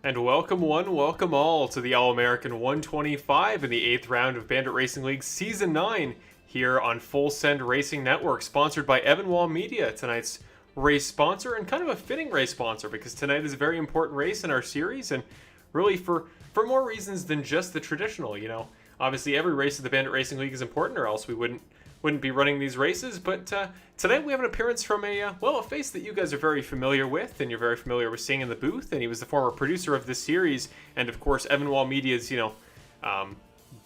And welcome one, welcome all to the All-American 125 in the 8th round of Bandit Racing League Season 9 here on Full Send Racing Network, sponsored by Evanwall Media, tonight's race sponsor, and kind of a fitting race sponsor because tonight is a very important race in our series, and really for more reasons than just the traditional, Obviously every race of the Bandit Racing League is important, or else we wouldn't be running these races, but tonight we have an appearance from a face that you guys are very familiar with, and you're very familiar with seeing in the booth, and he was the former producer of this series, and of course Evanwall Media's,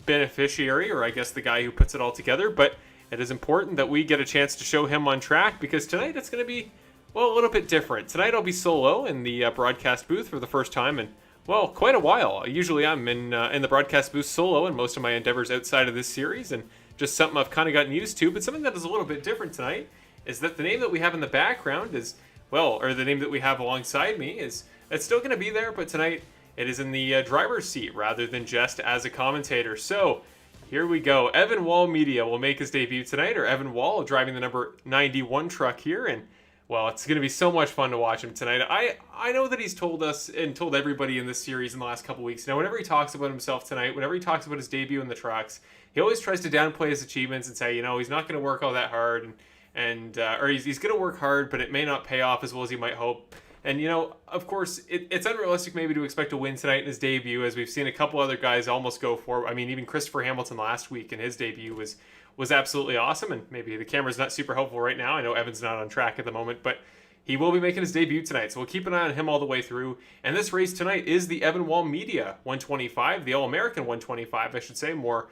beneficiary, or I guess the guy who puts it all together, but it is important that we get a chance to show him on track, because tonight it's going to be, a little bit different. Tonight I'll be solo in the broadcast booth for the first time in, quite a while. Usually I'm in the broadcast booth solo in most of my endeavors outside of this series, and just something I've kind of gotten used to, but something that is a little bit different tonight is that the name that we have in the background is, or the name that we have alongside me it's still going to be there, but tonight it is in the driver's seat rather than just as a commentator. So here we go. Evan Wall Media will make his debut tonight, or Evan Wall driving the number 91 truck here, and it's going to be so much fun to watch him tonight. I know that he's told us and told everybody in this series in the last couple weeks. Now, whenever he talks about himself tonight, whenever he talks about his debut in the trucks, he always tries to downplay his achievements and say, he's not going to work all that hard, or he's going to work hard, but it may not pay off as well as he might hope. And, of course, it's unrealistic maybe to expect a win tonight in his debut, as we've seen a couple other guys almost go for. I mean, even Christopher Hamilton last week in his debut was absolutely awesome, and maybe the camera's not super helpful right now. I know Evan's not on track at the moment, but he will be making his debut tonight, so we'll keep an eye on him all the way through. And this race tonight is the Evan Wall Media 125, the All-American 125, I should say, more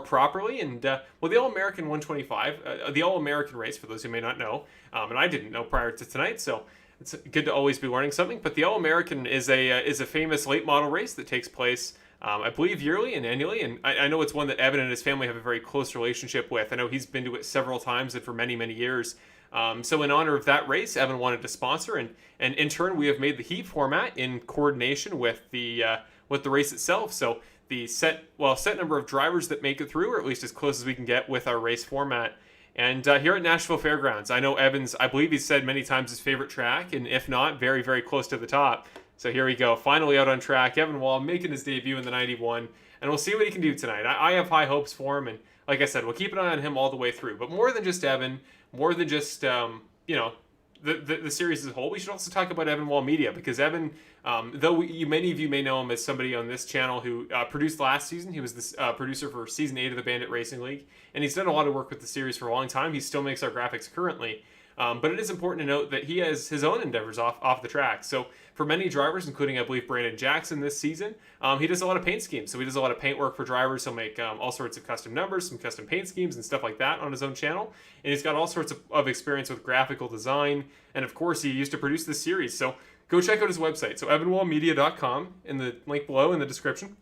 properly. And, the All-American 125, the All-American race, for those who may not know, and I didn't know prior to tonight, so it's good to always be learning something. But the All-American is a famous late model race that takes place, I believe, yearly and annually, and I know it's one that Evan and his family have a very close relationship with. I know he's been to it several times and for many, many years. So in honor of that race, Evan wanted to sponsor, and in turn we have made the heat format in coordination with the race itself. So the set number of drivers that make it through, or at least as close as we can get with our race format. And here at Nashville Fairgrounds, I know Evan's, I believe he's said many times, his favorite track, and if not, very, very close to the top. So here we go, finally out on track, Evan Wall making his debut in the 91, and we'll see what he can do tonight. I have high hopes for him, and like I said, we'll keep an eye on him all the way through. But more than just Evan, more than just, the series as a whole, we should also talk about Evan Wall Media, because Evan, though many of you may know him as somebody on this channel who produced last season, he was the producer for Season 8 of the Bandit Racing League, and he's done a lot of work with the series for a long time. He still makes our graphics currently, but it is important to note that he has his own endeavors off the track. So for many drivers, including, I believe, Brandon Jackson this season, he does a lot of paint schemes. So he does a lot of paint work for drivers. He'll make all sorts of custom numbers, some custom paint schemes and stuff like that on his own channel. And he's got all sorts of experience with graphical design. And of course, he used to produce this series. So go check out his website. So evanwallmedia.com in the link below in the description.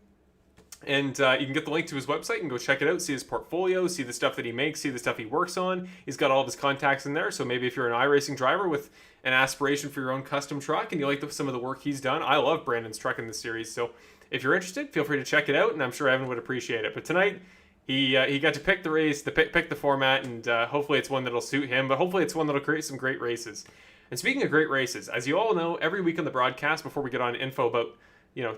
And you can get the link to his website and go check it out, see his portfolio, see the stuff that he makes, see the stuff he works on. He's got all of his contacts in there, so maybe if you're an iRacing driver with an aspiration for your own custom truck and you like some of the work he's done, I love Brandon's truck in this series, so if you're interested, feel free to check it out, and I'm sure Evan would appreciate it. But tonight, he got to pick the race, pick the format, and hopefully it's one that'll suit him, but hopefully it's one that'll create some great races. And speaking of great races, as you all know, every week on the broadcast, before we get on info about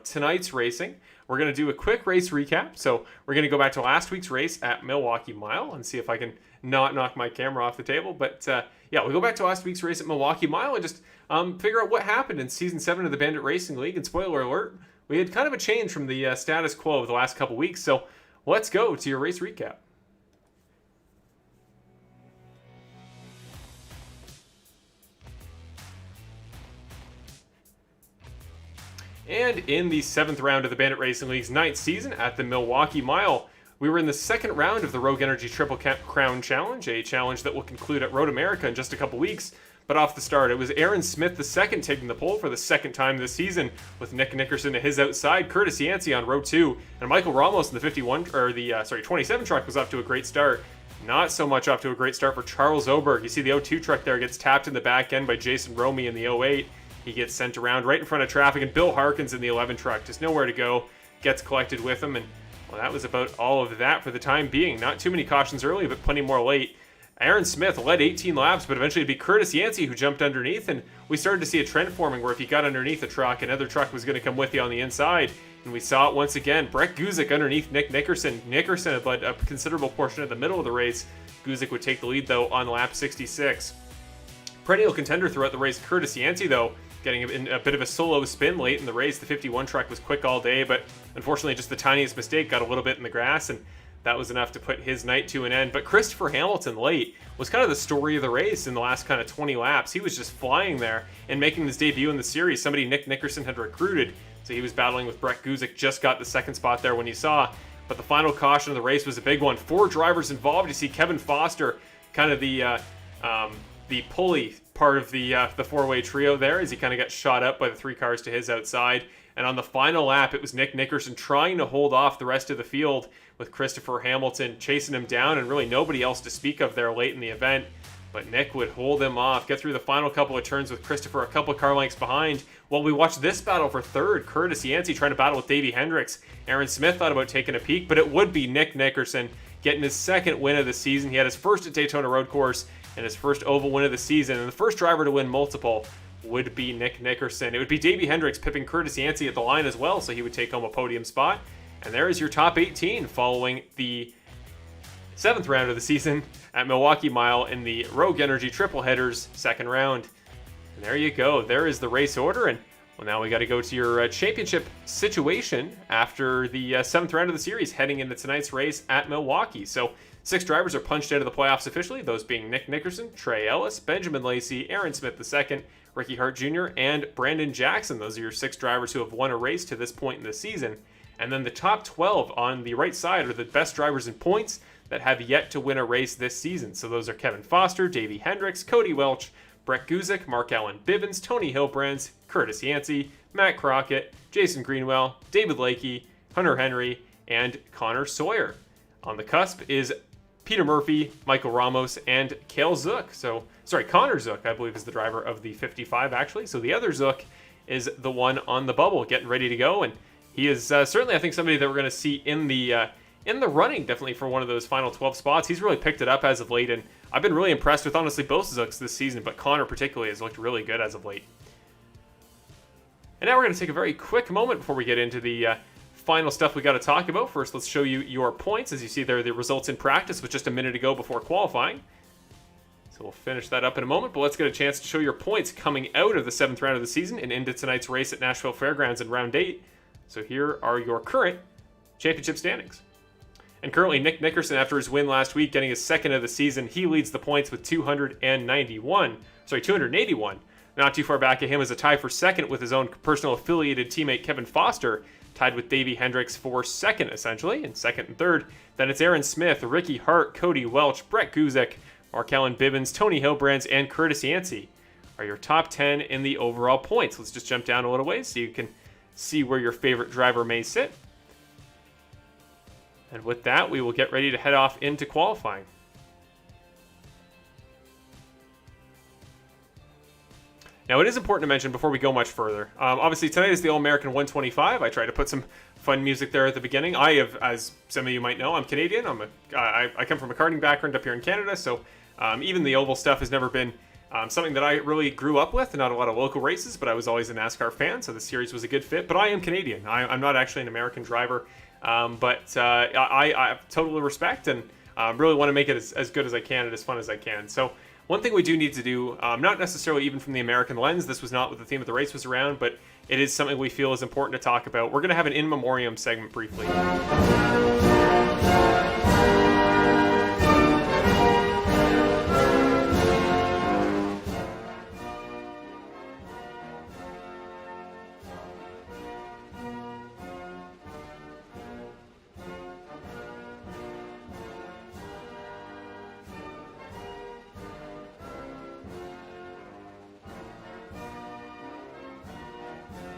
tonight's racing, we're going to do a quick race recap. So we're going to go back to last week's race at Milwaukee Mile and see if I can not knock my camera off the table. But we'll go back to last week's race at Milwaukee Mile and just figure out what happened in Season 7 of the Bandit Racing League. And spoiler alert, we had kind of a change from the status quo of the last couple weeks. So let's go to your race recap. And in the 7th round of the Bandit Racing League's 9th season at the Milwaukee Mile, we were in the 2nd round of the Rogue Energy Triple Crown Challenge, a challenge that will conclude at Road America in just a couple weeks. But off the start, it was Aaron Smith II taking the pole for the 2nd time this season, with Nick Nickerson to his outside, Curtis Yancey on row 2, and Michael Ramos in the 27 truck was off to a great start. Not so much off to a great start for Charles Oberg. You see the 02 truck there gets tapped in the back end by Jason Romy in the 08. He gets sent around right in front of traffic, and Bill Harkins in the 11 truck, just nowhere to go, gets collected with him, and that was about all of that for the time being. Not too many cautions early, but plenty more late. Aaron Smith led 18 laps, but eventually it'd be Curtis Yancey who jumped underneath, and we started to see a trend forming where if you got underneath a truck, another truck was going to come with you on the inside. And we saw it once again. Brett Guzik underneath Nick Nickerson. Nickerson had led a considerable portion of the middle of the race. Guzik would take the lead, though, on lap 66. Perennial contender throughout the race, Curtis Yancey, though, getting a bit of a solo spin late in the race. The 51 truck was quick all day, but unfortunately just the tiniest mistake got a little bit in the grass, and that was enough to put his night to an end. But Christopher Hamilton late was kind of the story of the race in the last kind of 20 laps. He was just flying there and making his debut in the series. Somebody Nick Nickerson had recruited, so he was battling with Brett Guzik, just got the second spot there when you saw. But the final caution of the race was a big one. 4 drivers involved. You see Kevin Foster, kind of the pulley part of the four-way trio there, as he kind of got shot up by the 3 cars to his outside. And on the final lap, it was Nick Nickerson trying to hold off the rest of the field, with Christopher Hamilton chasing him down and really nobody else to speak of there late in the event. But Nick would hold him off, get through the final couple of turns with Christopher a couple of car lengths behind. While we watched this battle for third, Curtis Yancey trying to battle with Davey Hendricks. Aaron Smith thought about taking a peek, but it would be Nick Nickerson getting his second win of the season. He had his first at Daytona Road Course and his first oval win of the season. And the first driver to win multiple would be Nick Nickerson. It would be Davey Hendricks pipping Curtis Yancey at the line as well, so he would take home a podium spot. And there is your top 18 following the 7th round of the season at Milwaukee Mile in the Rogue Energy Triple Headers second round. And there you go. There is the race order. And well, now we got to go to your championship situation after the 7th round of the series, heading into tonight's race at Milwaukee. So 6 drivers are punched out of the playoffs officially, those being Nick Nickerson, Trey Ellis, Benjamin Lacey, Aaron Smith II, Ricky Hart Jr., and Brandon Jackson. Those are your 6 drivers who have won a race to this point in the season. And then the top 12 on the right side are the best drivers in points that have yet to win a race this season. So those are Kevin Foster, Davey Hendricks, Cody Welch, Brett Guzik, Mark Allen Bivens, Tony Hilbrands, Curtis Yancey, Matt Crockett, Jason Greenwell, David Lakey, Hunter Henry, and Connor Sawyer. On the cusp is Peter Murphy, Michael Ramos, and Cale Zook. Connor Zook, I believe, is the driver of the 55, actually. So the other Zook is the one on the bubble, getting ready to go, and he is certainly, I think, somebody that we're going to see in the running, definitely, for one of those final 12 spots. He's really picked it up as of late, and I've been really impressed with, honestly, both Zooks this season, but Connor particularly has looked really good as of late. And now we're going to take a very quick moment before we get into the final stuff we got to talk about. First, let's show you your points. As you see there, the results in practice with just a minute to go before qualifying. So we'll finish that up in a moment, but let's get a chance to show your points coming out of the 7th round of the season and into tonight's race at Nashville Fairgrounds in round 8. So here are your current championship standings. And currently, Nick Nickerson, after his win last week, getting his 2nd of the season, he leads the points with 281. Not too far back at him is a tie for 2nd with his own personal affiliated teammate Kevin Foster, tied with Davey Hendricks for 2nd, essentially, and 2nd and 3rd. Then it's Aaron Smith, Ricky Hart, Cody Welch, Brett Guzik, Mark Allen Bivens, Tony Hilbrands, and Curtis Yancey are your top 10 in the overall points. Let's just jump down a little ways so you can see where your favorite driver may sit. And with that, we will get ready to head off into qualifying. Now, it is important to mention before we go much further, obviously tonight is the All-American 125. I tried to put some fun music there at the beginning. I have, as some of you might know, I'm Canadian. I come from a karting background up here in Canada, so even the oval stuff has never been something that I really grew up with. Not a lot of local races, but I was always a NASCAR fan, so the series was a good fit. But I am Canadian. I'm not actually an American driver, but I totally respect and really want to make it as good as I can and as fun as I can. So one thing we do need to do, not necessarily even from the American lens, this was not what the theme of the race was around, but it is something we feel is important to talk about. We're going to have an in memoriam segment briefly.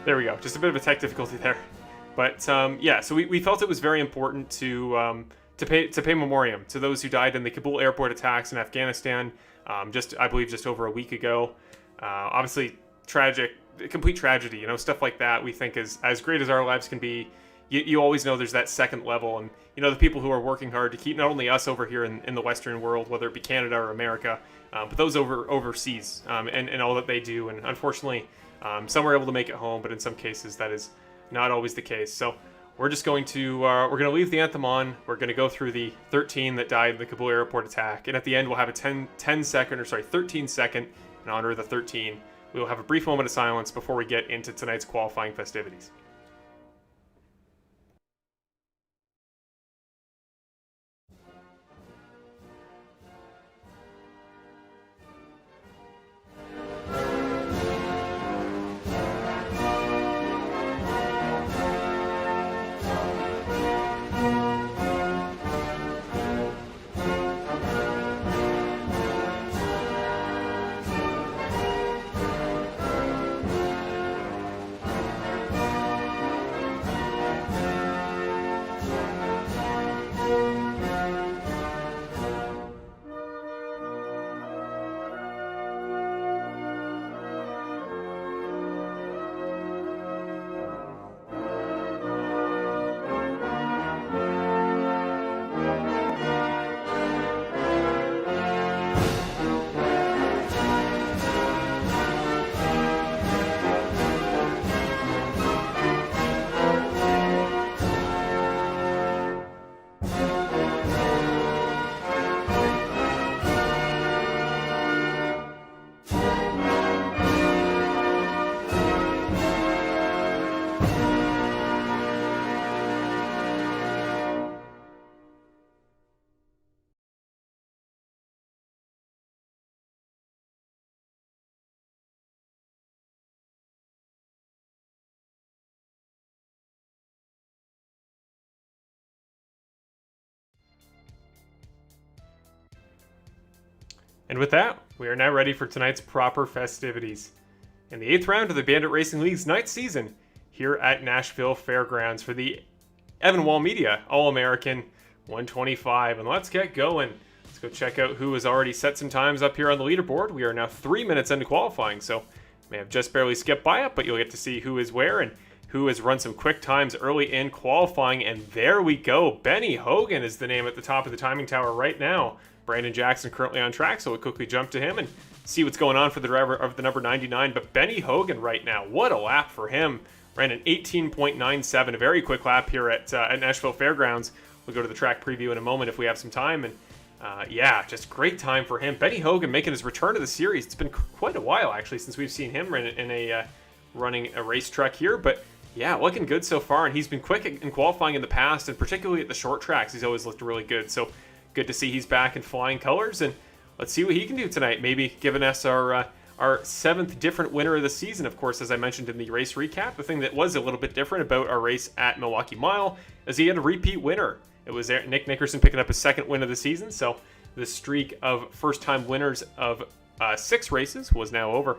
There we go. Just a bit of a tech difficulty there, but yeah. So we felt it was very important to pay memoriam to those who died in the Kabul airport attacks in Afghanistan. I believe just over a week ago. Obviously, tragic, complete tragedy. Stuff like that. We think is as great as our lives can be. you always know there's that second level, and the people who are working hard to keep not only us over here in the Western world, whether it be Canada or America, but those overseas, and all that they do. And unfortunately, some are able to make it home, but in some cases that is not always the case. So we're just going to leave the anthem on. We're going to go through the 13 that died in the Kabul airport attack, and at the end we'll have a 13 second in honor of the 13. We will have a brief moment of silence before we get into tonight's qualifying festivities. And with that, we are now ready for tonight's proper festivities. In the 8th round of the Bandit Racing League's 9th season, here at Nashville Fairgrounds for the Evan Wall Media All-American 125. And let's get going. Let's go check out who has already set some times up here on the leaderboard. We are now 3 minutes into qualifying, so may have just barely skipped by it, but you'll get to see who is where and who has run some quick times early in qualifying. And there we go. Benny Hogan is the name at the top of the timing tower right now. Brandon Jackson currently on track, so we'll quickly jump to him and see what's going on for the driver of the number 99. But Benny Hogan right now, what a lap for him. Ran an 18.97, a very quick lap here at Nashville Fairgrounds. We'll go to the track preview in a moment if we have some time. And yeah, just great time for him. Benny Hogan making his return to the series. It's been quite a while, actually, since we've seen him running a race truck here. But yeah, looking good so far. And he's been quick in qualifying in the past, and particularly at the short tracks, he's always looked really good. So good to see he's back in flying colors, and let's see what he can do tonight. Maybe giving us our 7th different winner of the season. Of course, as I mentioned in the race recap, the thing that was a little bit different about our race at Milwaukee Mile is he had a repeat winner. It was Nick Nickerson picking up his 2nd win of the season, so the streak of first-time winners of 6 races was now over.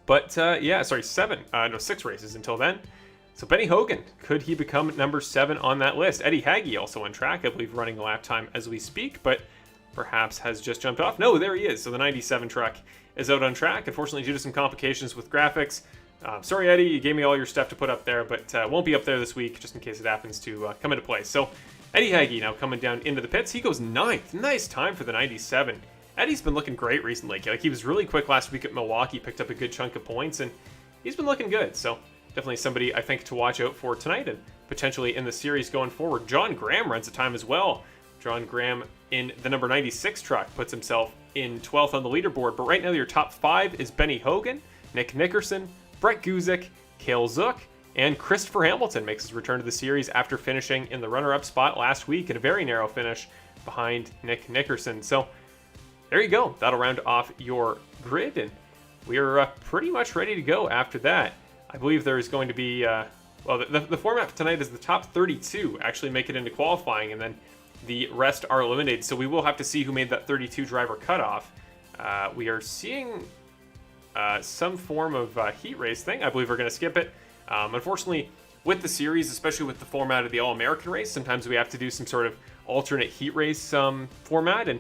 But yeah, sorry, 6 races until then. So Benny Hogan, could he become number 7 on that list? Eddie Hagee also on track, I believe running a lap time as we speak, but perhaps has just jumped off. No, there he is. So the 97 truck is out on track. Unfortunately, due to some complications with graphics. Sorry, Eddie, you gave me all your stuff to put up there, but won't be up there this week, just in case it happens to come into play. So Eddie Hagee now coming down into the pits. He goes 9th. Nice time for the 97. Eddie's been looking great recently. Like, he was really quick last week at Milwaukee, picked up a good chunk of points, and he's been looking good. So definitely somebody I think to watch out for tonight and potentially in the series going forward. John Graham runs a time as well. John Graham in the number 96 truck puts himself in 12th on the leaderboard. But right now your top 5 is Benny Hogan, Nick Nickerson, Brett Guzik, Cale Zook, and Christopher Hamilton makes his return to the series after finishing in the runner-up spot last week in a very narrow finish behind Nick Nickerson. So there you go. That'll round off your grid, and we're pretty much ready to go after that. I believe there is going to be, well, the format for tonight is the top 32 actually make it into qualifying, and then the rest are eliminated. So we will have to see who made that 32 driver cutoff. We are seeing some form of heat race thing. I believe we're going to skip it. Unfortunately, with the series, especially with the format of the All-American race, sometimes we have to do some sort of alternate heat race format, and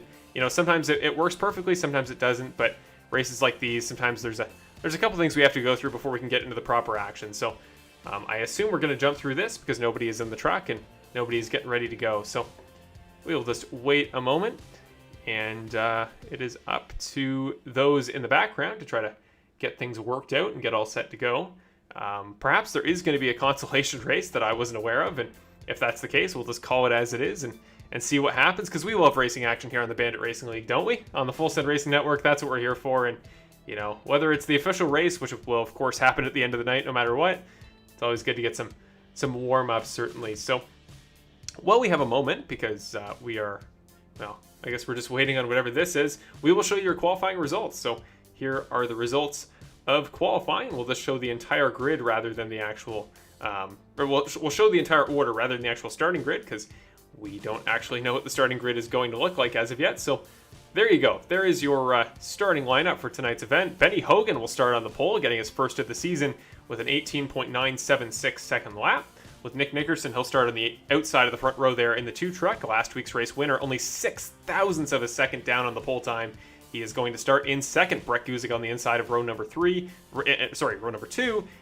sometimes it works perfectly, sometimes it doesn't. But races like these, sometimes there's a couple things we have to go through before we can get into the proper action. So I assume we're going to jump through this because nobody is in the truck and nobody's getting ready to go. So we will just wait a moment, and it is up to those in the background to try to get things worked out and get all set to go. Perhaps there is going to be a consolation race that I wasn't aware of, and if that's the case, we'll just call it as it is and see what happens, because we love racing action here on the Bandit Racing League, don't we? On the Full Send Racing Network, that's what we're here for. And you know, whether it's the official race, which will of course happen at the end of the night no matter what, it's always good to get some warm-ups, certainly. So while we have a moment, because we are, well, I guess we're just waiting on whatever this is, we will show you your qualifying results. So here are the results of qualifying. We'll just show the entire grid rather than the actual, or we'll show the entire order rather than the actual starting grid, because we don't actually know what the starting grid is going to look like as of yet. So there you go. There is your starting lineup for tonight's event. Benny Hogan will start on the pole, getting his first of the season with an 18.976 second lap. With Nick Nickerson, he'll start on the outside of the front row there in the 2 truck. Last week's race winner, only 0.06 of a second down on the pole time. He is going to start in second. Brett Guzik on the inside of row number 2.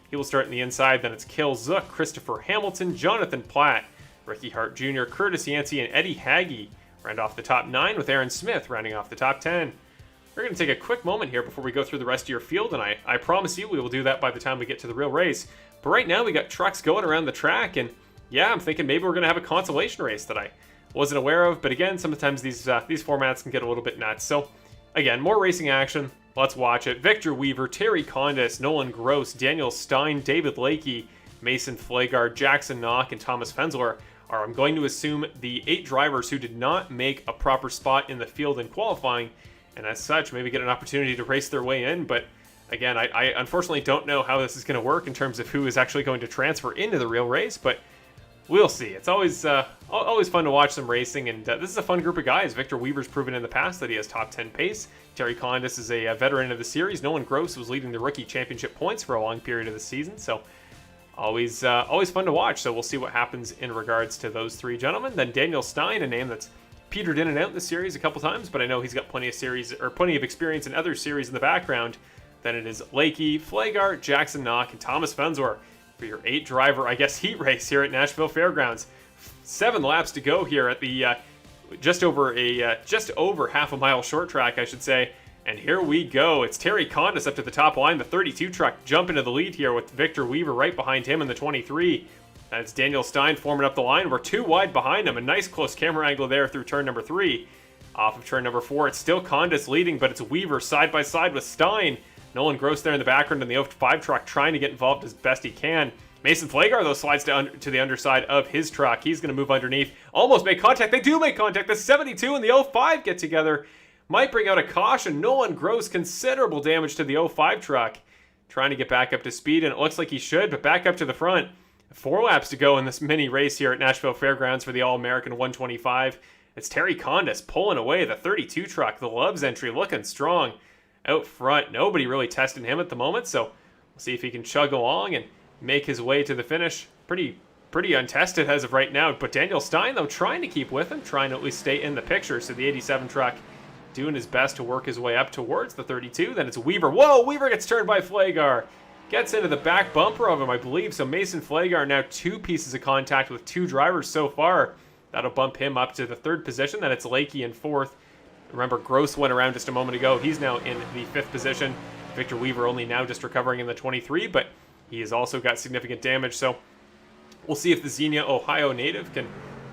He will start in the inside. Then it's Kale Zook, Christopher Hamilton, Jonathan Platt, Ricky Hart Jr., Curtis Yancey, and Eddie Hagee round off the top 9, with Aaron Smith rounding off the top 10. We're going to take a quick moment here before we go through the rest of your field, and I promise you we will do that by the time we get to the real race. But right now we got trucks going around the track, and yeah, I'm thinking maybe we're going to have a consolation race that I wasn't aware of. But again, sometimes these formats can get a little bit nuts. So again, more racing action. Let's watch it. Victor Weaver, Terry Condis, Nolan Gross, Daniel Stein, David Lakey, Mason Flagard, Jackson Knock, and Thomas Fensler are, I'm going to assume, the 8 drivers who did not make a proper spot in the field in qualifying, and as such maybe get an opportunity to race their way in. But again, I unfortunately don't know how this is going to work in terms of who is actually going to transfer into the real race, but we'll see. It's always fun to watch some racing, and this is a fun group of guys. Victor Weaver's proven in the past that he has top 10 pace. Terry Condis is a veteran of the series. Nolan Gross was leading the rookie championship points for a long period of the season, so always fun to watch. So we'll see what happens in regards to those 3 gentlemen. Then Daniel Stein, a name that's petered in and out in the series a couple times, but I know he's got plenty of experience in other series in the background. Then it is Lakey, Flagart, Jackson Knock, and Thomas Fensler for your 8-driver, I guess, heat race here at Nashville Fairgrounds. 7 laps to go here at the just over half a mile short track, I should say. And here we go. It's Terry Condis up to the top line. The 32 truck jump into the lead here with Victor Weaver right behind him in the 23. And it's Daniel Stein forming up the line. We're 2 wide behind him. A nice close camera angle there through turn number 3. Off of turn number 4, it's still Condis leading, but it's Weaver side by side with Stein. Nolan Gross there in the background in the 05 truck trying to get involved as best he can. Mason Flagard, though, slides to the underside of his truck. He's going to move underneath. Almost make contact. They do make contact. The 72 and the 05 get together. Might bring out a caution. Nolan Gross, considerable damage to the 05 truck. Trying to get back up to speed, and it looks like he should, but back up to the front. 4 laps to go in this mini race here at Nashville Fairgrounds for the All-American 125. It's Terry Condis pulling away the 32 truck. The Loves entry looking strong out front. Nobody really testing him at the moment, so we'll see if he can chug along and make his way to the finish. Pretty untested as of right now, but Daniel Stein, though, trying to keep with him, trying to at least stay in the picture. So the 87 truck doing his best to work his way up towards the 32. Then it's Weaver. Whoa, Weaver gets turned by Flagar. Gets into the back bumper of him, I believe. So Mason Flagar now 2 pieces of contact with 2 drivers so far. That'll bump him up to the 3rd position. Then it's Lakey in 4th. Remember, Gross went around just a moment ago. He's now in the 5th position. Victor Weaver only now just recovering in the 23, but he has also got significant damage. So we'll see if the Xenia, Ohio native can,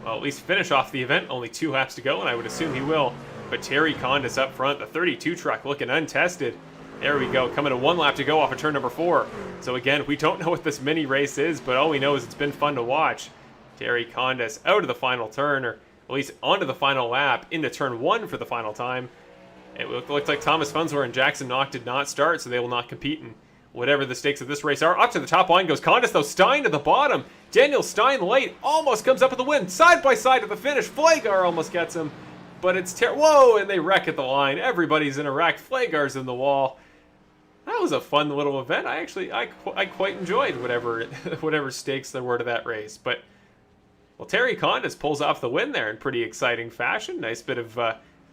well, at least finish off the event. Only 2 laps to go, and I would assume he will. But Terry Condis up front, the 32 truck looking untested. There we go, coming to 1 lap to go off of turn number 4. So again, we don't know what this mini race is, but all we know is it's been fun to watch. Terry Condis out of the final turn, or at least onto the final lap, into turn 1 for the final time. It looks like Thomas Fensler and Jackson Knock did not start, so they will not compete in whatever the stakes of this race are. Up to the top line goes Condis, though. Stein to the bottom. Daniel Stein late, almost comes up with the win. Side by side to the finish. Flagar almost gets him, but it's whoa, and they wreck at the line. Everybody's in a wreck. Flagar's in the wall. That was a fun little event. I quite enjoyed whatever stakes there were to that race. But well, Terry Condis pulls off the win there in pretty exciting fashion. Nice bit of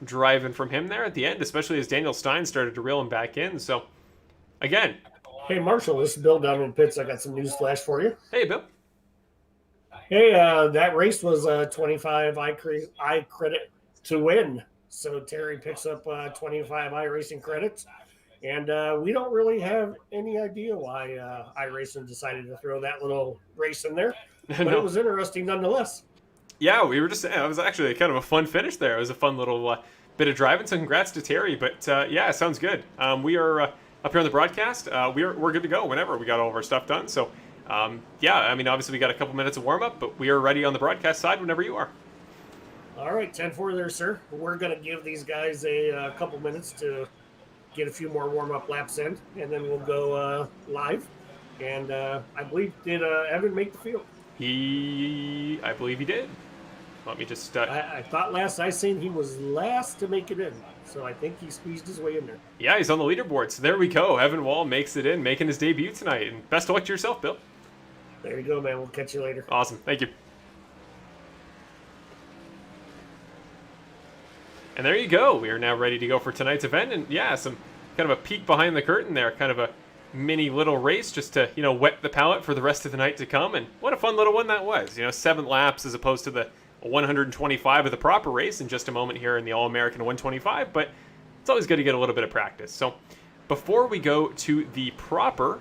driving from him there at the end, especially as Daniel Stein started to reel him back in. So again, Hey, Marshall, this is Bill down in the pits. I got some news flash for you. Hey, Bill. Hey, that race was 25 I credit to win. So Terry picks up 25 iRacing credits. And we don't really have any idea why iRacing decided to throw that little race in there. But it No. was interesting nonetheless. Yeah, we were just saying, it was actually kind of a fun finish there. It was a fun little bit of driving, so congrats to Terry. But yeah, sounds good. We are up here on the broadcast. We're good to go whenever we got all of our stuff done. So yeah, I mean, obviously we got a couple minutes of warm up, but we are ready on the broadcast side whenever you are. All right, 10-4 there, sir. We're going to give these guys a couple minutes to get a few more warm-up laps in, and then we'll go live. And I believe, did Evan make the field? I believe he did. Let me just... I thought last I seen he was last to make it in, so I think he squeezed his way in there. Yeah, he's on the leaderboard, so there we go. Evan Wall makes it in, making his debut tonight. And best of luck to yourself, Bill. There you go, man. We'll catch you later. Awesome. Thank you. And there you go. We are now ready to go for tonight's event. And yeah, some kind of a peek behind the curtain there. Kind of a mini little race just to, wet the palate for the rest of the night to come. And what a fun little one that was. 7 laps as opposed to the 125 of the proper race in just a moment here in the All-American 125. But it's always good to get a little bit of practice. So before we go to the proper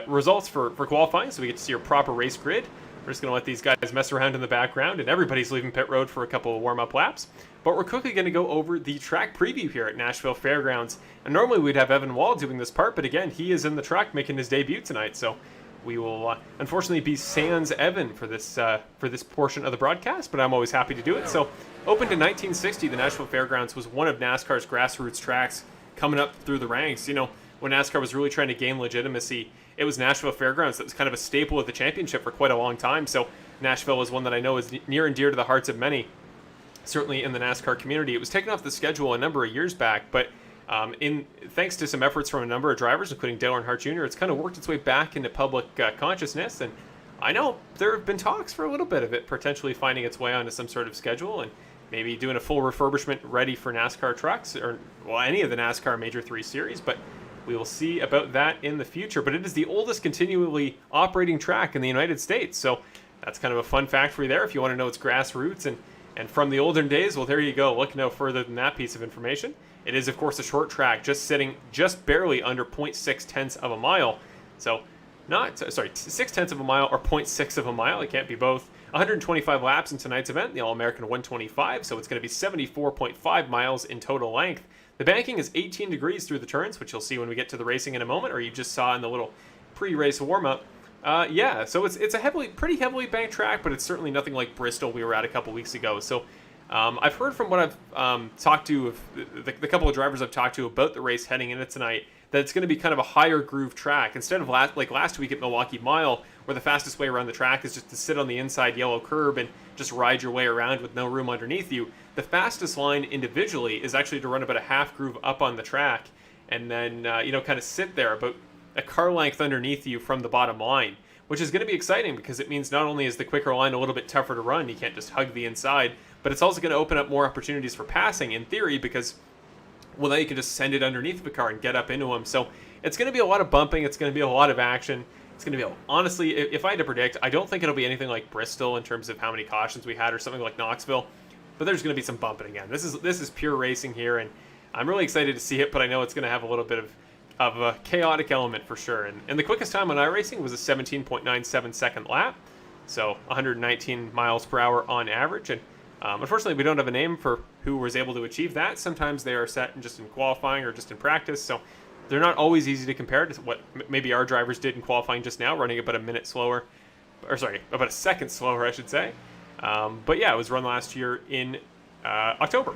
results for qualifying, so we get to see your proper race grid. We're just going to let these guys mess around in the background, and everybody's leaving pit road for a couple of warm-up laps. But we're quickly going to go over the track preview here at Nashville Fairgrounds. And normally we'd have Evan Wall doing this part, but again, he is in the truck making his debut tonight. So we will unfortunately be sans Evan for this portion of the broadcast, but I'm always happy to do it. So opened in 1960, the Nashville Fairgrounds was one of NASCAR's grassroots tracks coming up through the ranks. When NASCAR was really trying to gain legitimacy, it was Nashville Fairgrounds that was kind of a staple of the championship for quite a long time. So Nashville was one that I know is near and dear to the hearts of many, certainly in the NASCAR community. It was taken off the schedule a number of years back, but thanks to some efforts from a number of drivers, including Dale Earnhardt Jr., it's kind of worked its way back into public consciousness. And I know there have been talks for a little bit of it potentially finding its way onto some sort of schedule and maybe doing a full refurbishment ready for NASCAR trucks or, well, any of the NASCAR Major 3 Series, but we will see about that in the future. But it is the oldest continually operating track in the United States. So that's kind of a fun fact for you there if you want to know its grassroots. And from the olden days, well, there you go. Look no further than that piece of information. It is, of course, a short track, just sitting just barely under 0.6 tenths of a mile. So 6 tenths of a mile or 0.6 of a mile. It can't be both. 125 laps in tonight's event, the All-American 125. So it's going to be 74.5 miles in total length. The banking is 18 degrees through the turns, which you'll see when we get to the racing in a moment, or you just saw in the little pre-race warm-up. Yeah, so it's a pretty heavily banked track, but it's certainly nothing like Bristol we were at a couple weeks ago. So I've heard from what I've talked to, the couple of drivers I've talked to about the race heading into tonight, that it's going to be kind of a higher groove track. Instead of last week at Milwaukee Mile, where the fastest way around the track is just to sit on the inside yellow curb and just ride your way around with no room underneath you, the fastest line individually is actually to run about a half groove up on the track and then, kind of sit there about a car length underneath you from the bottom line, which is going to be exciting because it means not only is the quicker line a little bit tougher to run, you can't just hug the inside, but it's also going to open up more opportunities for passing in theory because, well, now you can just send it underneath the car and get up into them. So it's going to be a lot of bumping. It's going to be a lot of action. It's going to be, honestly, if I had to predict, I don't think it'll be anything like Bristol in terms of how many cautions we had or something like Knoxville, but there's going to be some bumping again. This is pure racing here, and I'm really excited to see it, but I know it's going to have a little bit of a chaotic element for sure. And the quickest time on iRacing was a 17.97 second lap, so 119 miles per hour on average. And unfortunately, we don't have a name for who was able to achieve that. Sometimes they are set just in qualifying or just in practice, so they're not always easy to compare to what maybe our drivers did in qualifying just now, running about about a second slower, I should say. But yeah, it was run last year in October.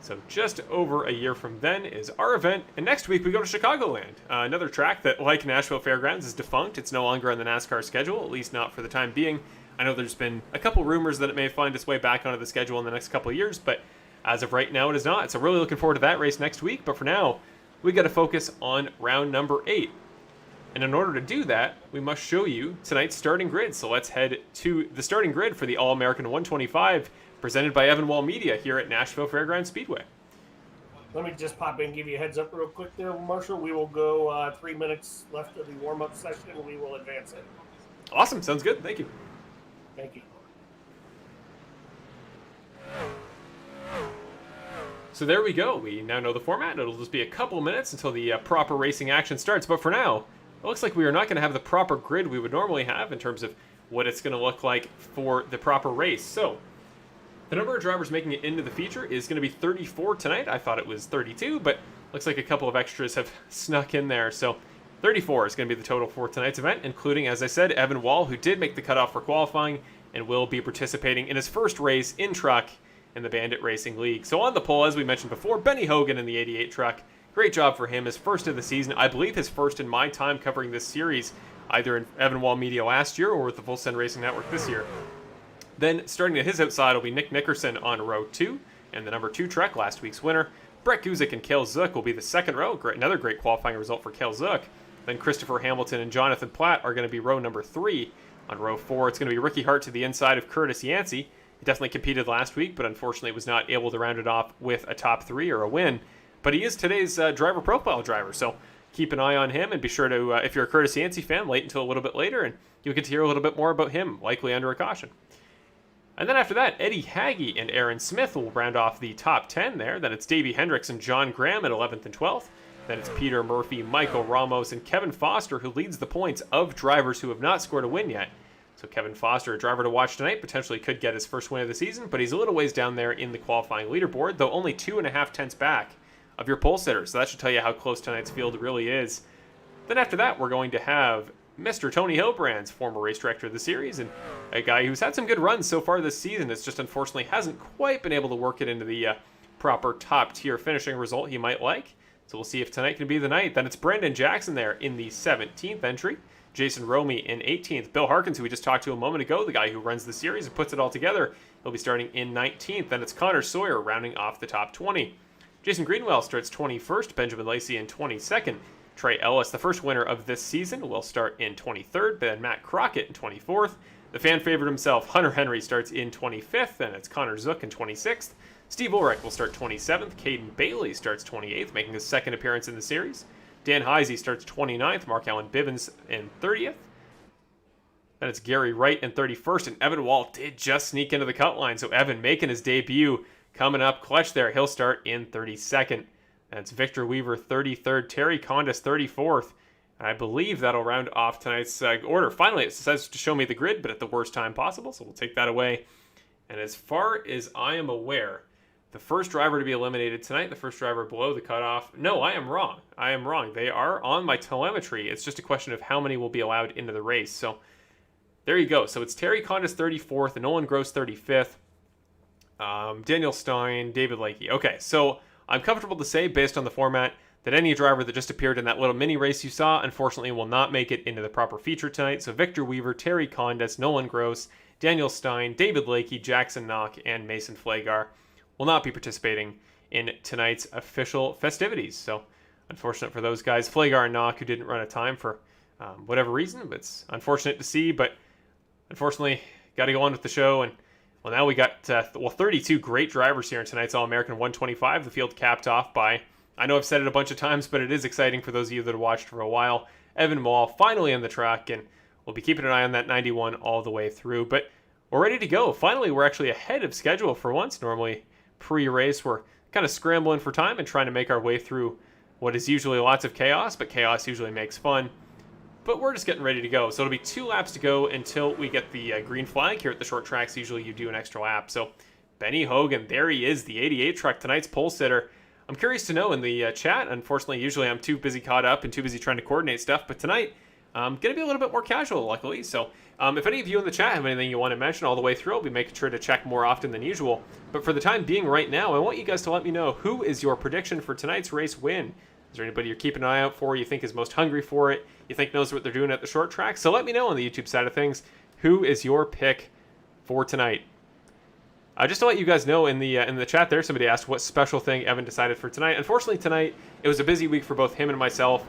So just over a year from then is our event. And next week we go to Chicagoland, another track that, like Nashville Fairgrounds, is defunct. It's no longer on the NASCAR schedule, at least not for the time being. I know there's been a couple rumors that it may find its way back onto the schedule in the next couple of years, but as of right now it is not. So really looking forward to that race next week. But for now, we got to focus on round number 8. And in order to do that, we must show you tonight's starting grid. So let's head to the starting grid for the All-American 125, presented by Evan Wall Media here at Nashville Fairgrounds Speedway. Let me just pop in and give you a heads up real quick there, Marshall. We will go 3 minutes left of the warm-up session, and we will advance it. Awesome. Sounds good. Thank you. Thank you. So there we go. We now know the format. It'll just be a couple minutes until the proper racing action starts. But for now, it looks like we are not going to have the proper grid we would normally have in terms of what it's going to look like for the proper race. So the number of drivers making it into the feature is going to be 34 tonight. I thought it was 32, but looks like a couple of extras have snuck in there. So 34 is going to be the total for tonight's event, including, as I said, Evan Wall, who did make the cutoff for qualifying and will be participating in his first race in truck in the Bandit Racing League. So on the pole, as we mentioned before, Benny Hogan in the 88 truck. Great job for him. His first of the season. I believe his first in my time covering this series, either in Evan Wall Media last year or with the Full Send Racing Network this year. Then starting at his outside will be Nick Nickerson on row 2 and the number 2 truck, last week's winner. Brett Guzik and Cale Zook will be the second row. Another great qualifying result for Cale Zook. Then Christopher Hamilton and Jonathan Platt are going to be row number 3. On row 4, it's going to be Ricky Hart to the inside of Curtis Yancey. He definitely competed last week, but unfortunately was not able to round it off with a top 3 or a win. But he is today's driver profile driver, so keep an eye on him and be sure to, if you're a Curtis Yancey fan, wait until a little bit later and you'll get to hear a little bit more about him, likely under a caution. And then after that, Eddie Hagee and Aaron Smith will round off the top 10 there. Then it's Davey Hendricks and John Graham at 11th and 12th. Then it's Peter Murphy, Michael Ramos, and Kevin Foster, who leads the points of drivers who have not scored a win yet. So Kevin Foster, a driver to watch tonight, potentially could get his first win of the season, but he's a little ways down there in the qualifying leaderboard, though only 2.5 tenths back of your pole sitter. So that should tell you how close tonight's field really is. Then after that, we're going to have Mr. Tony Hillbrands, former race director of the series, and a guy who's had some good runs so far this season. It's just unfortunately hasn't quite been able to work it into the proper top-tier finishing result he might like. So we'll see if tonight can be the night. Then it's Brandon Jackson there in the 17th entry. Jason Romy in 18th. Bill Harkins, who we just talked to a moment ago, the guy who runs the series and puts it all together, he'll be starting in 19th. Then it's Connor Sawyer rounding off the top 20. Jason Greenwell starts 21st. Benjamin Lacey in 22nd. Trey Ellis, the first winner of this season, will start in 23rd. Then Matt Crockett in 24th. The fan favorite himself, Hunter Henry, starts in 25th. Then it's Connor Zook in 26th. Steve Ulrich will start 27th. Caden Bailey starts 28th, making his second appearance in the series. Dan Heisey starts 29th. Mark Allen Bivens in 30th. Then it's Gary Wright in 31st. And Evan Wall did just sneak into the cut line. So Evan making his debut coming up clutch there. He'll start in 32nd. That's Victor Weaver 33rd. Terry Condis 34th. And I believe that'll round off tonight's order. Finally, it says to show me the grid, but at the worst time possible. So we'll take that away. And as far as I am aware, the first driver to be eliminated tonight, the first driver below the cutoff. No, I am wrong. I am wrong. They are on my telemetry. It's just a question of how many will be allowed into the race. So there you go. So it's Terry Condis 34th, and Nolan Gross 35th. Daniel Stein, David Lakey. Okay, so I'm comfortable to say, based on the format, that any driver that just appeared in that little mini race you saw, unfortunately, will not make it into the proper feature tonight. So Victor Weaver, Terry Condis, Nolan Gross, Daniel Stein, David Lakey, Jackson Knock, and Mason Flagar will not be participating in tonight's official festivities. So unfortunate for those guys. Flagar and Knock, who didn't run a time for whatever reason, but it's unfortunate to see. But unfortunately, got to go on with the show. And well, now we got 32 great drivers here in tonight's All-American 125. The field capped off by, I know I've said it a bunch of times, but it is exciting for those of you that have watched for a while. Evan Wall finally on the track, and we'll be keeping an eye on that 91 all the way through. But we're ready to go. Finally, we're actually ahead of schedule for once. Normally, pre-race, we're kind of scrambling for time and trying to make our way through what is usually lots of chaos, but chaos usually makes fun. But we're just getting ready to go. So it'll be 2 laps to go until we get the green flag. Here at the short tracks, usually you do an extra lap. So Benny Hogan, there he is, the 88 truck, tonight's pole sitter. I'm curious to know in the chat. Unfortunately, usually I'm too busy caught up and too busy trying to coordinate stuff. But tonight, I'm going to be a little bit more casual, luckily. So if any of you in the chat have anything you want to mention all the way through, I'll be making sure to check more often than usual. But for the time being right now, I want you guys to let me know, who is your prediction for tonight's race win? Is there anybody you're keeping an eye out for, you think is most hungry for it, you think knows what they're doing at the short track? So let me know on the YouTube side of things, who is your pick for tonight? Just to let you guys know, in the chat there, somebody asked what special thing Evan decided for tonight. Unfortunately, tonight, it was a busy week for both him and myself,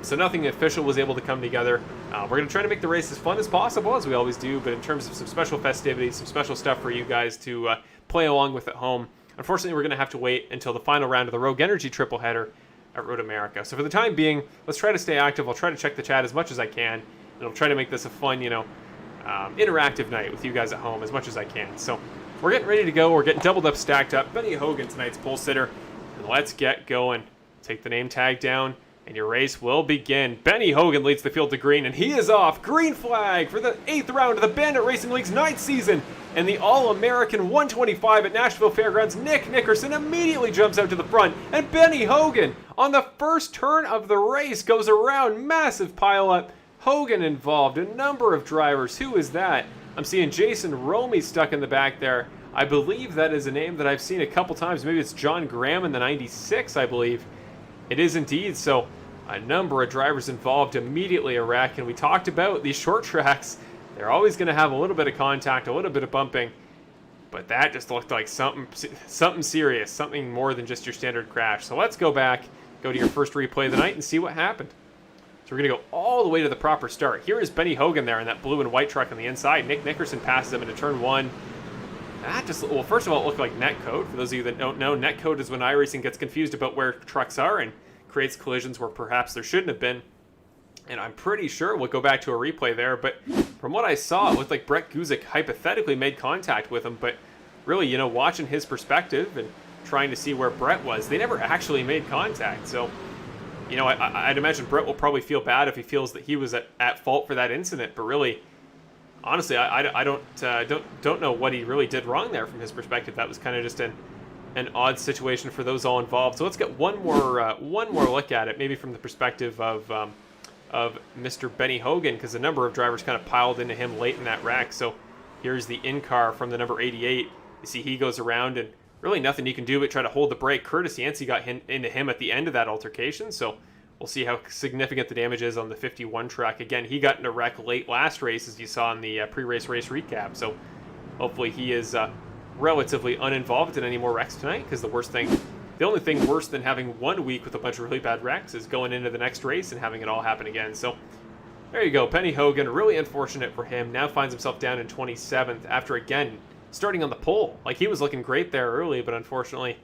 so nothing official was able to come together. We're going to try to make the race as fun as possible, as we always do, but in terms of some special festivities, some special stuff for you guys to play along with at home, unfortunately, we're going to have to wait until the final round of the Rogue Energy triple header at Road America. So for the time being, let's try to stay active. I'll try to check the chat as much as I can, and I'll try to make this a fun, interactive night with you guys at home as much as I can. So we're getting ready to go. We're getting doubled up, stacked up. Benny Hogan, tonight's pole sitter, and let's get going. Take the name tag down, and your race will begin. Benny Hogan leads the field to green, and he is off. Green flag for the 8th round of the Bandit Racing League's 9th season. And the All-American 125 at Nashville Fairgrounds, Nick Nickerson immediately jumps out to the front. And Benny Hogan, on the first turn of the race, goes around. Massive pileup. Hogan involved. A number of drivers. Who is that? I'm seeing Jason Romey stuck in the back there. I believe that is a name that I've seen a couple times. Maybe it's John Graham in the 96, I believe. It is indeed. So a number of drivers involved, immediately a wreck. And we talked about these short tracks. They're always going to have a little bit of contact, a little bit of bumping. But that just looked like something serious, something more than just your standard crash. So let's go back, go to your first replay of the night and see what happened. So we're going to go all the way to the proper start. Here is Benny Hogan there in that blue and white truck on the inside. Nick Nickerson passes him into turn 1. That just, well, first of all, it looked like netcode. For those of you that don't know, netcode is when iRacing gets confused about where trucks are and creates collisions where perhaps there shouldn't have been. And I'm pretty sure we'll go back to a replay there, but from what I saw, it looked like Brett Guzik hypothetically made contact with him, but really, watching his perspective and trying to see where Brett was, they never actually made contact. So, I'd imagine Brett will probably feel bad if he feels that he was at fault for that incident, but really, honestly, I don't know what he really did wrong there from his perspective. That was kind of just an odd situation for those all involved. So let's get one more look at it, maybe from the perspective of Mr. Benny Hogan, because a number of drivers kind of piled into him late in that wreck. So here's the in-car from the number 88. You see he goes around, and really nothing you can do but try to hold the brake. Curtis Yancey got into him at the end of that altercation, so we'll see how significant the damage is on the 51 truck. Again, he got in a wreck late last race, as you saw in the pre-race race recap, so hopefully he is relatively uninvolved in any more wrecks tonight, because the only thing worse than having 1 week with a bunch of really bad wrecks is going into the next race and having it all happen again. So there you go. Benny Hogan, really unfortunate for him, now finds himself down in 27th after, again, starting on the pole. Like, he was looking great there early, but unfortunately,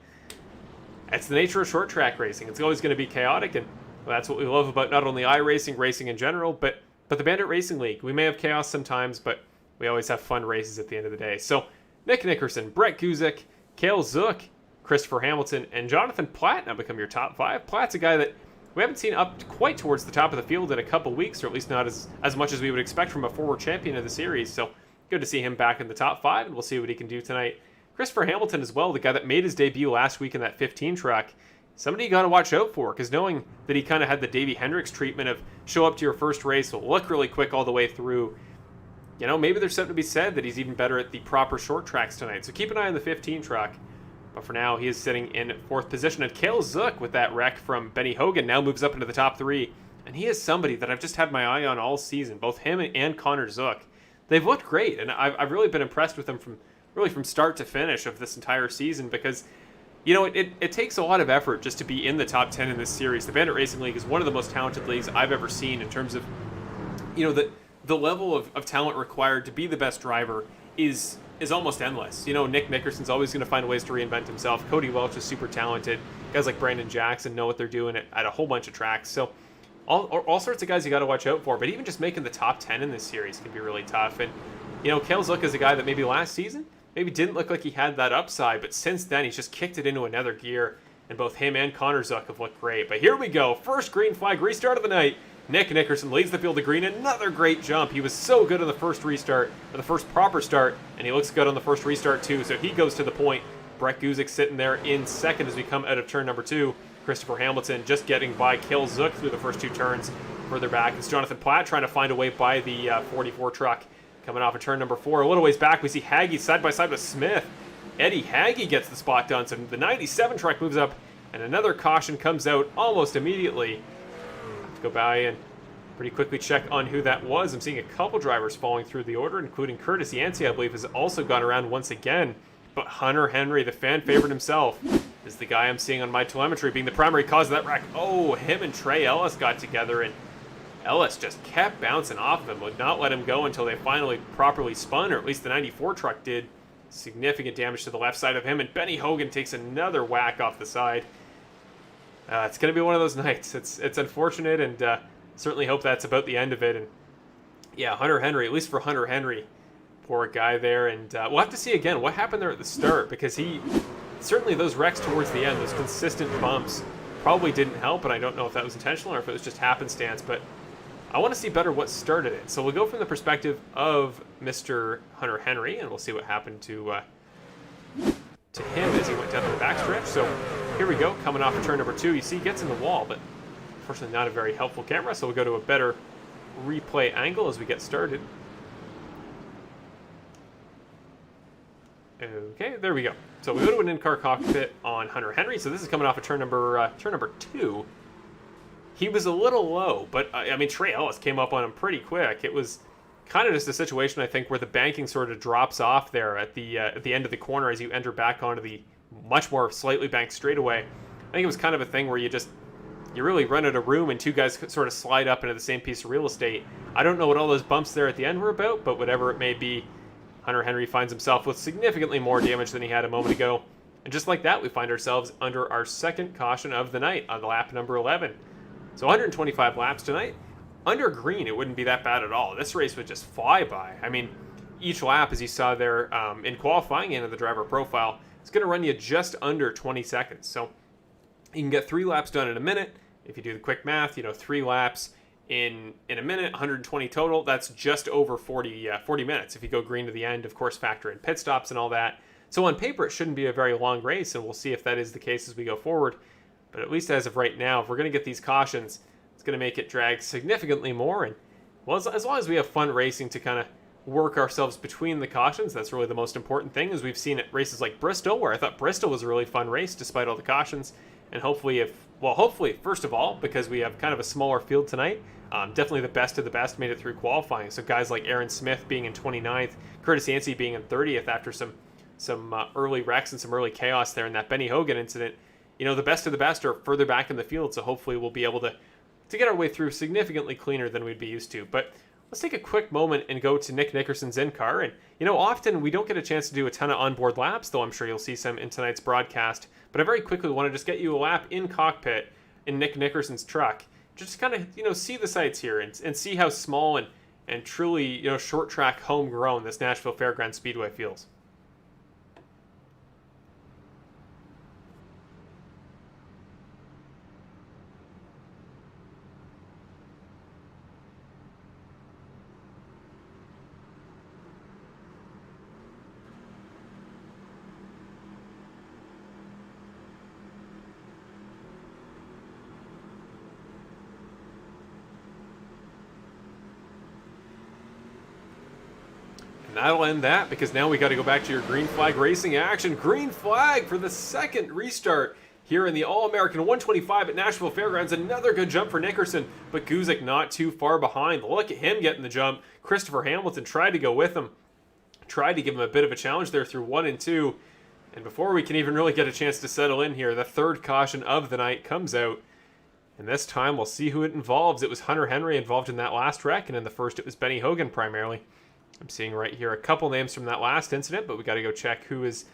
that's the nature of short track racing. It's always going to be chaotic, and that's what we love about not only iRacing, racing in general, but the Bandit Racing League. We may have chaos sometimes, but we always have fun races at the end of the day. So Nick Nickerson, Brett Guzik, Cale Zook, Christopher Hamilton, and Jonathan Platt now become your top 5. Platt's a guy that we haven't seen up quite towards the top of the field in a couple weeks, or at least not as much as we would expect from a former champion of the series. So good to see him back in the top 5, and we'll see what he can do tonight. Christopher Hamilton as well, the guy that made his debut last week in that 15 truck. Somebody you got to watch out for, because knowing that he kind of had the Davey Hendricks treatment of show up to your first race, will look really quick all the way through. Maybe there's something to be said that he's even better at the proper short tracks tonight. So keep an eye on the 15 truck. But for now, he is sitting in 4th position. And Cale Zook, with that wreck from Benny Hogan, now moves up into the top 3. And he is somebody that I've just had my eye on all season, both him and Connor Zook. They've looked great, and I've really been impressed with them from start to finish of this entire season, because it takes a lot of effort just to be in the top 10 in this series. The Bandit Racing League is one of the most talented leagues I've ever seen in terms of, the level of talent required to be the best driver is almost endless. Nick Nickerson's always going to find ways to reinvent himself. Cody Welch is super talented. Guys like Brandon Jackson know what they're doing at a whole bunch of tracks. So all sorts of guys you got to watch out for. But even just making the top 10 in this series can be really tough. And, Cale Zook is a guy that maybe last season maybe didn't look like he had that upside, but since then he's just kicked it into another gear, and both him and Connor Zook have looked great. But here we go. First green flag restart of the night. Nick Nickerson leads the field to green. Another great jump. He was so good on the first restart, or the first proper start, and he looks good on the first restart too, so he goes to the point. Brett Guzik sitting there in second as we come out of turn number 2. Christopher Hamilton just getting by Cale Zook through the first 2 turns. Further back, it's Jonathan Platt trying to find a way by the 44 truck. Coming off of turn number 4. A little ways back, we see Haggy side by side with Smith. Eddie Haggy gets the spot done, so the 97 truck moves up, and another caution comes out almost immediately. Have to go by and pretty quickly check on who that was. I'm seeing a couple drivers falling through the order, including Curtis Yancey, I believe, has also gone around once again. But Hunter Henry, the fan favorite himself, is the guy I'm seeing on my telemetry being the primary cause of that wreck. Oh, him and Trey Ellis got together, and Ellis just kept bouncing off of him, would not let him go until they finally properly spun, or at least the 94 truck did. significant damage to the left side of him, and Benny Hogan takes another whack off the side. It's going to be one of those nights. It's unfortunate, and certainly hope that's about the end of it. And yeah, Hunter Henry, at least for Hunter Henry, poor guy there. And we'll have to see again what happened there at the start, because he certainly, those wrecks towards the end, those consistent bumps, probably didn't help. And I don't know if that was intentional or if it was just happenstance, but I want to see better what started it. So we'll go from the perspective of Mr. Hunter Henry, and we'll see what happened to him as he went down to the backstretch. So here we go, coming off of turn number 2. You see he gets in the wall, but unfortunately not a very helpful camera, so we'll go to a better replay angle as we get started. Okay, there we go. So we go to an in-car cockpit on Hunter Henry. So this is coming off of turn number 2. He was a little low, but I mean, Trey Ellis came up on him pretty quick. It was kind of just a situation, I think, where the banking sort of drops off there at the end of the corner as you enter back onto the much more slightly banked straightaway. I think it was kind of a thing where you really run out of room and two guys sort of slide up into the same piece of real estate. I don't know what all those bumps there at the end were about, but whatever it may be, Hunter Henry finds himself with significantly more damage than he had a moment ago. And just like that, we find ourselves under our second caution of the night on lap number 11. So 125 laps tonight. Under green, it wouldn't be that bad at all. This race would just fly by. I mean, each lap, as you saw there in qualifying and in the driver profile, it's going to run you just under 20 seconds. So you can get 3 laps done in a minute. If you do the quick math, 3 laps in a minute, 120 total. That's just over 40 minutes. If you go green to the end, of course, factor in pit stops and all that. So on paper, it shouldn't be a very long race, and we'll see if that is the case as we go forward. But at least as of right now, if we're going to get these cautions, it's going to make it drag significantly more. And well, as long as we have fun racing to kind of work ourselves between the cautions, that's really the most important thing, as we've seen at races like Bristol, where I thought Bristol was a really fun race despite all the cautions. And hopefully, first of all, because we have kind of a smaller field tonight, definitely the best of the best made it through qualifying. So guys like Aaron Smith being in 29th, Curtis Yancey being in 30th after some early wrecks and some early chaos there in that Benny Hogan incident. The best of the best are further back in the field, so hopefully we'll be able to get our way through significantly cleaner than we'd be used to. But let's take a quick moment and go to Nick Nickerson's in-car. And, often we don't get a chance to do a ton of onboard laps, though I'm sure you'll see some in tonight's broadcast. But I very quickly want to just get you a lap in cockpit in Nick Nickerson's truck. Just kind of, see the sights here and see how small and truly, short track homegrown this Nashville Fairgrounds Speedway feels. And that'll end that, because now we got to go back to your green flag racing action. Green flag for the second restart here in the All-American 125 at Nashville Fairgrounds. Another good jump for Nickerson, but Guzik not too far behind. Look at him getting the jump. Christopher Hamilton tried to go with him, tried to give him a bit of a challenge there through 1 and 2. And before we can even really get a chance to settle in here, the third caution of the night comes out. And this time we'll see who it involves. It was Hunter Henry involved in that last wreck, and in the first it was Benny Hogan primarily. I'm seeing right here a couple names from that last incident, but we got to go check who has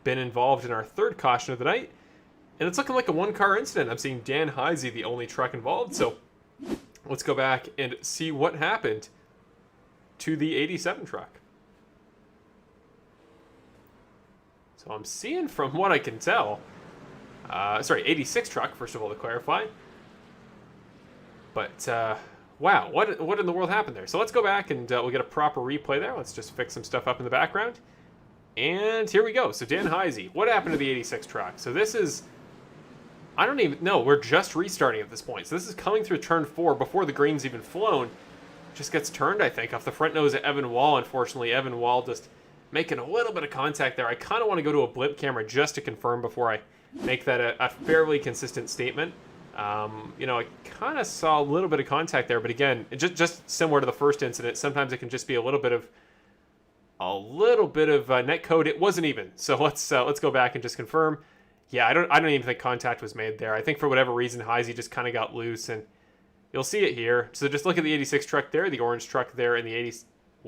been involved in our third caution of the night. And it's looking like a one-car incident. I'm seeing Dan Heisey, the only truck involved. So let's go back and see what happened to the 87 truck. So I'm seeing, from what I can tell, 86 truck, first of all, to clarify. But wow, what in the world happened there? So let's go back and we'll get a proper replay there. Let's just fix some stuff up in the background. And here we go. So Dan Heisey, what happened to the 86 truck? So this is, I don't even know, we're just restarting at this point. So this is coming through turn 4 before the green's even flown. Just gets turned, I think, off the front nose of Evan Wall. Unfortunately, Evan Wall just making a little bit of contact there. I kind of want to go to a blimp camera just to confirm before I make that a fairly consistent statement. I kind of saw a little bit of contact there, but again, just similar to the first incident, sometimes it can just be a little bit of net code. It wasn't even. So let's go back and just confirm. Yeah, I don't even think contact was made there. I think for whatever reason, Heisey just kind of got loose, and you'll see it here. So just look at the 86 truck there, the orange truck there, and the 80.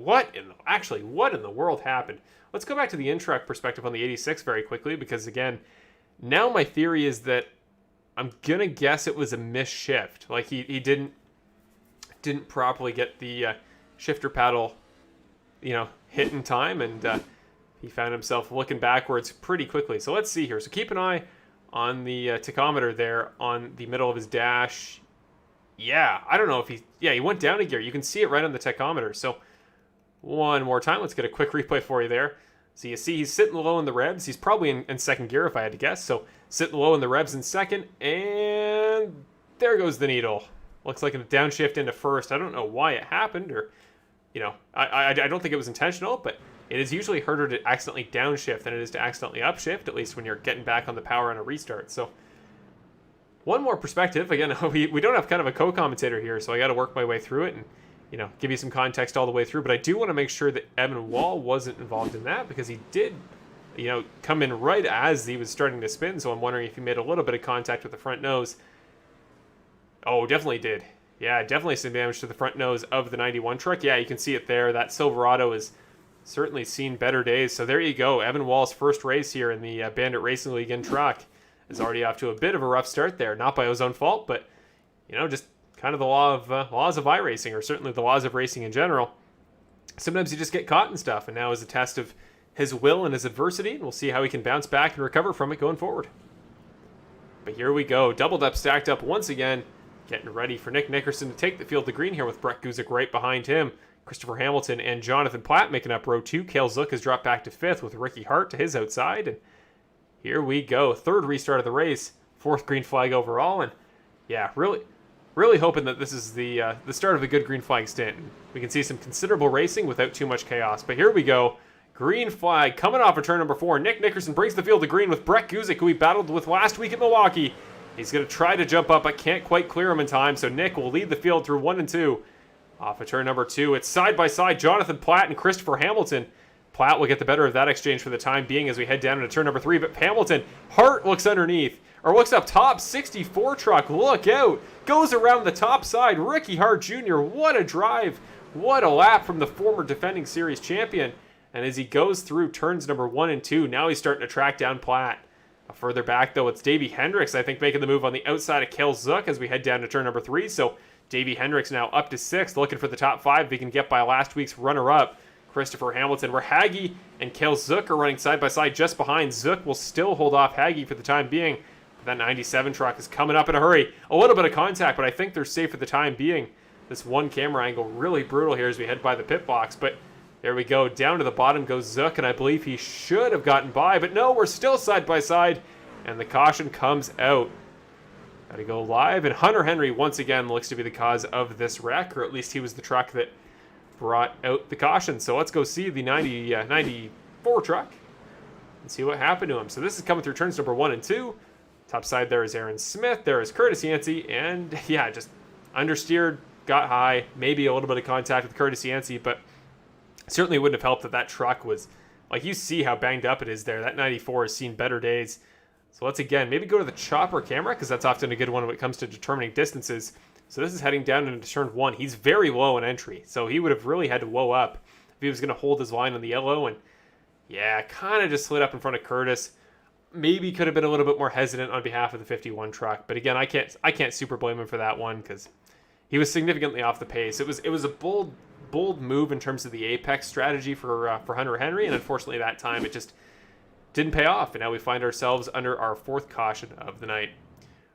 what in the world happened? Let's go back to the in-truck perspective on the 86 very quickly, because again, now my theory is that I'm gonna guess it was a missed shift. Like he didn't properly get the shifter paddle, hit in time, and he found himself looking backwards pretty quickly. So let's see here. So keep an eye on the tachometer there on the middle of his dash. Yeah, I don't know if he went down a gear. You can see it right on the tachometer. So one more time, let's get a quick replay for you there. So you see he's sitting low in the revs. He's probably in second gear if I had to guess. So sitting low in the revs in second, and there goes the needle. Looks like a downshift into first. I don't know why it happened, or I don't think it was intentional, but it is usually harder to accidentally downshift than it is to accidentally upshift, at least when you're getting back on the power on a restart. So one more perspective. Again, we don't have kind of a co-commentator here, so I got to work my way through it and give you some context all the way through. But I do want to make sure that Evan Wall wasn't involved in that, because he did come in right as he was starting to spin. So I'm wondering if he made a little bit of contact with the front nose. Oh, definitely did. Yeah, definitely some damage to the front nose of the 91 truck. Yeah, you can see it there. That Silverado has certainly seen better days. So there you go. Evan Wall's first race here in the Bandit Racing League in truck is already off to a bit of a rough start there. Not by his own fault, but, just kind of the laws of iRacing, or certainly the laws of racing in general. Sometimes you just get caught in stuff, and now is a test of his will and his adversity, and we'll see how he can bounce back and recover from it going forward. But here we go. Doubled up, stacked up once again. Getting ready for Nick Nickerson to take the field to green here with Brett Guzik right behind him. Christopher Hamilton and Jonathan Platt making up row 2. Cale Zook has dropped back to 5th with Ricky Hart to his outside. And here we go. Third restart of the race. 4th green flag overall. And yeah, really hoping that this is the start of a good green flag stint. We can see some considerable racing without too much chaos. But here we go. Green flag coming off of turn number 4. Nick Nickerson brings the field to green with Brett Guzik, who he battled with last week at Milwaukee. He's going to try to jump up, but can't quite clear him in time, so Nick will lead the field through 1 and 2. Off of turn number 2, it's side-by-side Jonathan Platt and Christopher Hamilton. Platt will get the better of that exchange for the time being as we head down into turn number 3, but Hamilton, Hart looks underneath, or looks up top, 64 truck, look out, goes around the top side, Ricky Hart Jr., what a drive, what a lap from the former defending series champion, and as he goes through turns number 1 and 2, now he's starting to track down Platt. Further back, though, it's Davey Hendricks, I think, making the move on the outside of Cale Zook as we head down to turn number 3. So Davey Hendricks now up to 6th, looking for the top 5 if he can get by last week's runner-up, Christopher Hamilton, where Haggy and Cale Zook are running side-by-side just behind. Zook will still hold off Haggy for the time being. But that 97 truck is coming up in a hurry. A little bit of contact, but I think they're safe for the time being. This one camera angle really brutal here as we head by the pit box, but there we go. Down to the bottom goes Zook, and I believe he should have gotten by. But no, we're still side by side, and the caution comes out. Got to go live, and Hunter Henry once again looks to be the cause of this wreck, or at least he was the truck that brought out the caution. So let's go see the 94 truck and see what happened to him. So this is coming through turns number 1 and 2. Top side there is Aaron Smith. There is Curtis Yancey, and yeah, just understeered, got high, maybe a little bit of contact with Curtis Yancey, but certainly wouldn't have helped that that truck was, like, you see how banged up it is there. That 94 has seen better days. So let's, again, maybe go to the chopper camera, because that's often a good one when it comes to determining distances. So this is heading down into turn 1. He's very low in entry, so he would have really had to whoa up if he was going to hold his line on the yellow. And yeah, kind of just slid up in front of Curtis. Maybe could have been a little bit more hesitant on behalf of the 51 truck. But again, I can't super blame him for that one, because he was significantly off the pace. It was a bold move in terms of the apex strategy for Hunter Henry, and unfortunately that time it just didn't pay off, and now we find ourselves under our 4th caution of the night.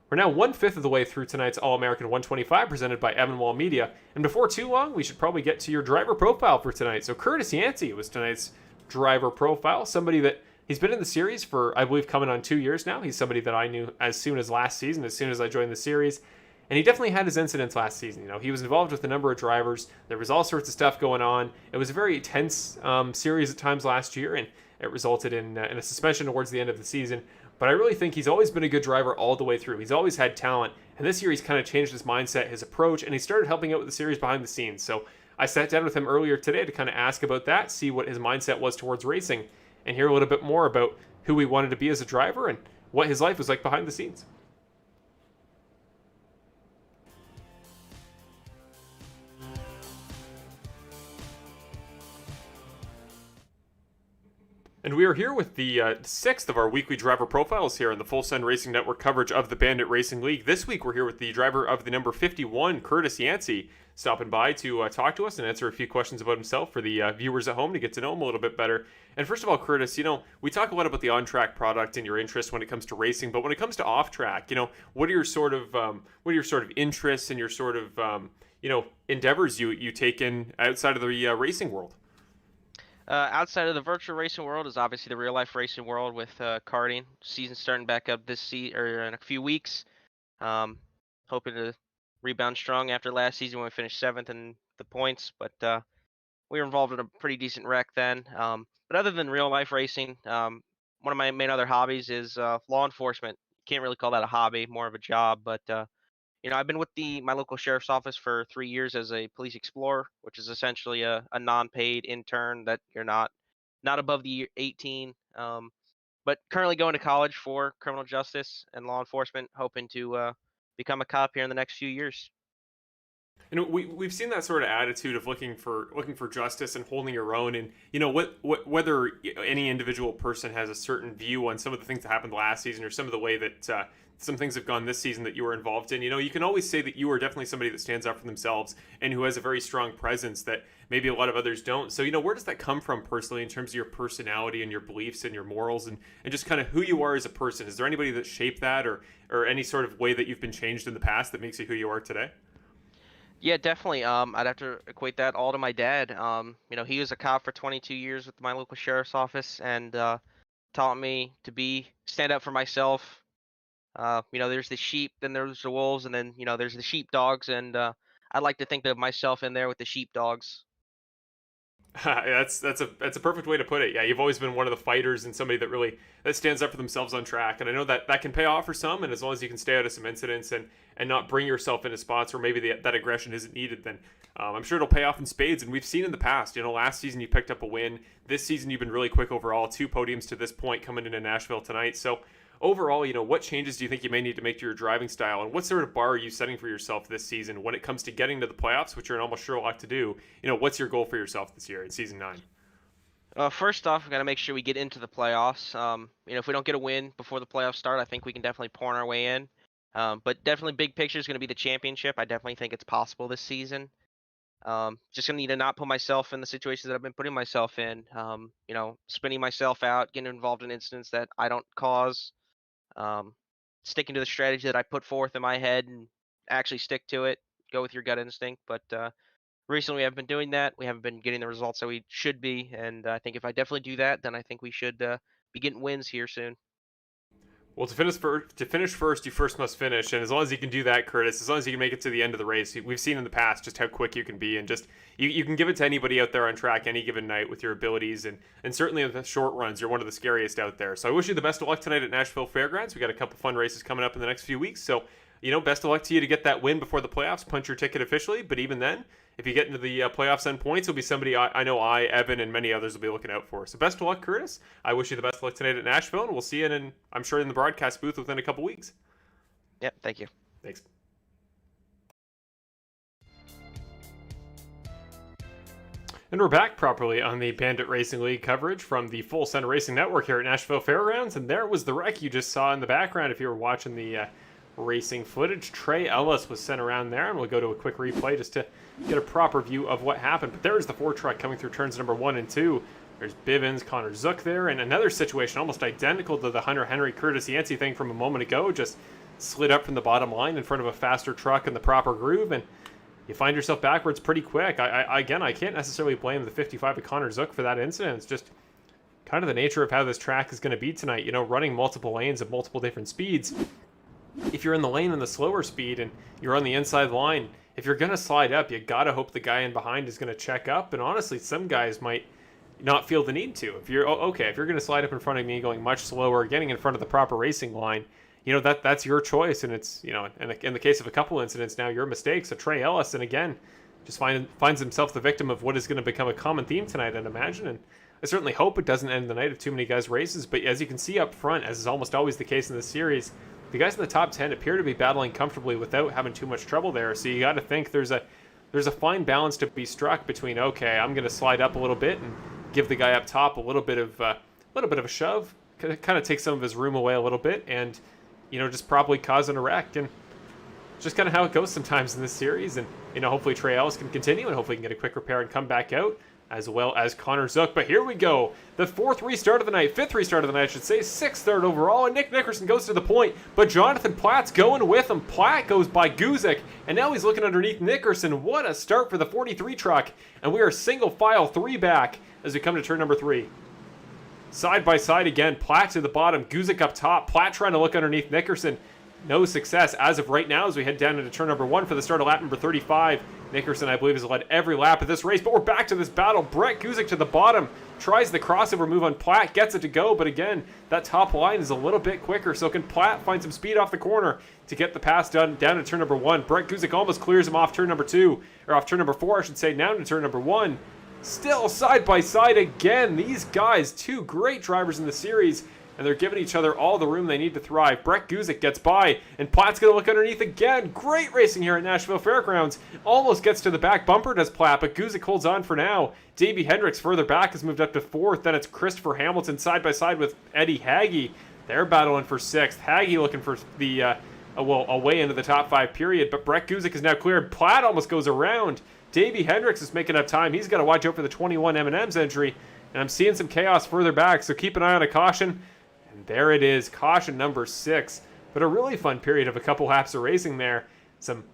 We're now 1/5 of the way through tonight's All-American 125 presented by Evan Wall Media, and before too long we should probably get to your driver profile for tonight. So Curtis Yancey was tonight's driver profile, somebody that he's been in the series for, I believe, coming on 2 years now. He's somebody that I knew as soon as last season, as soon as I joined the series. And he definitely had his incidents last season. You know, he was involved with a number of drivers. There was all sorts of stuff going on. It was a very tense series at times last year, and it resulted in a suspension towards the end of the season. But I really think he's always been a good driver all the way through. He's always had talent. And this year he's kind of changed his mindset, his approach, and he started helping out with the series behind the scenes. So I sat down with him earlier today to kind of ask about that, see what his mindset was towards racing, and hear a little bit more about who he wanted to be as a driver and what his life was like behind the scenes. And we are here with the sixth of our weekly driver profiles here on the Full Send Racing Network coverage of the Bandit Racing League. This week we're here with the driver of the number 51, Curtis Yancey, stopping by to talk to us and answer a few questions about himself for the viewers at home to get to know him a little bit better. And first of all, Curtis, we talk a lot about the on-track product and your interest when it comes to racing, but when it comes to off-track, what are your sort of interests and your sort of endeavors you take in outside of the racing world? Outside of the virtual racing world is obviously the real life racing world with karting. Season starting back up in a few weeks. Hoping to rebound strong after last season when we finished 7th in the points, but we were involved in a pretty decent wreck then. But other than real life racing, one of my main other hobbies is law enforcement. Can't really call that a hobby, more of a job, but I've been with my local sheriff's office for 3 years as a police explorer, which is essentially a non-paid intern that you're not above the 18. But currently going to college for criminal justice and law enforcement, hoping to become a cop here in the next few years. We've seen that sort of attitude of looking for justice and holding your own, and whether any individual person has a certain view on some of the things that happened last season or some of the way that some things have gone this season that you were involved in. You can always say that you are definitely somebody that stands up for themselves and who has a very strong presence that maybe a lot of others don't. So where does that come from personally in terms of your personality and your beliefs and your morals and just kind of who you are as a person? Is there anybody that shaped that or any sort of way that you've been changed in the past that makes you who you are today? Yeah, definitely. I'd have to equate that all to my dad. He was a cop for 22 years with my local sheriff's office and taught me to stand up for myself. There's the sheep, then there's the wolves, and then there's the sheepdogs, and I like to think of myself in there with the sheepdogs. That's a perfect way to put it. Yeah, you've always been one of the fighters and somebody that stands up for themselves on track. And I know that can pay off for some. And as long as you can stay out of some incidents and not bring yourself into spots where maybe that aggression isn't needed, then I'm sure it'll pay off in spades. And we've seen in the past, last season you picked up a win. This season you've been really quick overall. 2 podiums to this point coming into Nashville tonight. So overall, what changes do you think you may need to make to your driving style, and what sort of bar are you setting for yourself this season when it comes to getting to the playoffs, which you're almost sure a lot to do? What's your goal for yourself this year in season 9? First off, we got to make sure we get into the playoffs. If we don't get a win before the playoffs start, I think we can definitely porn our way in. But definitely big picture is going to be the championship. I definitely think it's possible this season. Just going to need to not put myself in the situations that I've been putting myself in. Spinning myself out, getting involved in incidents that I don't cause. Sticking to the strategy that I put forth in my head and actually stick to it. Go with your gut instinct. But recently we haven't been doing that. We haven't been getting the results that we should be. And I think if I definitely do that, then I think we should be getting wins here soon. Well, to finish first, you first must finish. And as long as you can do that, Curtis, as long as you can make it to the end of the race, we've seen in the past just how quick you can be. And just you can give it to anybody out there on track any given night with your abilities. And certainly in the short runs, you're one of the scariest out there. So I wish you the best of luck tonight at Nashville Fairgrounds. We got a couple fun races coming up in the next few weeks. So, best of luck to you to get that win before the playoffs. Punch your ticket officially. But even then, if you get into the playoffs and points, it'll be somebody Evan, and many others will be looking out for. So best of luck, Curtis. I wish you the best of luck tonight at Nashville, and we'll see you I'm sure in the broadcast booth within a couple weeks. Yep, thank you. Thanks. And we're back properly on the Bandit Racing League coverage from the Full Send Racing Network here at Nashville Fairgrounds. And there was the wreck you just saw in the background if you were watching the racing footage. Trey Ellis was sent around there, and we'll go to a quick replay just to get a proper view of what happened. But there's the Ford truck coming through turns number 1 and 2. There's Bivens, Connor Zook there, and another situation almost identical to the Hunter Henry Curtis Yancey thing from a moment ago. Just slid up from the bottom line in front of a faster truck in the proper groove, and you find yourself backwards pretty quick. I can't necessarily blame the 55 of Connor Zook for that incident. It's just kind of the nature of how this track is going to be tonight. Running multiple lanes at multiple different speeds. If you're in the lane in the slower speed and you're on the inside line, if you're going to slide up, you got to hope the guy in behind is going to check up. And honestly, some guys might not feel the need to. If you're going to slide up in front of me going much slower, getting in front of the proper racing line, that's your choice. And it's, in the case of a couple incidents now, your mistake. So Trey Ellis, and again, just finds himself the victim of what is going to become a common theme tonight, I'd imagine. And I certainly hope it doesn't end the night of too many guys' races. But as you can see up front, as is almost always the case in this series, the guys in the top 10 appear to be battling comfortably without having too much trouble there. So you got to think there's a fine balance to be struck between, okay, I'm going to slide up a little bit and give the guy up top a little bit of little bit of a shove, kind of take some of his room away a little bit, and just probably causing a wreck. And just kind of how it goes sometimes in this series. And hopefully Trey Ellis can continue, and hopefully he can get a quick repair and come back out, as well as Connor Zook. But here we go. The fifth restart of the night, I should say. 6th third overall, and Nick Nickerson goes to the point, but Jonathan Platt's going with him. Platt goes by Guzik, and now he's looking underneath Nickerson. What a start for the 43 truck, and we are single file 3 back as we come to turn number 3. Side by side again, Platt to the bottom, Guzik up top. Platt trying to look underneath Nickerson. No success as of right now as we head down into turn number 1 for the start of lap number 35. Nickerson, I believe, has led every lap of this race, but we're back to this battle. Brett Guzik to the bottom, tries the crossover move on Platt, gets it to go, but again, that top line is a little bit quicker, so can Platt find some speed off the corner to get the pass done down to turn number 1. Brett Guzik almost clears him off turn number 2, or off turn number 4, I should say, now to turn number 1. Still side by side again. These guys, 2 great drivers in the series, and they're giving each other all the room they need to thrive. Brett Guzik gets by, and Platt's going to look underneath again. Great racing here at Nashville Fairgrounds. Almost gets to the back bumper, does Platt, but Guzik holds on for now. Davey Hendricks further back has moved up to 4th. Then it's Christopher Hamilton side by side with Eddie Hagee. They're battling for 6th. Hagee looking for the away into the top 5 period, but Brett Guzik is now cleared. Platt almost goes around. Davey Hendricks is making up time. He's got to watch out for the 21 M&M's entry, and I'm seeing some chaos further back, so keep an eye on a caution. And there it is, caution number 6. But a really fun period of a couple laps of racing there. Some,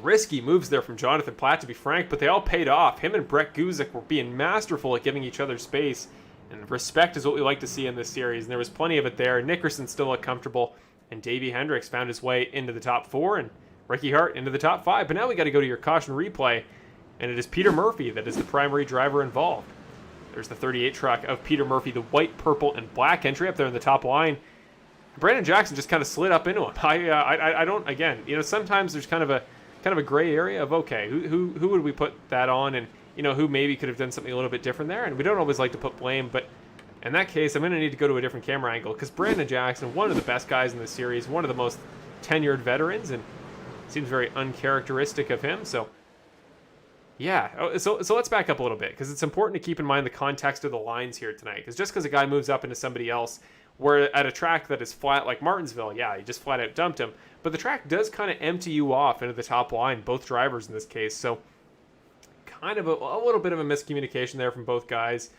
risky moves there from Jonathan Platt, to be frank, but they all paid off. Him and Brett Guzik were being masterful at giving each other space, and respect is what we like to see in this series, and there was plenty of it there. Nickerson still looked comfortable, and Davey Hendricks found his way into the top 4, and Ricky Hart into the top 5. But now we got to go to your caution replay, and it is Peter Murphy that is the primary driver involved. There's the 38 truck of Peter Murphy, the white, purple, and black entry up there in the top line. Brandon Jackson just kind of slid up into him. I don't, again, sometimes there's kind of a gray area of, okay, who would we put that on, and who maybe could have done something a little bit different there, and we don't always like to put blame, but in that case, I'm going to need to go to a different camera angle, because Brandon Jackson, one of the best guys in the series, one of the most tenured veterans, and seems very uncharacteristic of him, so yeah, so let's back up a little bit, because it's important to keep in mind the context of the lines here tonight, because just because a guy moves up into somebody else, we're at a track that is flat like Martinsville, yeah, you just flat out dumped him, but the track does kind of empty you off into the top line, both drivers in this case, so kind of a little bit of a miscommunication there from both guys.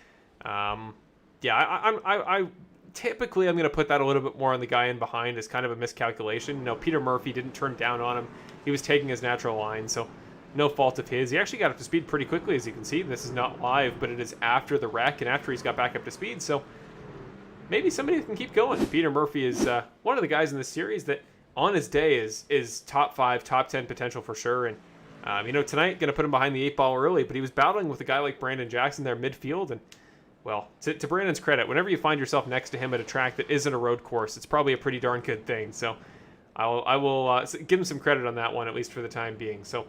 I typically I'm going to put that a little bit more on the guy in behind as kind of a miscalculation. Peter Murphy didn't turn down on him. He was taking his natural line, so no fault of his. He actually got up to speed pretty quickly, as you can see. This is not live, but it is after the wreck and after he's got back up to speed, so maybe somebody can keep going. Peter Murphy is one of the guys in this series that on his day is top 5, top 10 potential for sure, and tonight going to put him behind the 8 ball early, but he was battling with a guy like Brandon Jackson there midfield, and well, to Brandon's credit, whenever you find yourself next to him at a track that isn't a road course, it's probably a pretty darn good thing. So I will give him some credit on that one, at least for the time being. So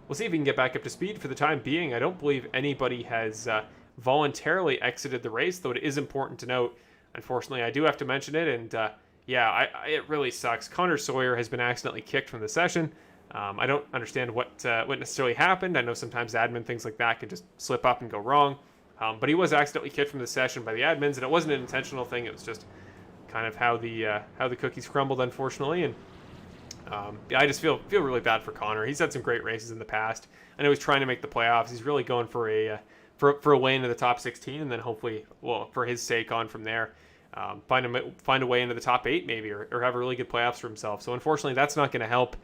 we'll see if he can get back up to speed for the time being. I don't believe anybody has voluntarily exited the race, though it is important to note. Unfortunately, I do have to mention it, and it really sucks. Connor Sawyer has been accidentally kicked from the session. I don't understand what necessarily happened. I know sometimes admin things like that can just slip up and go wrong. But he was accidentally kicked from the session by the admins, and it wasn't an intentional thing. It was just kind of how the cookies crumbled, unfortunately. And I just feel really bad for Connor. He's had some great races in the past. I know he's trying to make the playoffs. He's really going for a way into the top 16, and then hopefully, for his sake, on from there, find a way into the top 8 maybe, or have a really good playoffs for himself. So unfortunately, that's not going to help.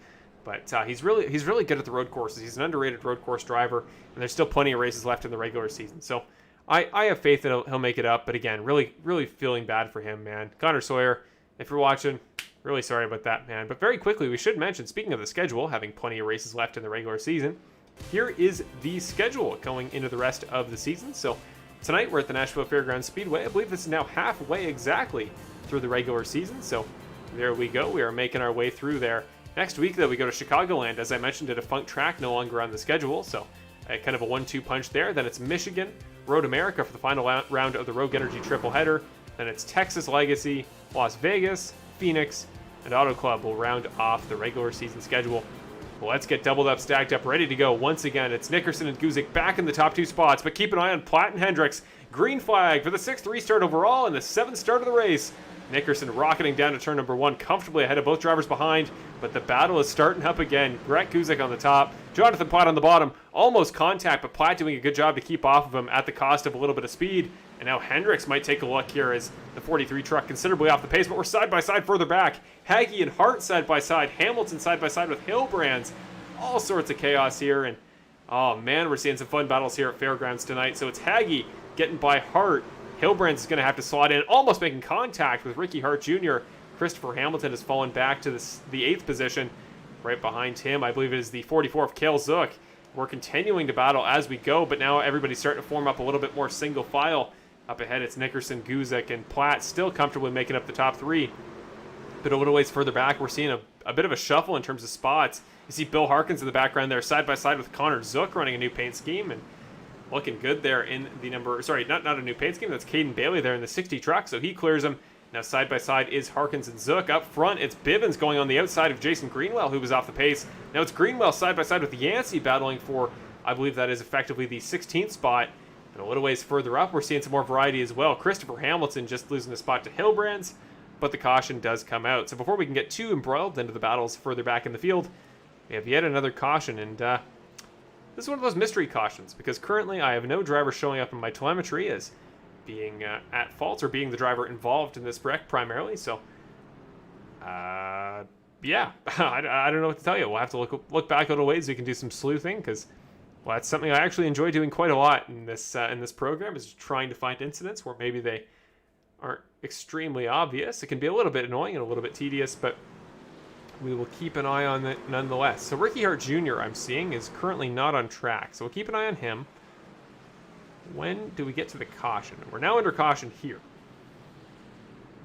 But he's really good at the road courses. He's an underrated road course driver, and there's still plenty of races left in the regular season. So I have faith that he'll make it up, but again, really feeling bad for him, man. Connor Sawyer, if you're watching, really sorry about that, man. But very quickly, we should mention, speaking of the schedule, having plenty of races left in the regular season, here is the schedule going into the rest of the season. So tonight, we're at the Nashville Fairgrounds Speedway. I believe this is now halfway exactly through the regular season, so there we go. We are making our way through there. Next week, though, we go to Chicagoland, as I mentioned, at a defunct track, no longer on the schedule, so kind of a 1-2 punch there. Then it's Michigan, Road America for the final round of the Rogue Energy triple header. Then it's Texas Legacy, Las Vegas, Phoenix, and Auto Club will round off the regular season schedule. Well, let's get doubled up, stacked up, ready to go. Once again, it's Nickerson and Guzik back in the top 2 spots, but keep an eye on Platt and Hendricks. Green flag for the 6th restart overall and the 7th start of the race. Nickerson rocketing down to turn number 1, comfortably ahead of both drivers behind, but the battle is starting up again. Brett Guzik on the top, Jonathan Platt on the bottom, almost contact, but Platt doing a good job to keep off of him at the cost of a little bit of speed. And now Hendricks might take a look here as the 43 truck considerably off the pace, but we're side by side further back. Hagee and Hart side by side, Hamilton side by side with Hilbrands. All sorts of chaos here, and oh man, we're seeing some fun battles here at Fairgrounds tonight. So it's Hagee getting by Hart. Hilbrands is going to have to slot in, almost making contact with Ricky Hart Jr. Christopher Hamilton has fallen back to the 8th position. Right behind him, I believe it is the 44 of Cale Zook. We're continuing to battle as we go, but now everybody's starting to form up a little bit more single file. Up ahead, it's Nickerson, Guzik, and Platt still comfortably making up the top 3. But a little ways further back, we're seeing a bit of a shuffle in terms of spots. You see Bill Harkins in the background there, side by side with Connor Zook, running a new paint scheme, and looking good there in the number, sorry, not a new paint scheme, that's Caden Bailey there in the 60 truck, so he clears him. Now side by side is Harkins and Zook. Up front, it's Bivens going on the outside of Jason Greenwell, who was off the pace. Now it's Greenwell side by side with Yancey battling for, I believe that is effectively the 16th spot. And a little ways further up, we're seeing some more variety as well. Christopher Hamilton just losing the spot to Hilbrands, but the caution does come out. So before we can get too embroiled into the battles further back in the field, we have yet another caution, and this is one of those mystery cautions, because currently I have no driver showing up in my telemetry as being at fault or being the driver involved in this wreck primarily. So, yeah, I don't know what to tell you. We'll have to look back a little ways. We can do some sleuthing, because well, that's something I actually enjoy doing quite a lot in this program, is trying to find incidents where maybe they aren't extremely obvious. It can be a little bit annoying and a little bit tedious, but we will keep an eye on it nonetheless. So Ricky Hart Jr., I'm seeing, is currently not on track, so we'll keep an eye on him. When do we get to the caution? We're now under caution here.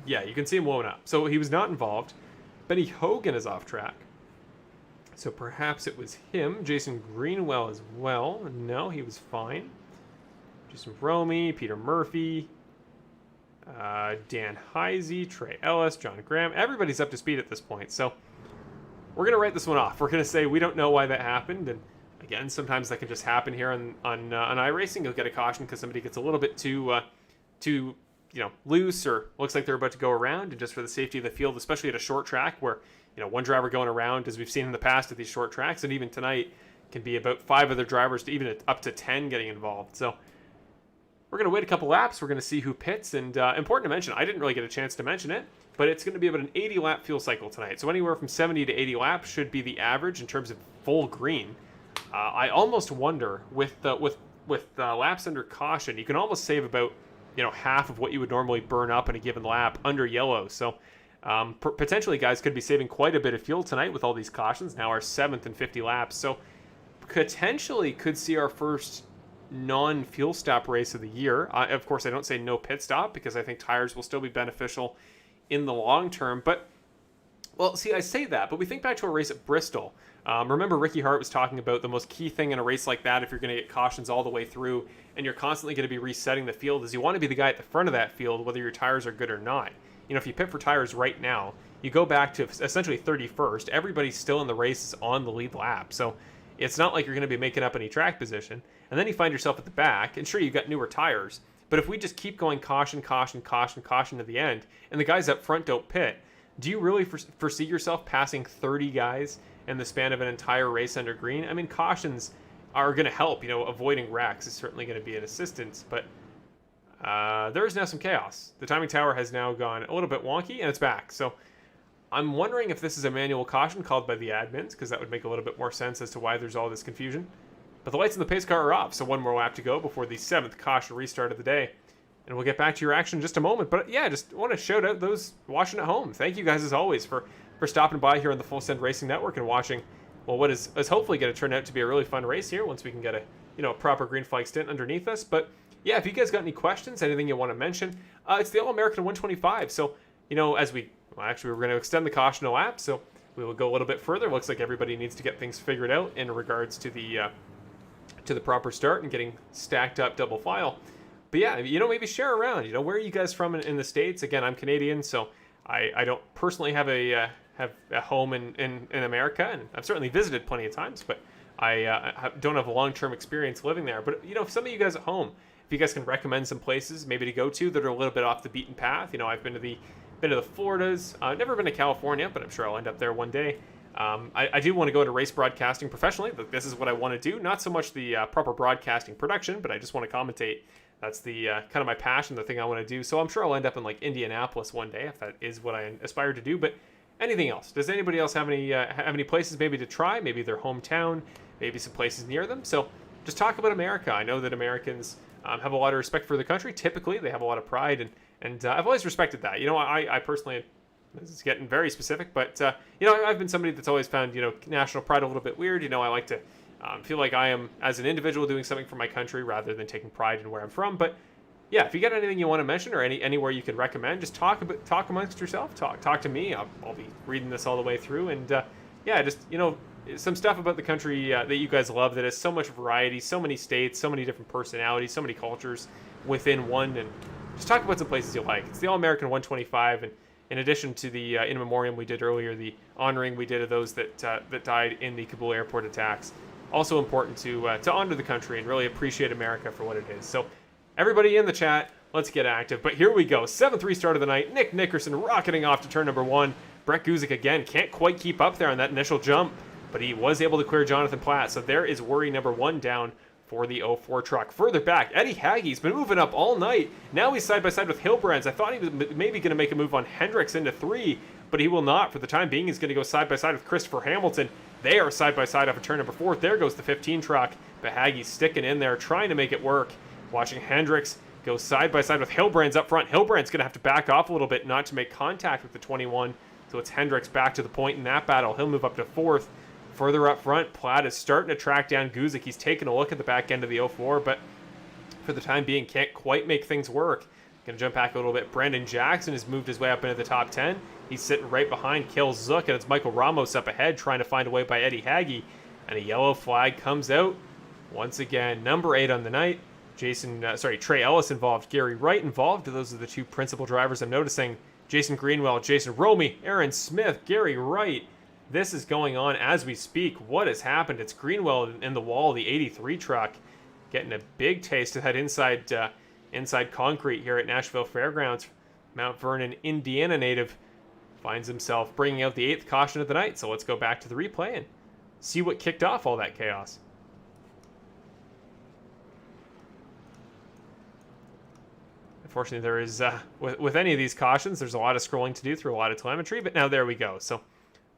Yeah, you can see him blowing up. So he was not involved. Benny Hogan is off track. So perhaps it was him. Jason Greenwell as well. No, he was fine. Jason Romey, Peter Murphy, Dan Heisey, Trey Ellis, John Graham. Everybody's up to speed at this point. So we're going to write this one off. We're going to say we don't know why that happened. And again, sometimes that can just happen here on iRacing. You'll get a caution because somebody gets a little bit too loose, or looks like they're about to go around. And just for the safety of the field, especially at a short track where one driver going around, as we've seen in the past at these short tracks, and even tonight can be about 5 other drivers to even up to 10 getting involved. So we're going to wait a couple laps. We're going to see who pits. And important to mention, I didn't really get a chance to mention it, but it's going to be about an 80-lap fuel cycle tonight. So anywhere from 70 to 80 laps should be the average in terms of full green. I almost wonder with laps under caution, you can almost save about half of what you would normally burn up in a given lap under yellow. So potentially, guys could be saving quite a bit of fuel tonight with all these cautions. Now our 7th and 50 laps, so potentially could see our first non-fuel stop race of the year. Of course, I don't say no pit stop because I think tires will still be beneficial in the long term. But well, see, I say that, but we think back to a race at Bristol. Remember, Ricky Hart was talking about the most key thing in a race like that, if you're going to get cautions all the way through and you're constantly going to be resetting the field, is you want to be the guy at the front of that field, whether your tires are good or not. If you pit for tires right now, you go back to essentially 31st. Everybody's still in the race on the lead lap. So it's not like you're going to be making up any track position. And then you find yourself at the back, and sure, you've got newer tires. But if we just keep going caution, caution, caution, caution to the end, and the guys up front don't pit, do you really foresee yourself passing 30 guys in the span of an entire race under green? I mean, cautions are going to help. Avoiding wrecks is certainly going to be an assistance, but there is now some chaos. The timing tower has now gone a little bit wonky, and it's back. So I'm wondering if this is a manual caution called by the admins, because that would make a little bit more sense as to why there's all this confusion. But the lights in the pace car are off, so one more lap to go before the 7th caution restart of the day. And we'll get back to your action in just a moment. But yeah, just want to shout out those watching at home. Thank you guys, as always, for stopping by here on the Full Send Racing Network and watching, well, what is hopefully going to turn out to be a really fun race here once we can get a proper green flag stint underneath us. But yeah, if you guys got any questions, anything you want to mention, it's the All-American 125. So, as we're going to extend the caution a lap, so we will go a little bit further. Looks like everybody needs to get things figured out in regards to the proper start and getting stacked up double file. But yeah, maybe share around. Where are you guys from in the States? Again, I'm Canadian, so I don't personally have a home in America, and I've certainly visited plenty of times, but I don't have a long-term experience living there. But if some of you guys at home, if you guys can recommend some places maybe to go to that are a little bit off the beaten path. I've been to the Floridas. I've never been to California, but I'm sure I'll end up there one day. I do want to go into race broadcasting professionally. This is what I want to do. Not so much the proper broadcasting production, but I just want to commentate. That's the kind of my passion, the thing I want to do. So I'm sure I'll end up in like Indianapolis one day if that is what I aspire to do. But anything else? Does anybody else have any places maybe to try? Maybe their hometown, maybe some places near them. So just talk about America. I know that Americans have a lot of respect for the country. Typically, they have a lot of pride, and I've always respected that. I personally, this is getting very specific, but I've been somebody that's always found national pride a little bit weird. I like to feel like I am, as an individual, doing something for my country rather than taking pride in where I'm from. But yeah, if you got anything you want to mention or anywhere you can recommend, just talk amongst yourself. Talk to me. I'll be reading this all the way through, and just some stuff about the country that you guys love, that has so much variety, so many states, so many different personalities, so many cultures within one, and just talk about some places you like. It's the All-American 125, and in addition to the in memoriam we did earlier, the honoring we did of those that died in the Kabul airport attacks. Also important to honor the country and really appreciate America for what it is. So everybody in the chat, let's get active. But here we go. 7-3 start of the night. Nick Nickerson rocketing off to turn number 1. Brett Guzik again can't quite keep up there on that initial jump, but he was able to clear Jonathan Platt. So there is worry number 1 down for the 04 truck. Further back, Eddie Haggie's been moving up all night. Now he's side by side with Hilbrands. I thought he was maybe going to make a move on Hendricks into 3, but he will not. For the time being, he's going to go side by side with Christopher Hamilton. They are side by side off of turn number 4. There goes the 15 truck, but Haggie's sticking in there, trying to make it work. Watching Hendricks go side by side with Hilbrands up front. Hilbrands going to have to back off a little bit, not to make contact with the 21. So it's Hendricks back to the point in that battle. He'll move up to 4th. Further up front, Platt is starting to track down Guzik. He's taking a look at the back end of the 04, but for the time being, can't quite make things work. Going to jump back a little bit. Brandon Jackson has moved his way up into the top 10. He's sitting right behind Kale Zook, and it's Michael Ramos up ahead, trying to find a way by Eddie Haggie. And a yellow flag comes out. Once again, number 8 on the night. Trey Ellis involved, Gary Wright involved. Those are the 2 principal drivers I'm noticing. Jason Greenwell, Jason Romy, Aaron Smith, Gary Wright. This is going on as we speak. What has happened? It's Greenwell in the wall, the 83 truck, getting a big taste of that inside concrete here at Nashville Fairgrounds. Mount Vernon, Indiana native finds himself bringing out the 8th caution of the night. So let's go back to the replay and see what kicked off all that chaos. Unfortunately, there is, with any of these cautions, there's a lot of scrolling to do through a lot of telemetry, but now there we go. So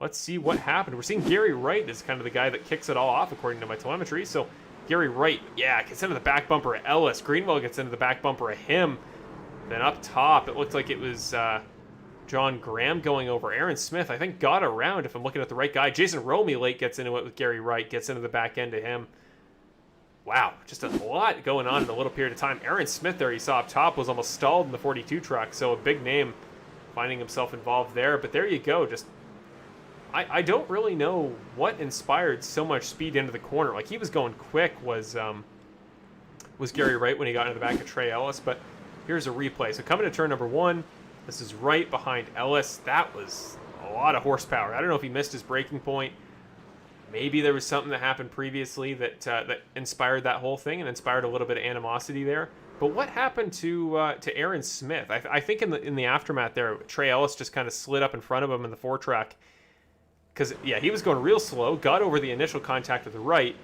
let's see what happened. We're seeing Gary Wright is kind of the guy that kicks it all off, according to my telemetry. So Gary Wright, gets into the back bumper of Ellis. Greenwell gets into the back bumper of him. Then up top, it looked like it was John Graham going over. Aaron Smith, I think, got around, if I'm looking at the right guy. Jason Romy late gets into it with Gary Wright, gets into the back end of him. Wow, just a lot going on in a little period of time. Aaron Smith there, you saw up top, was almost stalled in the 42 truck, so a big name finding himself involved there. But there you go, just I don't really know what inspired so much speed into the corner. Like, he was going quick, was Gary Wright when he got into the back of Trey Ellis. But here's a replay. So coming to turn number 1, this is right behind Ellis. That was a lot of horsepower. I don't know if he missed his braking point. Maybe there was something that happened previously that inspired that whole thing and inspired a little bit of animosity there. But what happened to Aaron Smith? I think in the aftermath there, Trey Ellis just kind of slid up in front of him in the 4 truck. Because, he was going real slow, got over the initial contact with the right,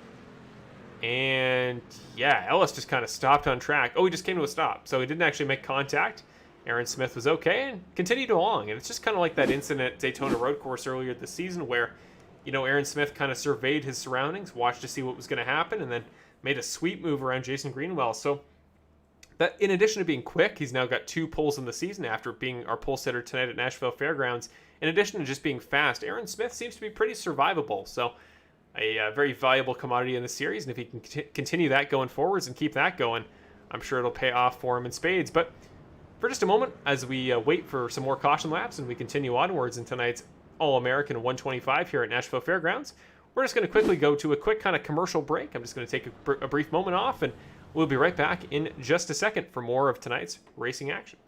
and, Ellis just kind of stopped on track. Oh, he just came to a stop, so he didn't actually make contact. Aaron Smith was okay and continued along. And it's just kind of like that incident at Daytona Road Course earlier this season where, Aaron Smith kind of surveyed his surroundings, watched to see what was going to happen, and then made a sweep move around Jason Greenwell. So that, in addition to being quick, he's now got 2 poles in the season after being our pole sitter tonight at Nashville Fairgrounds. In addition to just being fast, Aaron Smith seems to be pretty survivable. So a very valuable commodity in the series, and if he can continue that going forwards and keep that going, I'm sure it'll pay off for him in spades. But for just a moment, as we wait for some more caution laps and we continue onwards in tonight's All-American 125 here at Nashville Fairgrounds, we're just going to quickly go to a quick kind of commercial break. I'm just going to take a brief moment off, and we'll be right back in just a second for more of tonight's racing action.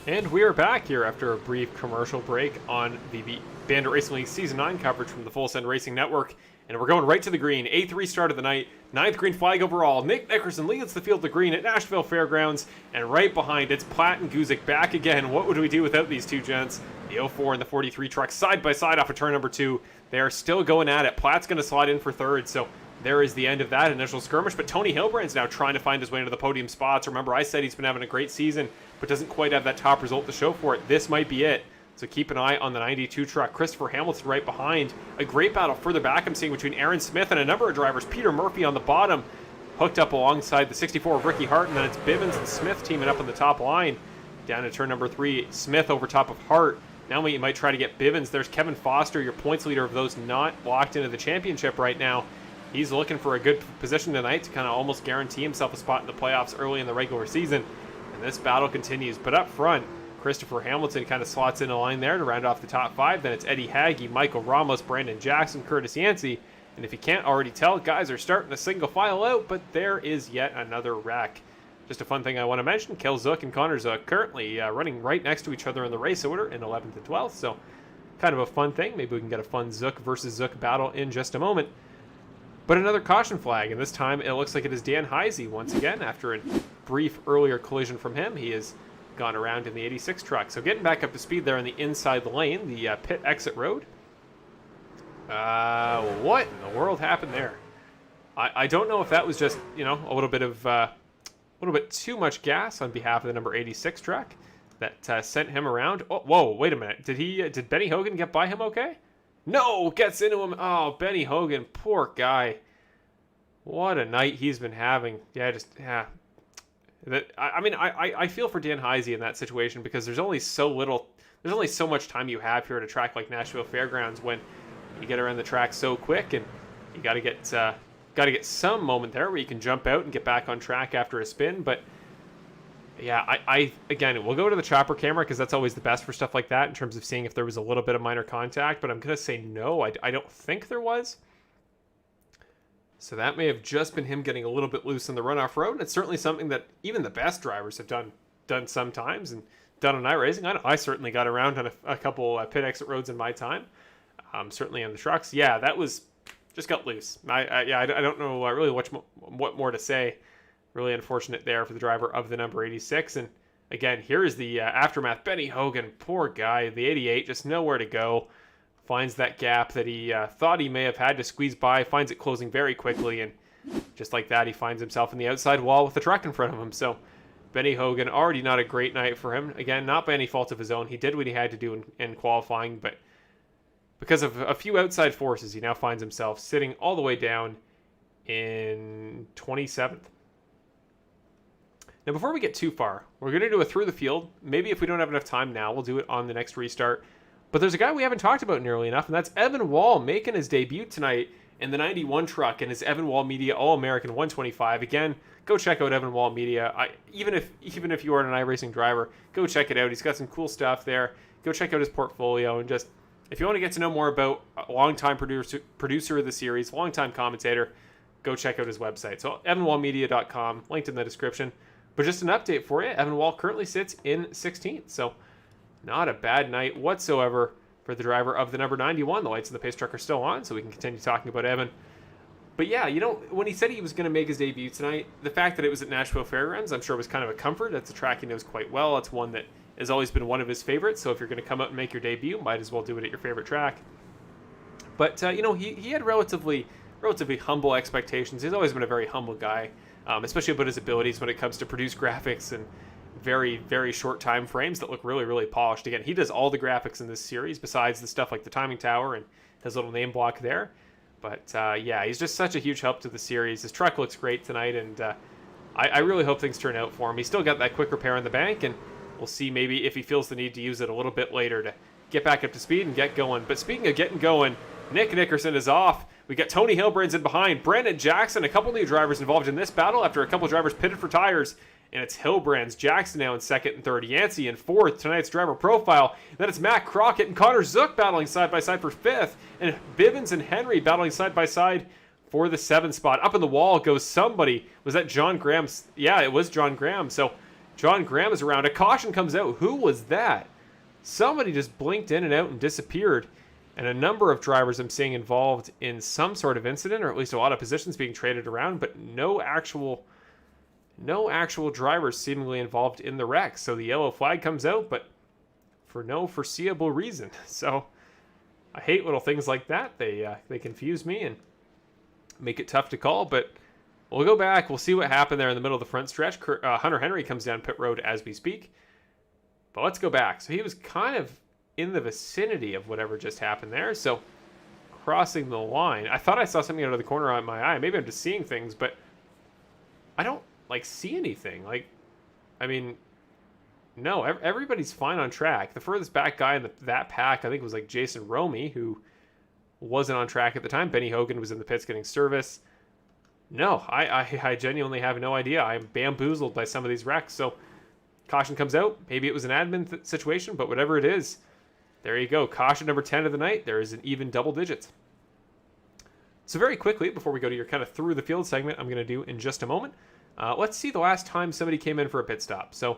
And we are back here after a brief commercial break on the Bandit Racing League Season 9 coverage from the Full Send Racing Network. And we're going right to the green. 8th restart of the night. 9th green flag overall. Nick Nickerson leads the field to green at Nashville Fairgrounds. And right behind, it's Platt and Guzik back again. What would we do without these two gents? The 04 and the 43 truck side by side off of turn number 2. They are still going at it. Platt's going to slide in for third. So there is the end of that initial skirmish. But Tony Hilbrand's now trying to find his way into the podium spots. Remember, I said he's been having a great season, but doesn't quite have that top result to show for it. This might be it. So keep an eye on the 92 truck. Christopher Hamilton right behind. A great battle further back I'm seeing between Aaron Smith and a number of drivers. Peter Murphy on the bottom, hooked up alongside the 64 of Ricky Hart, and then it's Bivens and Smith teaming up on the top line. Down to turn number 3, Smith over top of Hart. Now you might try to get Bivens. There's Kevin Foster, your points leader of those not locked into the championship right now. He's looking for a good position tonight to kind of almost guarantee himself a spot in the playoffs early in the regular season. And this battle continues. But up front, Christopher Hamilton kind of slots in a line there to round off the top 5. Then it's Eddie Hagge, Michael Ramos, Brandon Jackson, Curtis Yancey. And if you can't already tell, guys are starting to single file out, but there is yet another wreck. Just a fun thing I want to mention, Kel Zook and Connor Zook currently running right next to each other in the race order in 11th and 12th. So kind of a fun thing. Maybe we can get a fun Zook versus Zook battle in just a moment. But another caution flag, and this time it looks like it is Dan Heisey once again. After a brief earlier collision from him, he has gone around in the 86 truck. So getting back up to speed there in the inside lane, the pit exit road. What in the world happened there? I don't know if that was just, you know, a little bit too much gas on behalf of the number 86 truck that sent him around. Oh, whoa, wait a minute. Did Benny Hogan get by him okay? No, gets into him. Oh, Benny Hogan, poor guy. What a night he's been having. I feel for Dan Heisey in that situation because there's only so much time you have here at a track like Nashville Fairgrounds when you get around the track so quick, and you got to get some moment there where you can jump out and get back on track after a spin. But yeah, again, we'll go to the chopper camera because that's always the best for stuff like that in terms of seeing if there was a little bit of minor contact, but I'm going to say no, I don't think there was. So that may have just been him getting a little bit loose on the runoff road, and it's certainly something that even the best drivers have done sometimes and done on iRacing. I certainly got around on a couple pit exit roads in my time, certainly on the trucks. Yeah, that was just got loose. I don't know really what more to say. Really unfortunate there for the driver of the number 86. And again, here is the aftermath. Benny Hogan, poor guy. The 88, just nowhere to go. Finds that gap that he thought he may have had to squeeze by. Finds it closing very quickly. And just like that, he finds himself in the outside wall with the truck in front of him. So Benny Hogan, already not a great night for him. Again, not by any fault of his own. He did what he had to do in qualifying. But because of a few outside forces, he now finds himself sitting all the way down in 27th. Now, before we get too far, we're going to do a through the field. Maybe if we don't have enough time now, we'll do it on the next restart. But there's a guy we haven't talked about nearly enough, and that's Evan Wall making his debut tonight in the 91 truck in his Evan Wall Media All-American 125. Again, go check out Evan Wall Media. Even if you are an iRacing driver, go check it out. He's got some cool stuff there. Go check out his portfolio, and just if you want to get to know more about a longtime producer of the series, longtime commentator, go check out his website. So evanwallmedia.com, linked in the description. But just an update for you, Evan Wall currently sits in 16th, so not a bad night whatsoever for the driver of the number 91. The lights of the pace truck are still on, so we can continue talking about Evan. But yeah, you know, when he said he was going to make his debut tonight, the fact that it was at Nashville Fairgrounds, I'm sure was kind of a comfort. That's a track he knows quite well. It's one that has always been one of his favorites, so if you're going to come out and make your debut, might as well do it at your favorite track. But, you know, he had relatively humble expectations. He's always been a very humble guy. Especially about his abilities when it comes to produce graphics in very, very short time frames that look really, really polished. Again, he does all the graphics in this series besides the stuff like the timing tower and his little name block there. But yeah, he's just such a huge help to the series. His truck looks great tonight, and I really hope things turn out for him. He's still got that quick repair in the bank, and we'll see maybe if he feels the need to use it a little bit later to get back up to speed and get going. But speaking of getting going, Nick Nickerson is off. We got Tony Hilbrand's in behind. Brandon Jackson, a couple new drivers involved in this battle after a couple drivers pitted for tires. And it's Hilbrand's. Jackson now in second and third. Yancey in fourth. Tonight's driver profile. Then it's Matt Crockett and Connor Zook battling side by side for fifth. And Bivens and Henry battling side by side for the 7th spot. Up in the wall goes somebody. Was that John Graham? Yeah, it was John Graham. So John Graham is around. A caution comes out. Who was that? Somebody just blinked in and out and disappeared. And a number of drivers I'm seeing involved in some sort of incident, or at least a lot of positions being traded around, but no actual drivers seemingly involved in the wreck. So the yellow flag comes out, but for no foreseeable reason. So I hate little things like that. They confuse me and make it tough to call, but we'll go back. We'll see what happened there in the middle of the front stretch. Hunter Henry comes down pit road as we speak. But let's go back. So he was kind of in the vicinity of whatever just happened there. So crossing the line. I thought I saw something out of the corner of my eye. Maybe I'm just seeing things, but I don't see anything. No, everybody's fine on track. The furthest back guy in that pack, I think, was Jason Romy, who wasn't on track at the time. Benny Hogan was in the pits getting service. No, I genuinely have no idea. I'm bamboozled by some of these wrecks. So caution comes out. Maybe it was an admin situation, but whatever it is, there you go. Caution number 10 of the night. There is an even double digits. So very quickly, before we go to your kind of through the field segment, I'm going to do in just a moment. Let's see the last time somebody came in for a pit stop. So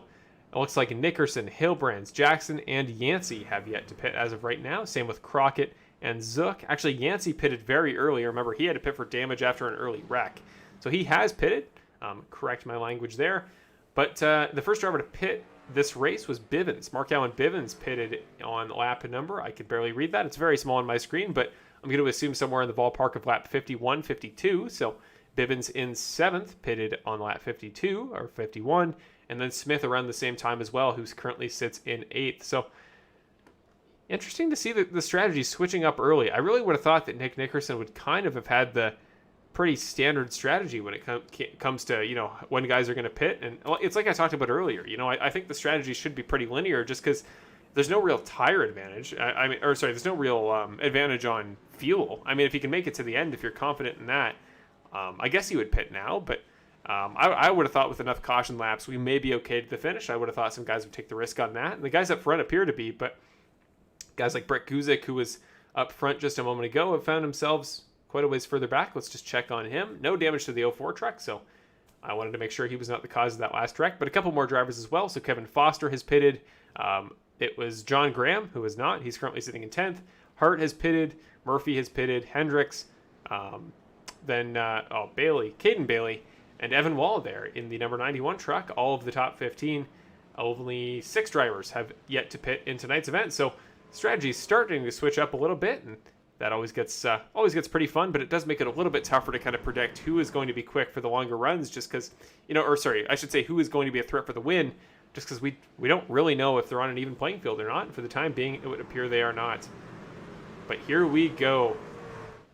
it looks like Nickerson, Hilbrands, Jackson, and Yancey have yet to pit as of right now. Same with Crockett and Zook. Actually, Yancey pitted very early. Remember, he had to pit for damage after an early wreck. So he has pitted. Correct my language there. But the first driver to pit this race was Bivens. Mark Allen Bivens pitted on lap number. I could barely read that. It's very small on my screen, but I'm going to assume somewhere in the ballpark of lap 51, 52. So Bivens in 7th pitted on lap 52 or 51. And then Smith around the same time as well, who currently sits in 8th. So interesting to see the strategy switching up early. I really would have thought that Nick Nickerson would kind of have had the pretty standard strategy when it comes to, when guys are going to pit. And it's like I talked about earlier. I think the strategy should be pretty linear just because there's no real tire advantage. There's no real advantage on fuel. I mean, if you can make it to the end, if you're confident in that, I guess you would pit now. But I would have thought with enough caution laps, we may be okay to the finish. I would have thought some guys would take the risk on that. And the guys up front appear to be, but guys like Brett Guzik, who was up front just a moment ago, have found themselves quite a ways further back. Let's just check on him. No damage to the 04 truck, so I wanted to make sure he was not the cause of that last wreck. But a couple more drivers as well. So Kevin Foster has pitted. It was John Graham, who is not. He's currently sitting in 10th. Hart has pitted. Murphy has pitted. Hendricks. Bailey. Caden Bailey. And Evan Wall there in the number 91 truck. All of the top 15. Only 6 drivers have yet to pit in tonight's event. So strategy is starting to switch up a little bit, and that always gets pretty fun, but it does make it a little bit tougher to kind of predict who is going to be quick for the longer runs, just because, I should say who is going to be a threat for the win, just because we don't really know if they're on an even playing field or not. And for the time being, it would appear they are not. But here we go.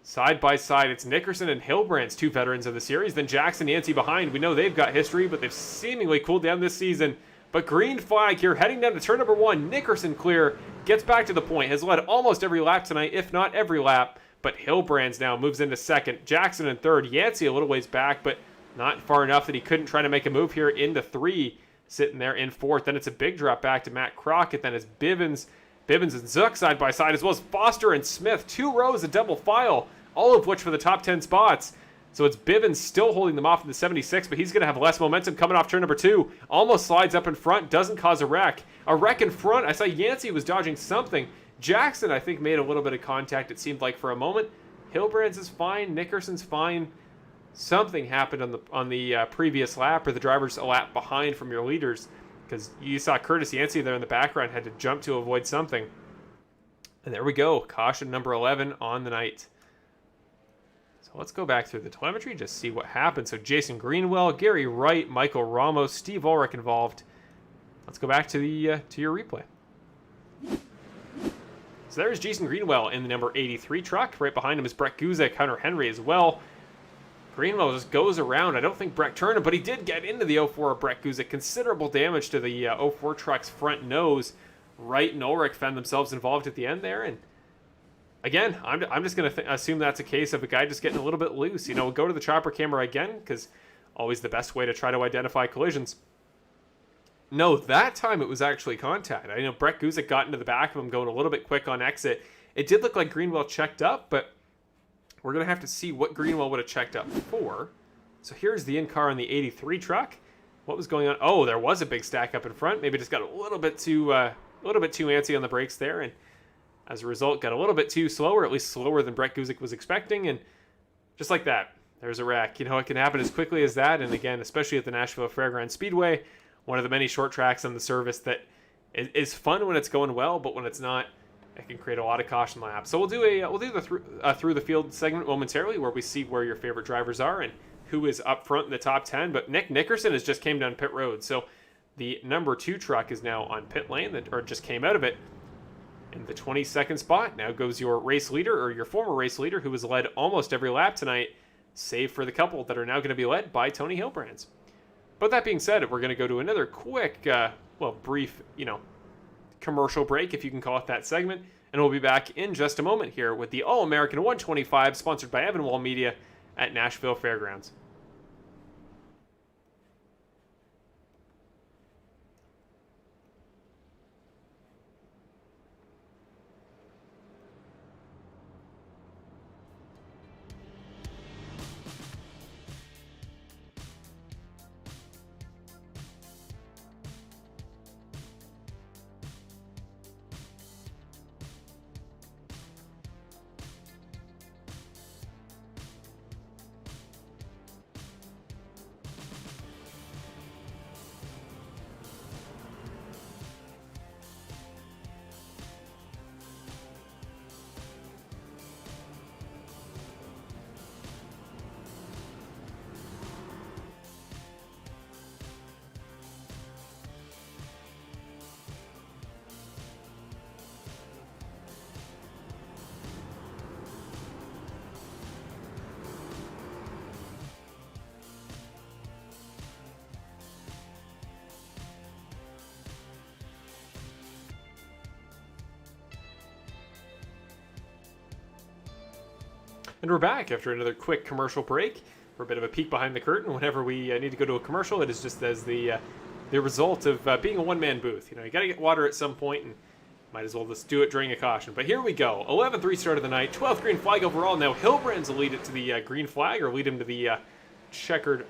Side by side, it's Nickerson and Hilbrands, 2 veterans of the series. Then Jackson and Yancey behind. We know they've got history, but they've seemingly cooled down this season. But green flag here, heading down to turn number 1. Nickerson clear, gets back to the point, has led almost every lap tonight, if not every lap. But Hilbrands now moves into 2nd. Jackson in 3rd. Yancey a little ways back, but not far enough that he couldn't try to make a move here into 3. Sitting there in 4th. Then it's a big drop back to Matt Crockett. Then it's Bivens and Zook side by side, as well as Foster and Smith. 2 rows of double file, all of which for the top 10 spots. So it's Bivens still holding them off in the 76, but he's going to have less momentum coming off turn number 2. Almost slides up in front, doesn't cause a wreck. A wreck in front. I saw Yancey was dodging something. Jackson, I think, made a little bit of contact, it seemed like, for a moment. Hilbrands is fine. Nickerson's fine. Something happened on the previous lap, or the driver's a lap behind from your leaders, because you saw Curtis Yancey there in the background had to jump to avoid something. And there we go. Caution number 11 on the night. So let's go back through the telemetry, just see what happened. So Jason Greenwell, Gary Wright, Michael Ramos, Steve Ulrich involved. Let's go back to your replay. So there's Jason Greenwell in the number 83 truck. Right behind him is Brett Guzik, Hunter Henry as well. Greenwell just goes around. I don't think Brett turned him, but he did get into the 04 of Brett Guzik. Considerable damage to the 04 truck's front nose. Wright and Ulrich found themselves involved at the end there, and again, I'm just going to assume that's a case of a guy just getting a little bit loose. We'll go to the chopper camera again, because always the best way to try to identify collisions. No, that time it was actually contact. I know Brett Guzik got into the back of him going a little bit quick on exit. It did look like Greenwell checked up, but we're going to have to see what Greenwell would have checked up for. So here's the in-car on the 83 truck. what was going on? Oh, there was a big stack up in front. Maybe just got a little bit too antsy on the brakes there, and as a result, got a little bit too slow, or at least slower than Brett Guzik was expecting, and just like that, there's a wreck. You know, it can happen as quickly as that, and again, especially at the Nashville Fairgrounds Speedway, one of the many short tracks on the service that is fun when it's going well, but when it's not, it can create a lot of caution laps. So we'll do the through the field segment momentarily, where we see where your favorite drivers are and who is up front in the top 10. But Nick Nickerson has just came down pit road, so the number 2 truck is now on pit lane, or just came out of it. In the 22nd spot, now goes your race leader, or your former race leader, who has led almost every lap tonight, save for the couple that are now going to be led by Tony Hilbrands. But that being said, we're going to go to another quick, brief, commercial break, if you can call it that segment, and we'll be back in just a moment here with the All-American 125, sponsored by Evan Wall Media at Nashville Fairgrounds. And we're back after another quick commercial break for a bit of a peek behind the curtain. Whenever we need to go to a commercial, it is just as the result of being a one-man booth. You got to get water at some point, and might as well just do it during a caution. But here we go. 11th restart of the night, 12th green flag overall. Now Hilbrands will lead it to the green flag, or lead him to the checkered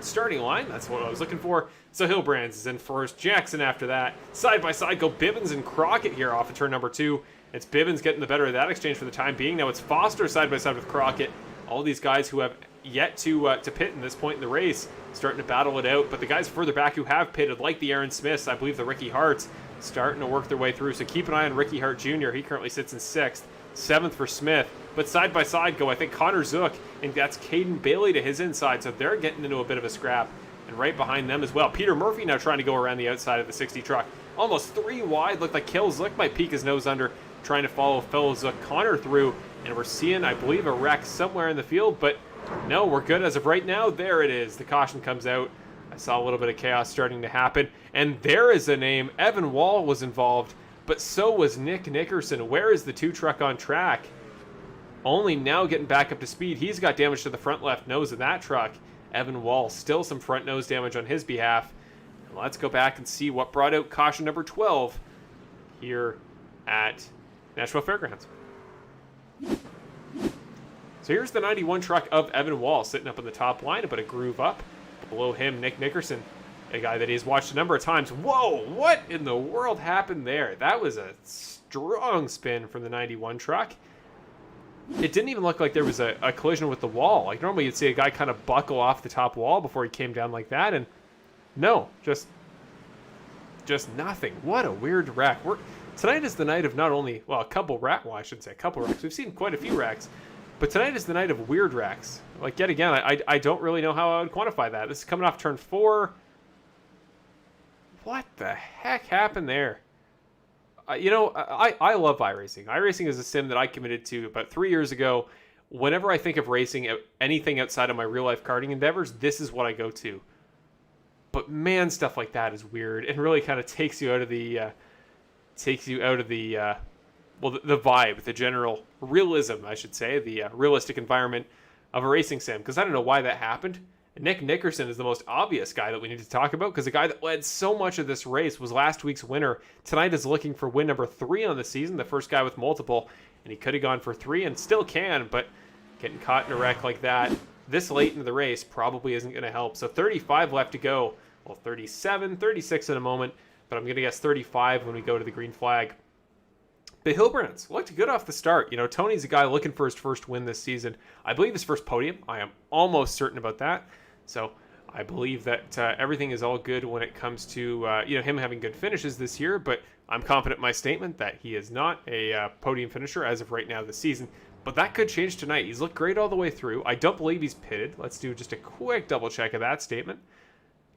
starting line. That's what I was looking for. So Hilbrands is in first. Jackson after that. Side by side go Bibbins and Crockett here off of turn number 2. It's Bibbins getting the better of that exchange for the time being. Now it's Foster side by side with Crockett. All these guys who have yet to pit in this point in the race, starting to battle it out. But the guys further back who have pitted, like the Aaron Smiths, I believe the Ricky Harts, starting to work their way through. So keep an eye on Ricky Hart Jr. He currently sits in 6th. 7th for Smith. But side by side go, I think, Connor Zook, and that's Caden Bailey to his inside. So they're getting into a bit of a scrap. And right behind them as well, Peter Murphy now trying to go around the outside of the 60 truck. Almost 3 wide. Looked like Kill Zook might peek his nose under, trying to follow fellow Zook Connor through. And we're seeing, I believe, a wreck somewhere in the field. But no, we're good as of right now. There it is. The caution comes out. I saw a little bit of chaos starting to happen. And there is a name. Evan Wall was involved, but so was Nick Nickerson. Where is the 2 truck on track? Only now getting back up to speed. He's got damage to the front left nose of that truck. Evan Wall, still some front nose damage on his behalf. And let's go back and see what brought out caution number 12 here at Nashville Fairgrounds. So here's the 91 truck of Evan Wall sitting up on the top line, but a groove up. Below him, Nick Nickerson, a guy that he's watched a number of times. Whoa, what in the world happened there? That was a strong spin from the 91 truck. It didn't even look like there was a collision with the wall. Like normally you'd see a guy kind of buckle off the top wall before he came down like that, and no, just nothing. What a weird wreck. Tonight is the night of not only, well, a couple wrecks. Well, I shouldn't say a couple wrecks. We've seen quite a few wrecks. But tonight is the night of weird wrecks. Like, yet again, I don't really know how I would quantify that. This is coming off turn 4. What the heck happened there? I love iRacing. iRacing is a sim that I committed to about 3 years ago. Whenever I think of racing, anything outside of my real-life karting endeavors, this is what I go to. But man, stuff like that is weird and really kind of takes you out of the the vibe, the general realism, I should say, the realistic environment of a racing sim. Because I don't know why that happened. And Nick Nickerson is the most obvious guy that we need to talk about, because the guy that led so much of this race was last week's winner. Tonight is looking for win number 3 on the season, the first guy with multiple, and he could have gone for 3 and still can, but getting caught in a wreck like that this late into the race probably isn't going to help. So 35 left to go. Well, 37, 36 in a moment, but I'm going to guess 35 when we go to the green flag. The Hilbrands looked good off the start. You know, Tony's a guy looking for his first win this season. I believe his first podium. I am almost certain about that. So I believe that everything is all good when it comes to him having good finishes this year. But I'm confident in my statement that he is not a podium finisher as of right now this season. But that could change tonight. He's looked great all the way through. I don't believe he's pitted. Let's do just a quick double check of that statement,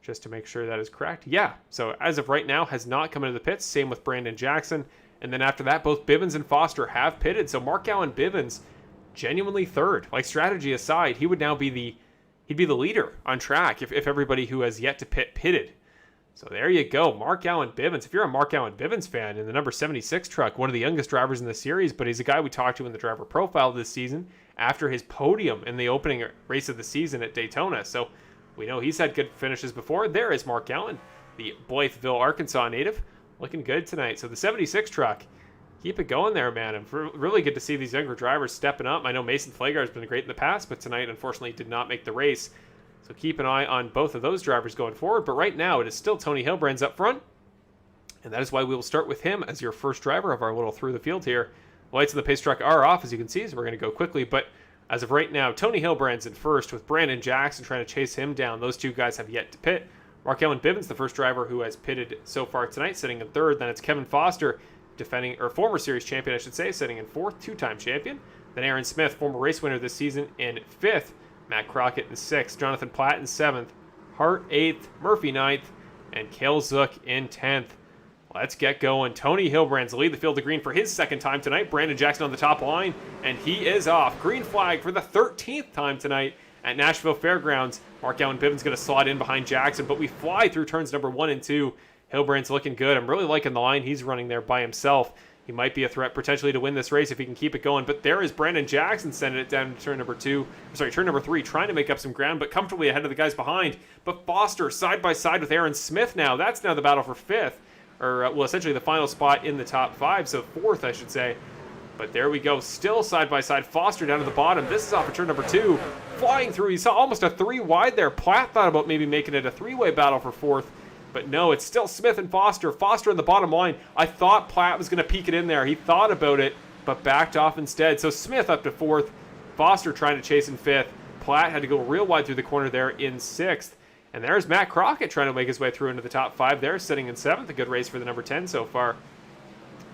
just to make sure that is correct. Yeah, so as of right now, has not come into the pits. Same with Brandon Jackson. And then after that, both Bivens and Foster have pitted. So Mark Allen Bivens, genuinely third. Like, strategy aside, he would now be he'd be the leader on track if everybody who has yet to pitted. So there you go, Mark Allen Bivens. If you're a Mark Allen Bivens fan in the number 76 truck, one of the youngest drivers in the series, but he's a guy we talked to in the driver profile this season after his podium in the opening race of the season at Daytona. So we know he's had good finishes before. There is Mark Allen, the Blytheville, Arkansas native, looking good tonight. So the 76 truck, keep it going there, man. And really good to see these younger drivers stepping up. I know Mason Flagar has been great in the past, but tonight, unfortunately, did not make the race. So keep an eye on both of those drivers going forward. But right now, it is still Tony Hilbrands up front. And that is why we will start with him as your first driver of our little through the field here. Lights in the pace truck are off, as you can see, so we're going to go quickly. But as of right now, Tony Hilbrands in first with Brandon Jackson trying to chase him down. Those two guys have yet to pit. Mark Allen Bivens, the first driver who has pitted so far tonight, sitting in third. Then it's Kevin Foster, former series champion, I should say, sitting in fourth, two-time champion. Then Aaron Smith, former race winner this season, in fifth. Matt Crockett in sixth. Jonathan Platt in seventh. Hart eighth. Murphy ninth. And Cale Zook in 10th. Let's get going. Tony Hilbrands lead the field to green for his second time tonight. Brandon Jackson on the top line, and he is off. Green flag for the 13th time tonight at Nashville Fairgrounds. Mark Allen Bivens going to slide in behind Jackson, but we fly through turns number 1 and 2. Hilbrands looking good. I'm really liking the line he's running there by himself. He might be a threat potentially to win this race if he can keep it going. But there is Brandon Jackson sending it down to turn number 3, trying to make up some ground, but comfortably ahead of the guys behind. But Foster side by side with Aaron Smith now. That's now the battle for fifth, or essentially the final spot in the top 5, so fourth, I should say. But there we go, still side by side. Foster down to the bottom. This is off of turn number 2, flying through. He saw almost a 3 wide there. Platt thought about maybe making it a 3-way battle for fourth. But no, it's still Smith and Foster. Foster in the bottom line. I thought Platt was going to peek it in there. He thought about it, but backed off instead. So Smith up to fourth. Foster trying to chase in fifth. Platt had to go real wide through the corner there in sixth. And there's Matt Crockett trying to make his way through into the top 5 there, sitting in seventh. A good race for the number 10 so far.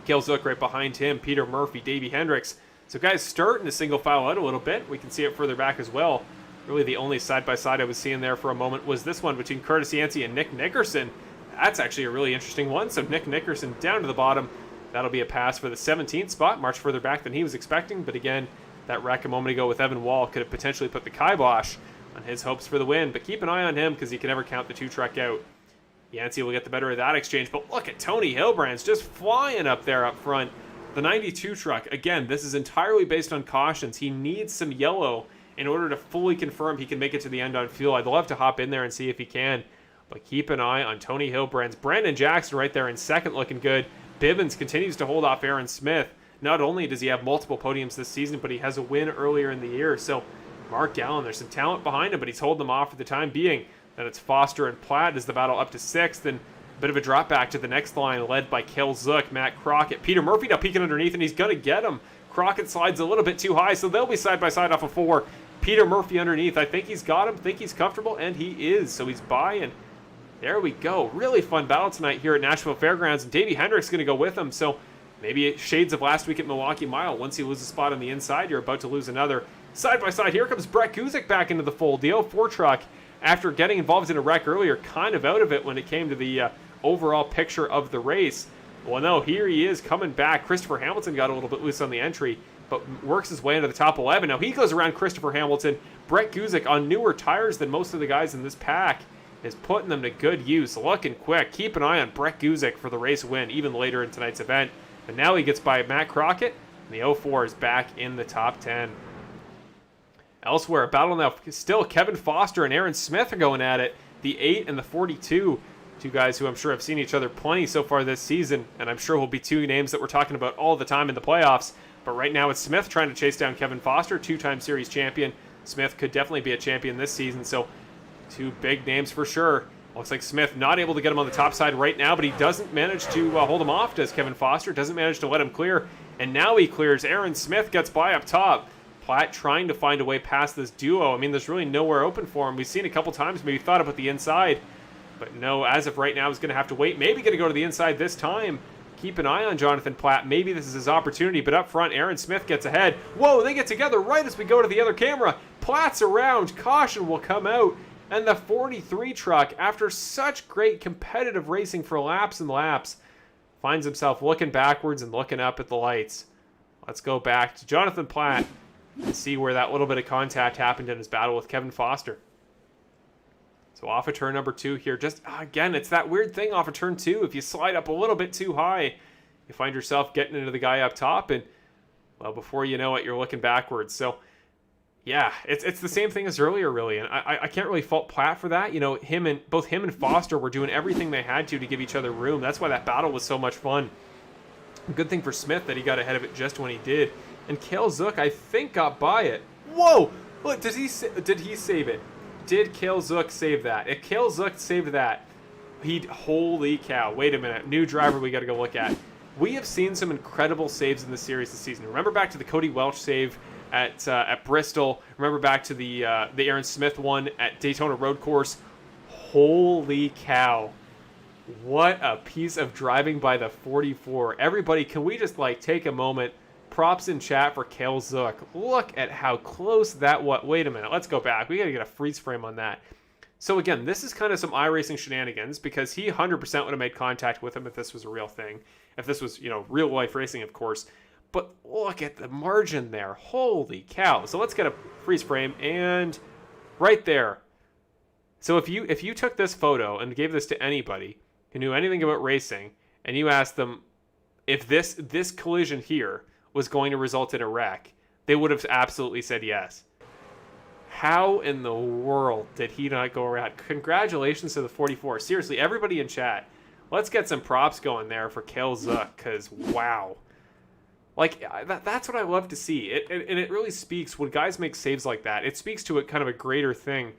Cale Zook right behind him. Peter Murphy, Davey Hendricks. So guys starting to single file out a little bit. We can see it further back as well. Really the only side-by-side I was seeing there for a moment was this one between Curtis Yancey and Nick Nickerson. That's actually a really interesting one. So Nick Nickerson down to the bottom. That'll be a pass for the 17th spot. Much further back than he was expecting. But again, that wreck a moment ago with Evan Wall could have potentially put the kibosh on his hopes for the win. But keep an eye on him because he can never count the 2 truck out. Yancey will get the better of that exchange. But look at Tony Hilbrands just flying up there up front. The 92 truck, again, this is entirely based on cautions. He needs some yellow in order to fully confirm he can make it to the end on fuel. I'd love to hop in there and see if he can. But keep an eye on Tony Hilbrands. Brandon Jackson right there in second looking good. Bivens continues to hold off Aaron Smith. Not only does he have multiple podiums this season, but he has a win earlier in the year. So Mark Allen, there's some talent behind him, but he's holding them off for the time being. Then it's Foster and Platt as the battle up to sixth. And a bit of a drop back to the next line led by Cale Zook, Matt Crockett. Peter Murphy now peeking underneath, and he's going to get him. Crockett slides a little bit too high, so they'll be side by side off of 4. Peter Murphy underneath. I think he's got him, think he's comfortable, and he is. So he's by, and there we go. Really fun battle tonight here at Nashville Fairgrounds, and Davey Hendricks going to go with him. So maybe shades of last week at Milwaukee Mile. Once you lose a spot on the inside, you're about to lose another. Side by side, here comes Brett Guzik back into the fold. The 04 truck, after getting involved in a wreck earlier, kind of out of it when it came to the overall picture of the race. Well, no, here he is coming back. Christopher Hamilton got a little bit loose on the entry, but works his way into the top 11. Now he goes around Christopher Hamilton. Brett Guzik on newer tires than most of the guys in this pack is putting them to good use. Looking quick. Keep an eye on Brett Guzik for the race win, even later in tonight's event. And now he gets by Matt Crockett, and the 04 is back in the top 10. Elsewhere, a battle now still. Kevin Foster and Aaron Smith are going at it. The 8 and the 42. Two guys who I'm sure have seen each other plenty so far this season, and I'm sure will be two names that we're talking about all the time in the playoffs. But right now it's Smith trying to chase down Kevin Foster, 2-time series champion. Smith could definitely be a champion this season. So 2 big names for sure. Looks like Smith not able to get him on the top side right now, but he doesn't manage to hold him off, does Kevin Foster. Doesn't manage to let him clear, and now he clears. Aaron Smith gets by up top. Platt trying to find a way past this duo. I mean, there's really nowhere open for him. We've seen a couple times, maybe thought about the inside, but no, as of right now, he's going to have to wait. Maybe going to go to the inside this time. Keep an eye on Jonathan Platt. Maybe this is his opportunity, but up front, Aaron Smith gets ahead. Whoa, they get together right as we go to the other camera. Platt's around. Caution will come out. And the 43 truck, after such great competitive racing for laps and laps, finds himself looking backwards and looking up at the lights. Let's go back to Jonathan Platt and see where that little bit of contact happened in his battle with Kevin Foster. So off of turn number 2 here. Just, again, it's that weird thing off of turn 2. If you slide up a little bit too high, you find yourself getting into the guy up top, and, well, before you know it, you're looking backwards. So, yeah, it's the same thing as earlier, really, and I can't really fault Platt for that. You know, both him and Foster were doing everything they had to give each other room. That's why that battle was so much fun. Good thing for Smith that he got ahead of it just when he did. And Cale Zook, I think, got by it. Whoa! Look, did he save it? Did Cale Zook save that? If Cale Zook saved that, holy cow. Wait a minute. New driver we got to go look at. We have seen some incredible saves in this series this season. Remember back to the Cody Welch save at Bristol. Remember back to the Aaron Smith one at Daytona Road Course. Holy cow. What a piece of driving by the 44. Everybody, can we just take a moment? Props in chat for Cale Zook. Look at how close that was. Wait a minute. Let's go back. We got to get a freeze frame on that. So again, this is kind of some iRacing shenanigans because he 100% would have made contact with him if this was a real thing. If this was, real life racing, of course. But look at the margin there. Holy cow. So let's get a freeze frame, and right there. So if you took this photo and gave this to anybody who knew anything about racing, and you asked them if this collision here was going to result in a wreck, they would have absolutely said yes. How in the world did he not go around? Congratulations to the 44. Seriously, everybody in chat, let's get some props going there for Cale Zook, because wow. That's what I love to see. And it really speaks, when guys make saves like that, it speaks to a kind of a greater thing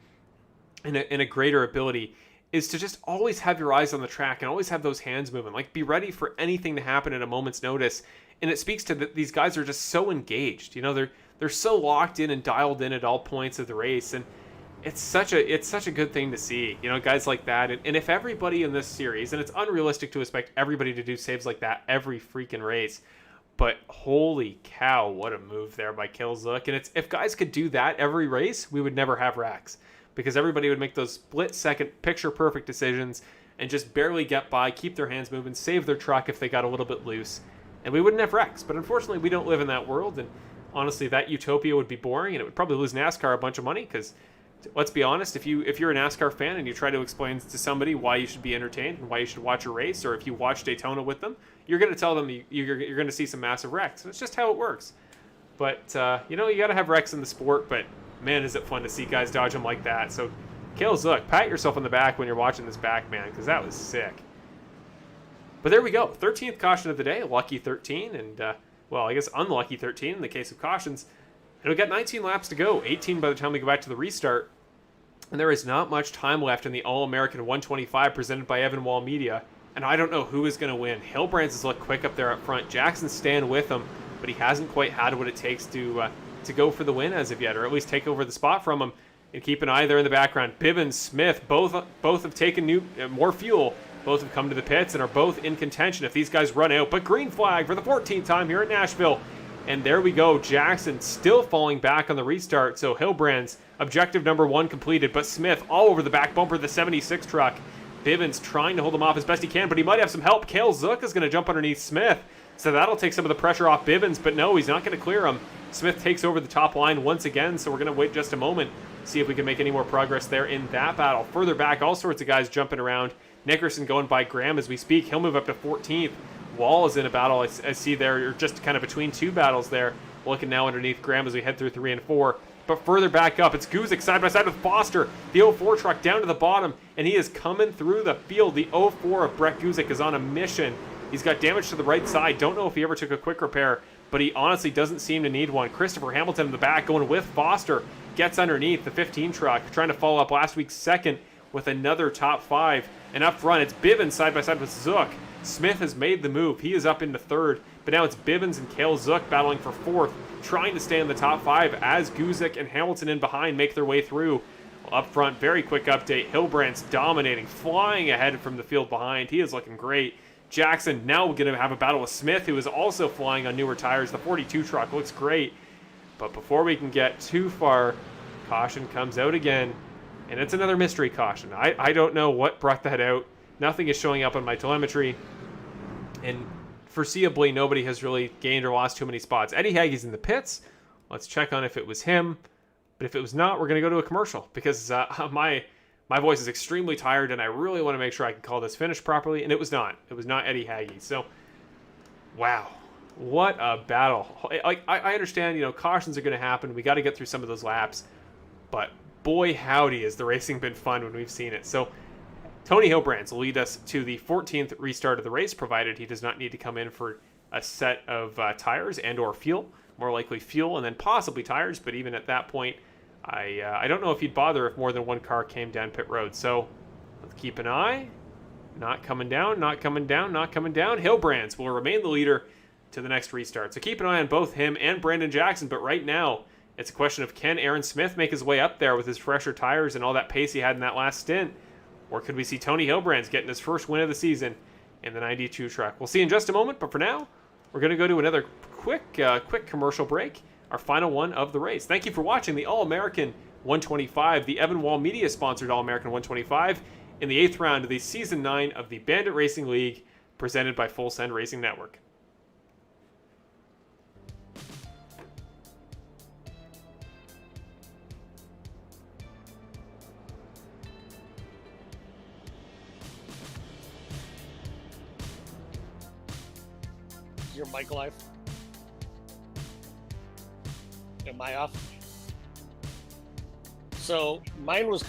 and a greater ability, is to just always have your eyes on the track and always have those hands moving. Be ready for anything to happen at a moment's notice. And it speaks to these guys are just so engaged. They're so locked in and dialed in at all points of the race, and it's such a good thing to see. Guys like that. And if everybody in this series, and it's unrealistic to expect everybody to do saves like that every freaking race, but holy cow, what a move there by Cale Zook. And if guys could do that every race, we would never have wrecks, because everybody would make those split-second picture-perfect decisions and just barely get by, keep their hands moving, save their truck if they got a little bit loose, and we wouldn't have wrecks. But unfortunately, we don't live in that world, and honestly, that utopia would be boring, and it would probably lose NASCAR a bunch of money, because let's be honest, if you're a NASCAR fan and you try to explain to somebody why you should be entertained and why you should watch a race, or if you watch Daytona with them, you're going to tell them you're going to see some massive wrecks. It's just how it works. But, you got to have wrecks in the sport, but man, is it fun to see guys dodge them like that. So, Cale Zook, pat yourself on the back when you're watching this back, man, because that was sick. But there we go. 13th caution of the day, lucky 13, and, I guess unlucky 13 in the case of cautions. And we've got 19 laps to go, 18 by the time we go back to the restart. And there is not much time left in the All-American 125 presented by Evan Wall Media. And I don't know who is going to win. Hilbrands has looked quick up there up front. Jackson's staying with him, but he hasn't quite had what it takes to go for the win as of yet, or at least take over the spot from him. And keep an eye there in the background. Bivens, Smith, both have taken more fuel. Both have come to the pits and are both in contention if these guys run out. But green flag for the 14th time here at Nashville. And there we go. Jackson still falling back on the restart. So Hilbrands, objective number 1 completed. But Smith all over the back bumper of the 76 truck. Bivens trying to hold him off as best he can, but he might have some help. Cale Zook is going to jump underneath Smith. So that'll take some of the pressure off Bivens. But no, he's not going to clear him. Smith takes over the top line once again. So we're going to wait just a moment. See if we can make any more progress there in that battle. Further back, all sorts of guys jumping around. Nickerson going by Graham as we speak. He'll move up to 14th. Wall is in a battle. I see there. You're just kind of between two battles there. Looking now underneath Graham as we head through 3 and 4. But further back up, it's Guzik side by side with Foster. The 04 truck down to the bottom, and he is coming through the field. The 04 of Brett Guzik is on a mission. He's got damage to the right side. Don't know if he ever took a quick repair, but he honestly doesn't seem to need one. Christopher Hamilton in the back going with Foster. gets underneath the 15 truck, trying to follow up last week's second with another top 5. And up front, it's Bivens side by side with Zook. Smith has made the move. He is up into third, but now it's Bivens and Cale Zook battling for fourth, trying to stay in the top 5 as Guzik and Hamilton in behind make their way through. Well, up front, very quick update. Hilbrandt's dominating, flying ahead from the field behind. He is looking great. Jackson now going to have a battle with Smith, who is also flying on newer tires. The 42 truck looks great. But before we can get too far, caution comes out again. And it's another mystery caution. I don't know what brought that out. Nothing is showing up on my telemetry. And foreseeably, nobody has really gained or lost too many spots. Eddie Haggie's in the pits. Let's check on if it was him. But if it was not, we're going to go to a commercial. Because my voice is extremely tired, and I really want to make sure I can call this finish properly. And it was not. It was not Eddie Haggie. So, wow. What a battle. Like, I understand, cautions are going to happen. We got to get through some of those laps. But boy, howdy, has the racing been fun when we've seen it. So, Tony Hilbrandts will lead us to the 14th restart of the race, provided he does not need to come in for a set of tires and or fuel. More likely fuel and then possibly tires. But even at that point, I don't know if he'd bother if more than one car came down pit road. So, let's keep an eye. Not coming down, not coming down, not coming down. Hilbrandts will remain the leader to the next restart. So keep an eye on both him and Brandon Jackson. But right now, it's a question of, can Aaron Smith make his way up there with his fresher tires and all that pace he had in that last stint? Or could we see Tony Hilbrandts getting his first win of the season in the 92 truck? We'll see in just a moment. But for now, we're going to go to another quick commercial break. Our final one of the race. Thank you for watching the All-American 125, the Evan Wall Media sponsored All-American 125 in the 8th round of the Season 9 of the Bandit Racing League, presented by Full Send Racing Network. Is your mic live? Am I off? So mine was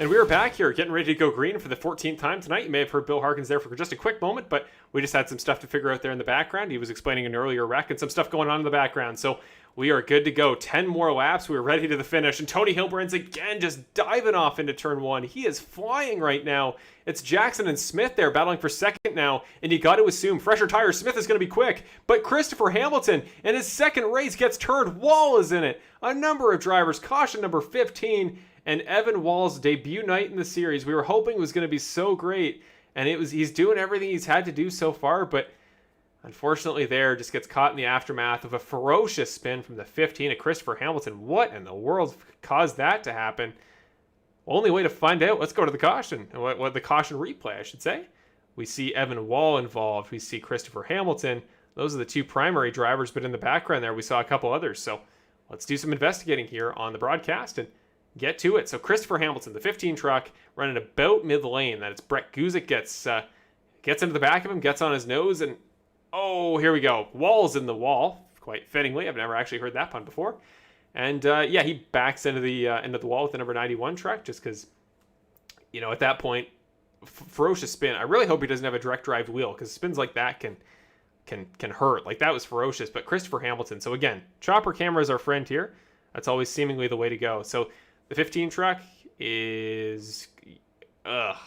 And we are back here getting ready to go green for the 14th time tonight. You may have heard Bill Harkins there for just a quick moment, but we just had some stuff to figure out there in the background. He was explaining an earlier wreck and some stuff going on in the background. So we are good to go. 10 more laps. We're ready to the finish. And Tony Hilbrandts again just diving off into turn 1. He is flying right now. It's Jackson and Smith there battling for second now. And you got to assume fresher tires. Smith is going to be quick. But Christopher Hamilton in his second race gets turned. Wall is in it. A number of drivers. Caution number 15. And Evan Wall's debut night in the series, we were hoping was going to be so great. And he's doing everything he's had to do so far, but unfortunately there just gets caught in the aftermath of a ferocious spin from the 15 of Christopher Hamilton. What in the world caused that to happen? Only way to find out, let's go to the caution. What the caution replay, I should say. We see Evan Wall involved. We see Christopher Hamilton. Those are the two primary drivers, but in the background there we saw a couple others. So let's do some investigating here on the broadcast and get to it. So Christopher Hamilton, the 15 truck, running about mid-lane. That it's Brett Guzik gets into the back of him, gets on his nose, and oh, here we go. Wall's in the wall, quite fittingly. I've never actually heard that pun before. And yeah, he backs into the wall with the number 91 truck, just because, at that point, ferocious spin. I really hope he doesn't have a direct drive wheel, because spins like that can hurt. Like, that was ferocious. But Christopher Hamilton. So again, chopper camera is our friend here. That's always seemingly the way to go. So the 15 truck is, I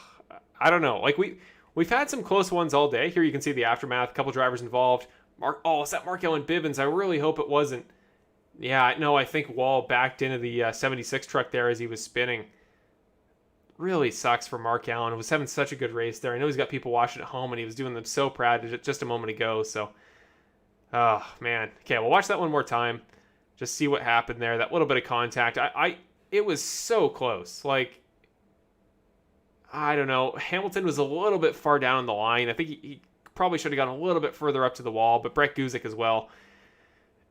don't know. Like we've had some close ones all day. Here you can see the aftermath. A couple drivers involved. Is that Markel and Bibbins? I really hope it wasn't. Yeah, no, I think Wall backed into the 76 truck there as he was spinning. Really sucks for Mark Allen. He was having such a good race there. I know he's got people watching at home, and he was doing them so proud just a moment ago. So, oh man. Okay, we'll watch that one more time. Just see what happened there. That little bit of contact. It was so close. Like, I don't know. Hamilton was a little bit far down on the line. I think he probably should have gone a little bit further up to the wall, but Brett Guzik as well.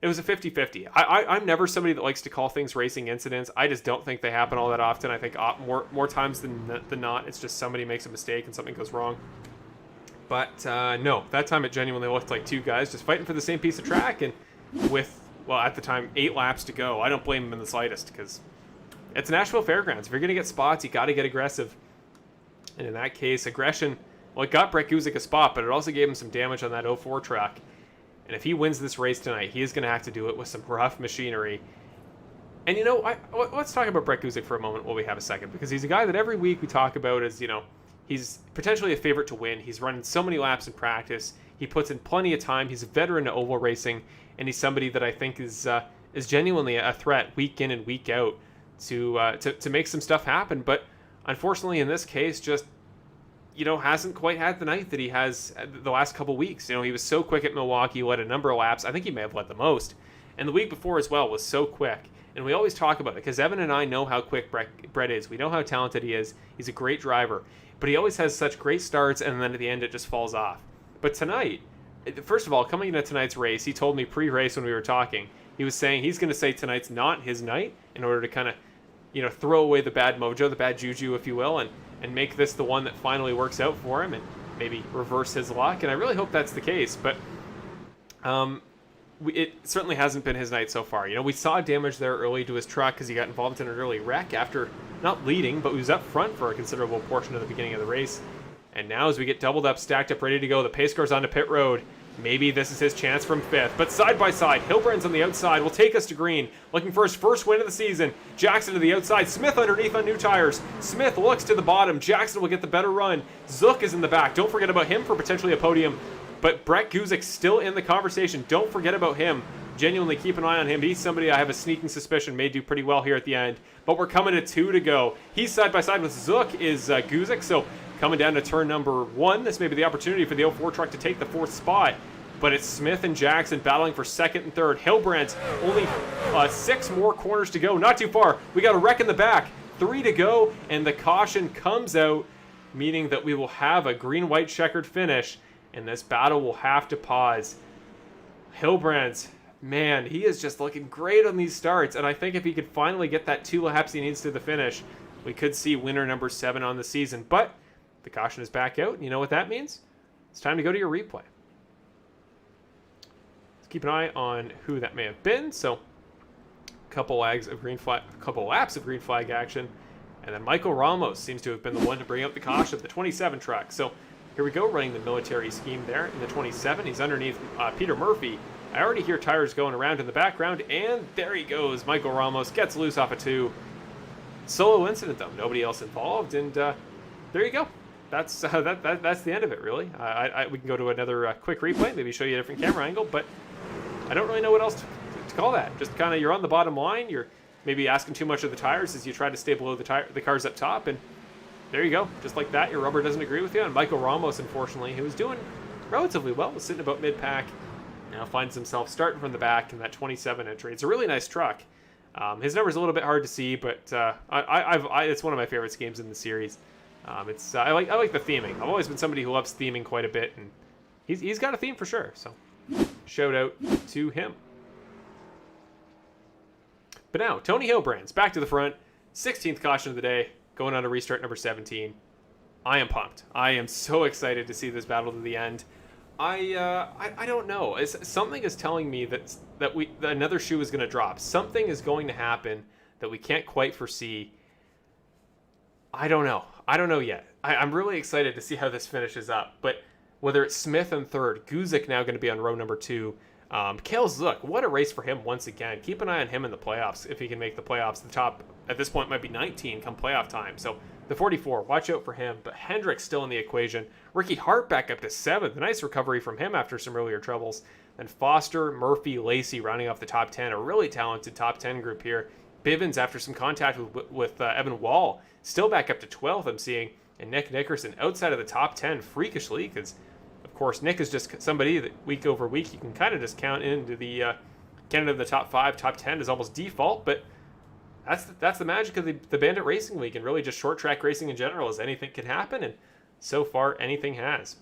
It was a 50-50. I'm never somebody that likes to call things racing incidents. I just don't think they happen all that often. I think more times than not, it's just somebody makes a mistake and something goes wrong. But no, that time it genuinely looked like two guys just fighting for the same piece of track, and with, well, at the time, 8 laps to go. I don't blame them in the slightest, because it's Nashville Fairgrounds. If you're going to get spots, you got to get aggressive. And in that case, aggression, well, it got Brett Guzik a spot, but it also gave him some damage on that 04 track. And if he wins this race tonight, he is going to have to do it with some rough machinery. And, let's talk about Brett Guzik for a moment while we have a second, because he's a guy that every week we talk about as, he's potentially a favorite to win. He's running so many laps in practice. He puts in plenty of time. He's a veteran to oval racing, and he's somebody that I think is genuinely a threat week in and week out to make some stuff happen. But unfortunately, in this case, just hasn't quite had the night that he has the last couple weeks. He was so quick at Milwaukee, led a number of laps. I think he may have led the most. And the week before as well was so quick. And we always talk about it because Evan and I know how quick Brett is. We know how talented he is. He's a great driver. But he always has such great starts, and then at the end it just falls off. But tonight, first of all, coming into tonight's race, he told me pre-race when we were talking, he was saying he's going to say tonight's not his night in order to kind of, throw away the bad mojo, the bad juju, if you will, and make this the one that finally works out for him and maybe reverse his luck. And I really hope that's the case. But it certainly hasn't been his night so far. We saw damage there early to his truck because he got involved in an early wreck after not leading, but he was up front for a considerable portion of the beginning of the race. And now as we get doubled up, stacked up, ready to go, the pace car's onto pit road. Maybe this is his chance from 5th. But side by side, Hilbrand's on the outside will take us to green, looking for his first win of the season. Jackson to the outside, Smith underneath on new tires. Smith looks to the bottom. Jackson will get the better run. Zook is in the back. Don't forget about him for potentially a podium. But Brett Guzik still in the conversation. Don't forget about him. Genuinely keep an eye on him. He's somebody I have a sneaking suspicion may do pretty well here at the end. But we're coming to 2 to go. He's side by side with Zook is Guzik. So coming down to turn number 1, this may be the opportunity for the 04 truck to take the 4th spot. But it's Smith and Jackson battling for 2nd and 3rd. Hilbrand's only 6 more corners to go. Not too far. We got a wreck in the back. 3 to go, and the caution comes out, meaning that we will have a green-white checkered finish, and this battle will have to pause. Hilbrand's, man, he is just looking great on these starts, and I think if he could finally get that 2 laps he needs to the finish, we could see winner number 7 on the season. But the caution is back out, and you know what that means? It's time to go to your replay. Keep an eye on who that may have been. So, a couple laps of green flag action, and then Michael Ramos seems to have been the one to bring out the caution of the 27 truck. So, here we go, running the military scheme there in the 27. He's underneath Peter Murphy. I already hear tires going around in the background, and there he goes. Michael Ramos gets loose off a 2. Solo incident though, nobody else involved, and there you go. That's the end of it, really. We can go to another quick replay, maybe show you a different camera angle, but I don't really know what else to call that. Just kind of, you're on the bottom line. You're maybe asking too much of the tires as you try to stay below the cars up top, and there you go. Just like that, your rubber doesn't agree with you. And Michael Ramos, unfortunately, who was doing relatively well, was sitting about mid-pack, now finds himself starting from the back in that 27 entry. It's a really nice truck. His number's a little bit hard to see, but it's one of my favorite schemes in the series. I like the theming. I've always been somebody who loves theming quite a bit, and he's got a theme for sure. So shout out to him. But now Tony Hilbrand's back to the front, 16th caution of the day, going on to restart number 17. I am pumped. I am so excited to see this battle to the end. I don't know. Something is telling me that another shoe is going to drop. Something is going to happen that we can't quite foresee. I don't know yet. I'm really excited to see how this finishes up. But whether it's Smith in 3rd, Guzik now going to be on row number 2, Kale Zook, what a race for him once again. Keep an eye on him in the playoffs if he can make the playoffs. The top at this point might be 19 come playoff time. So the 44, watch out for him. But Hendrick's still in the equation. Ricky Hart back up to 7th. A nice recovery from him after some earlier troubles. Then Foster, Murphy, Lacey rounding off the top 10. A really talented top 10 group here. Bivens, after some contact with Evan Wall, still back up to 12th, I'm seeing. And Nick Nickerson outside of the top 10 freakishly, because, of course, Nick is just somebody that week over week you can kind of just count into the Canada of the top 5, top 10 is almost default, but that's the magic of the Bandit Racing Week, and really just short track racing in general, is anything can happen, and so far anything has.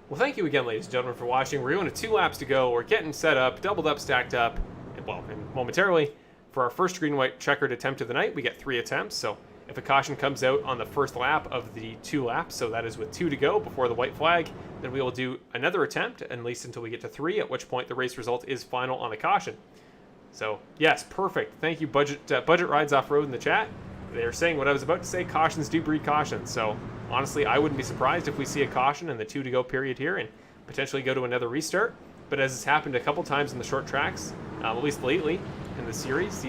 Well, thank you again, ladies and gentlemen, for watching. We're going to 2 laps to go. We're getting set up, doubled up, stacked up, and momentarily, for our first green-white checkered attempt of the night, we get 3 attempts. So if a caution comes out on the first lap of the 2 laps, so that is with 2 to go before the white flag, then we will do another attempt, at least until we get to 3, at which point the race result is final on a caution. So, yes, perfect. Thank you, Budget Rides Off-Road in the chat. They're saying what I was about to say, cautions do breed cautions. So, honestly, I wouldn't be surprised if we see a caution in the 2 to go period here and potentially go to another restart. But as has happened a couple times in the short tracks, at least lately in the series,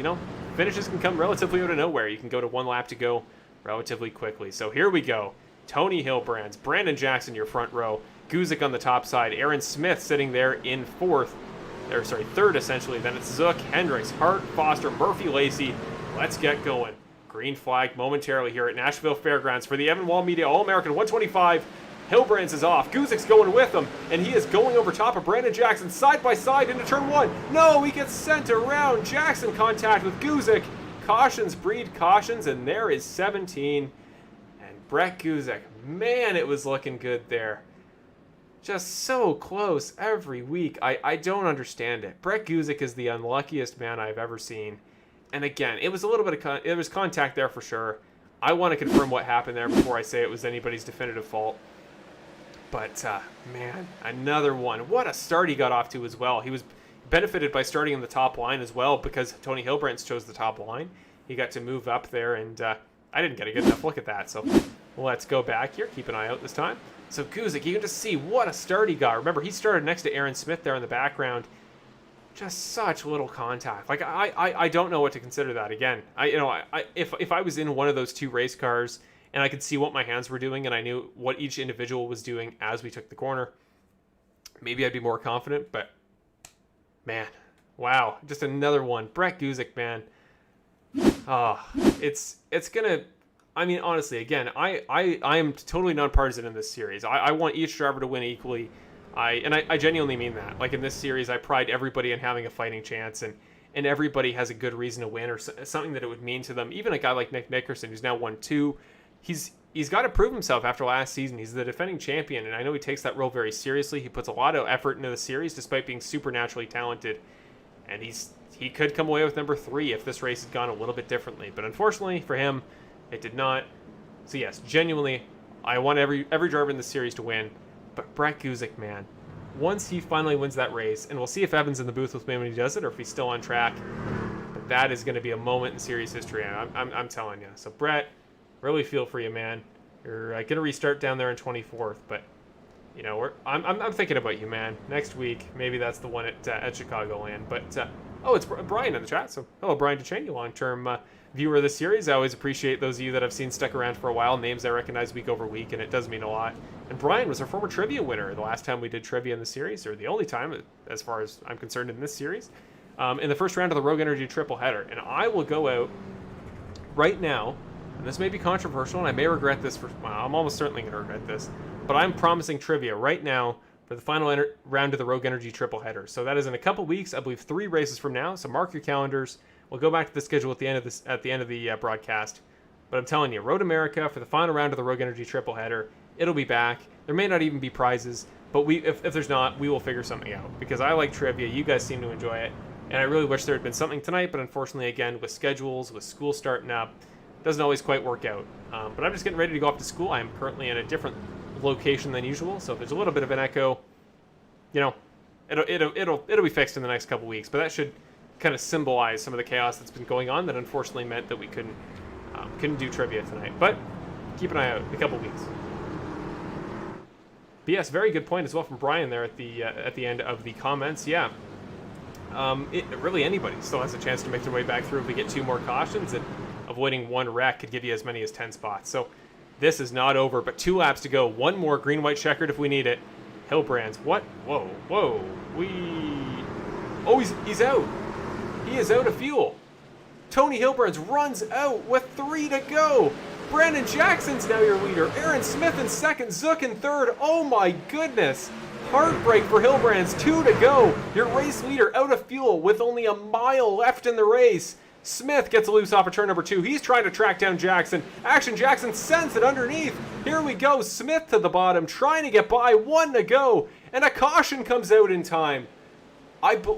finishes can come relatively out of nowhere. You can go to 1 lap to go relatively quickly. So here we go. Tony Hilbrands, Brandon Jackson, your front row. Guzik on the top side. Aaron Smith sitting there in 3rd essentially. Then it's Zook, Hendricks, Hart, Foster, Murphy, Lacey. Let's get going. Green flag momentarily here at Nashville Fairgrounds for the Evan Wall Media All-American 125. Hilbrands is off. Guzik's going with him, and he is going over top of Brandon Jackson side by side into turn 1. No, he gets sent around. Jackson contact with Guzik. Cautions breed cautions, and there is 17. And Brett Guzik, man, it was looking good there. Just so close every week. I don't understand it. Brett Guzik is the unluckiest man I've ever seen. And again, it was a little bit of it was contact there for sure. I want to confirm what happened there before I say it was anybody's definitive fault. But, man, another one. What a start he got off to as well. He was benefited by starting in the top line as well because Tony Hilbrands chose the top line. He got to move up there, and I didn't get a good enough look at that. So let's go back here. Keep an eye out this time. So Guzik, you can just see what a start he got. Remember, he started next to Aaron Smith there in the background. Just such little contact. Like, I don't know what to consider that. Again, if I was in one of those 2 race cars and I could see what my hands were doing and I knew what each individual was doing as we took the corner, maybe I'd be more confident. But, man, wow. Just another one. Brett Guzik, man. It's going to... I mean, honestly, again, I am totally nonpartisan in this series. I want each driver to win equally. I genuinely mean that. Like in this series, I pride everybody in having a fighting chance, and everybody has a good reason to win or something that it would mean to them. Even a guy like Nick Nickerson, who's now won 2, he's got to prove himself after last season. He's the defending champion, and I know he takes that role very seriously. He puts a lot of effort into the series despite being supernaturally talented, and he could come away with number 3 if this race had gone a little bit differently. But unfortunately for him, it did not. So yes, genuinely, I want every driver in the series to win. But Brett Guzik, man, once he finally wins that race, and we'll see if Evan's in the booth with me when he does it, or if he's still on track. But that is going to be a moment in series history, and I'm telling you. So Brett, really feel for you, man. You're going to restart down there in 24th, but I'm thinking about you, man. Next week, maybe that's the one at Chicagoland. But it's Brian in the chat. So hello, Brian DeChaney, long-term viewer of the series. I always appreciate those of you that I've seen stuck around for a while. Names I recognize week over week, and it does mean a lot. And Brian was our former trivia winner the last time we did trivia in the series, or the only time, as far as I'm concerned, in this series, in the first round of the Rogue Energy triple header. And I will go out right now, and this may be controversial, and I may regret this. I'm almost certainly going to regret this, but I'm promising trivia right now for the final round of the Rogue Energy triple header. So that is in a couple weeks, I believe 3 races from now. So mark your calendars. We'll go back to the schedule at the end of the broadcast. But I'm telling you, Road America for the final round of the Rogue Energy triple header. It'll be back. There may not even be prizes, but if there's not, we will figure something out because I like trivia. You guys seem to enjoy it, and I really wish there had been something tonight. But unfortunately, again, with schedules, with school starting up, doesn't always quite work out. But I'm just getting ready to go off to school. I am currently in a different location than usual, so if there's a little bit of an echo, it'll be fixed in the next couple weeks. But that should kind of symbolize some of the chaos that's been going on that unfortunately meant that we couldn't do trivia tonight. But keep an eye out in a couple weeks. But yes, very good point as well from Brian there at the end of the comments. Yeah, really anybody still has a chance to make their way back through if we get 2 more cautions, and avoiding 1 wreck could give you as many as 10 spots. So this is not over, but 2 laps to go. 1 more green-white checkered if we need it. Hilbrands, what? Whoa. Oh, he's out. He is out of fuel. Tony Hilbrands runs out with 3 to go. Brandon Jackson's now your leader. Aaron Smith in second, Zook in third. Oh my goodness. Heartbreak for Hilbrands, 2 to go. Your race leader out of fuel with only a mile left in the race. Smith gets loose off of turn number 2. He's trying to track down Jackson. Action Jackson sends it underneath. Here we go. Smith to the bottom, trying to get by. 1 to go. And a caution comes out in time.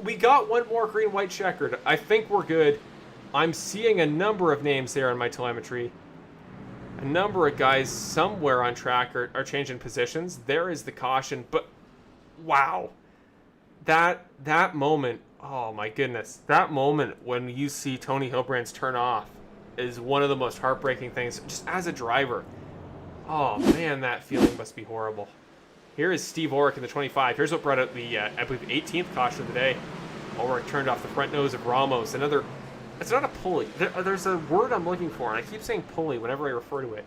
We got 1 more green-white checkered. I think we're good. I'm seeing a number of names there on my telemetry. A number of guys somewhere on track are changing positions. There is the caution, but wow. That moment, oh my goodness. That moment when you see Tony Hilbrands turn off is one of the most heartbreaking things, just as a driver. Oh man, that feeling must be horrible. Here is Steve Orrick in the 25. Here's what brought out the, I believe, 18th caution of the day. Orrick turned off the front nose of Ramos. It's not a pulley. There's a word I'm looking for, and I keep saying pulley whenever I refer to it.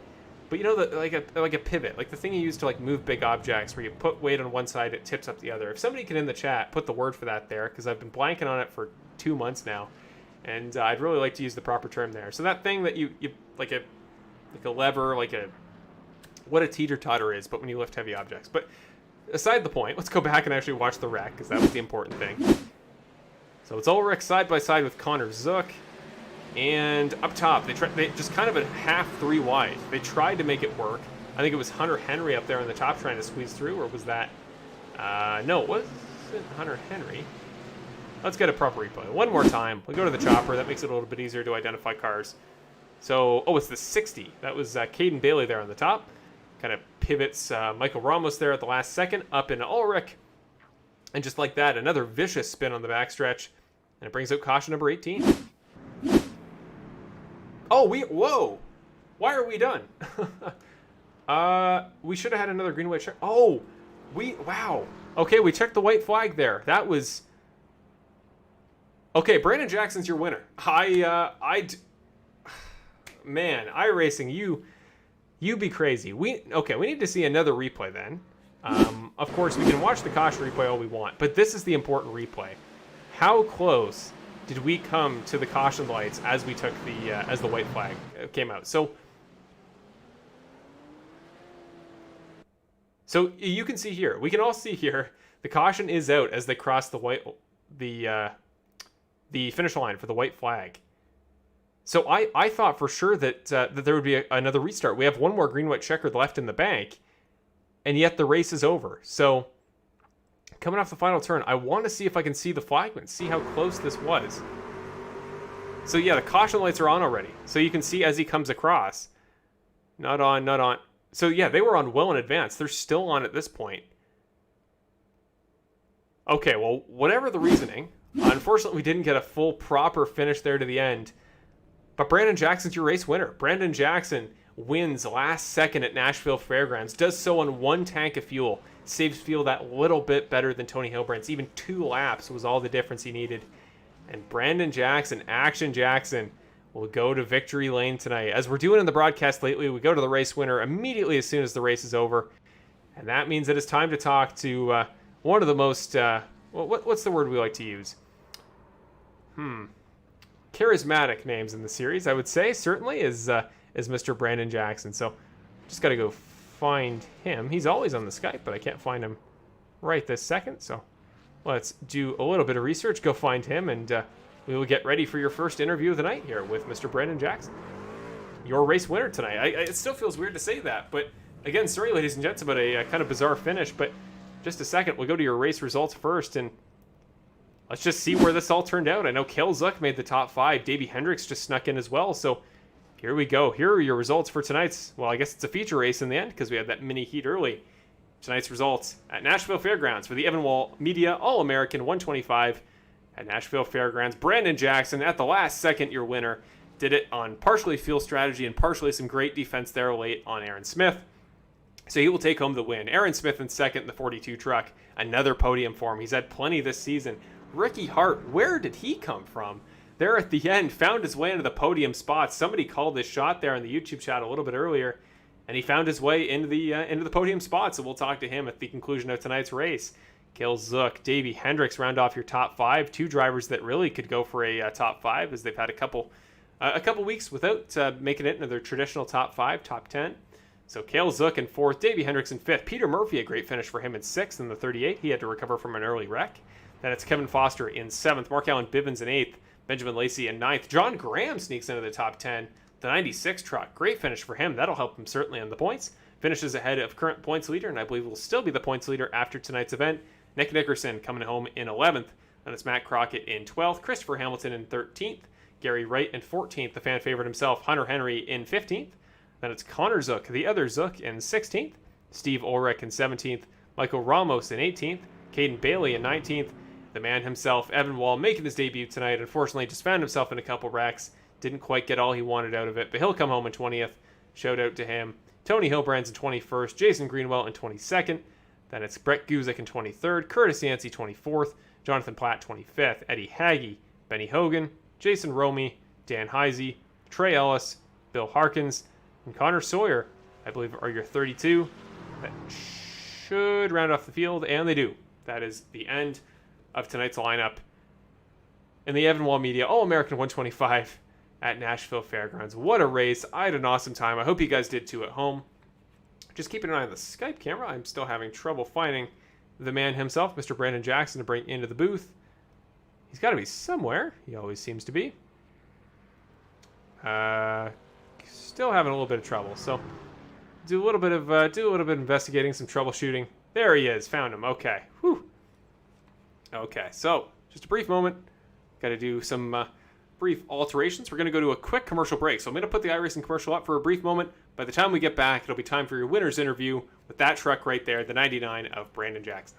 But you know, like a pivot, like the thing you use to like move big objects, where you put weight on one side, it tips up the other. If somebody can in the chat put the word for that there, because I've been blanking on it for 2 months now, and I'd really like to use the proper term there. So that thing that you like a lever, what a teeter-totter is, but when you lift heavy objects. But aside the point, let's go back and actually watch the wreck, because that was the important thing. So it's Ulrich side by side with Connor Zook. And up top, they just kind of a half 3 wide. They tried to make it work. I think it was Hunter Henry up there on the top trying to squeeze through, or was that... no, it wasn't Hunter Henry. Let's get a proper replay. 1 more time. We'll go to the chopper. That makes it a little bit easier to identify cars. So, it's the 60. That was Caden Bailey there on the top. Kind of pivots Michael Ramos there at the last second, up into Ulrich. And just like that, another vicious spin on the backstretch. And it brings out caution number 18. Oh, whoa! Why are we done? We should have had another green white check. Oh, wow. Okay, we checked the white flag there. That was... Okay, Brandon Jackson's your winner. Man, iRacing, you be crazy. We need to see another replay then. Of course, we can watch the caution replay all we want, but this is the important replay. How close did we come to the caution lights as we took as the white flag came out? So you can see here. We can all see here. The caution is out as they cross the finish line for the white flag. So I thought for sure that there would be another restart. We have 1 more green-white checkered left in the bank, and yet the race is over. So coming off the final turn, I want to see if I can see the flagman, see how close this was. So yeah, the caution lights are on already. So you can see as he comes across. Not on. So yeah, they were on well in advance. They're still on at this point. Okay, well, whatever the reasoning, unfortunately we didn't get a full proper finish there to the end. But Brandon Jackson's your race winner. Brandon Jackson wins last second at Nashville Fairgrounds. Does so on 1 tank of fuel. Saves fuel that little bit better than Tony Hilbrands. Even 2 laps was all the difference he needed. And Brandon Jackson, Action Jackson, will go to victory lane tonight. As we're doing in the broadcast lately, we go to the race winner immediately as soon as the race is over. And that means that it's time to talk to one of the most, what's the word we like to use? Charismatic names in the series, I would say, certainly, is Mr. Brandon Jackson. So just got to go find him. He's always on the Skype, but I can't find him right this second. So let's do a little bit of research, go find him, and we will get ready for your first interview of the night here with Mr. Brandon Jackson, your race winner tonight. It still feels weird to say that, but again, sorry, ladies and gents, about a kind of bizarre finish, but just a second, we'll go to your race results first, and let's just see where this all turned out. I know Kel Zuck made the top 5. Davey Hendricks just snuck in as well, so here we go. Here are your results for tonight's, well, I guess it's a feature race in the end because we had that mini heat early. Tonight's results at Nashville Fairgrounds for the Evanwall Media All-American 125 at Nashville Fairgrounds. Brandon Jackson, at the last second, your winner. Did it on partially fuel strategy and partially some great defense there late on Aaron Smith. So he will take home the win. Aaron Smith in second in the 42 truck. Another podium for him. He's had plenty this season. Ricky Hart, where did he come from? There at the end, found his way into the podium spot. Somebody called this shot there in the YouTube chat a little bit earlier, and he found his way into the podium spot. So we'll talk to him at the conclusion of tonight's race. Cale Zook, Davey Hendricks round off your top 5. 2 drivers that really could go for a top 5, as they've had a couple weeks without making it into their traditional top 5, top 10. So Cale Zook in 4th, Davey Hendricks in 5th. Peter Murphy, a great finish for him in 6th in the 38. He had to recover from an early wreck. Then it's Kevin Foster in 7th, Mark Allen Bivens in 8th, Benjamin Lacey in 9th. John Graham sneaks into the top 10, the 96 truck. Great finish for him. That'll help him certainly on the points. Finishes ahead of current points leader, and I believe will still be the points leader after tonight's event. Nick Nickerson coming home in 11th. Then it's Matt Crockett in 12th, Christopher Hamilton in 13th, Gary Wright in 14th, the fan favorite himself, Hunter Henry in 15th. Then it's Connor Zook, the other Zook, in 16th, Steve Ulrich in 17th, Michael Ramos in 18th, Caden Bailey in 19th, the man himself, Evan Wall, making his debut tonight. Unfortunately, just found himself in a couple wrecks. Didn't quite get all he wanted out of it, but he'll come home in 20th. Shout out to him. Tony Hilbrands in 21st, Jason Greenwell in 22nd. Then it's Brett Guzik in 23rd, Curtis Yancey 24th, Jonathan Platt 25th, Eddie Haggy, Benny Hogan, Jason Romy, Dan Heisey, Trey Ellis, Bill Harkins, and Connor Sawyer, I believe, are your 32. That should round off the field, and they do. That is the end of tonight's lineup in the Evan Wall Media All-American 125 at Nashville Fairgrounds. What a race. I had an awesome time. I hope you guys did too at home. Just keeping an eye on the Skype camera. I'm still having trouble finding the man himself, Mr. Brandon Jackson, to bring into the booth. He's got to be somewhere. He always seems to be. Still having a little bit of trouble. So do a little bit of investigating, some troubleshooting. There he is. Found him. Okay. Whew. Okay. So just a brief moment. Got to do some brief alterations. We're going to go to a quick commercial break. So I'm going to put the iRacing commercial up for a brief moment. By the time we get back, it'll be time for your winner's interview with that truck right there, the 99 of Brandon Jackson.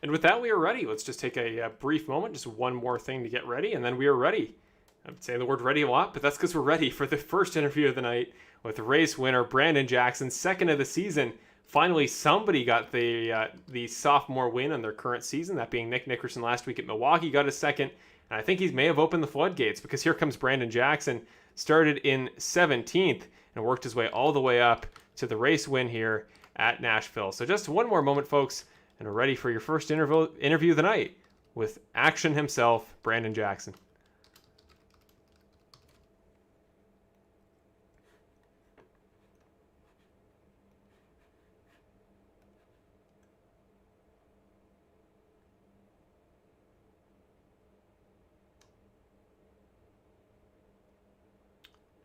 And with that, we are ready. Let's just take a brief moment, just one more thing to get ready, and then we are ready. I'm saying the word ready a lot, but that's because we're ready for the first interview of the night with race winner Brandon Jackson, second of the season. Finally, somebody got the sophomore win on their current season, that being Nick Nickerson last week at Milwaukee, got a second. And I think he may have opened the floodgates, because here comes Brandon Jackson, started in 17th and worked his way all the way up to the race win here at Nashville. So just one more moment, folks, and we're ready for your first interview of the night with action himself, Brandon Jackson.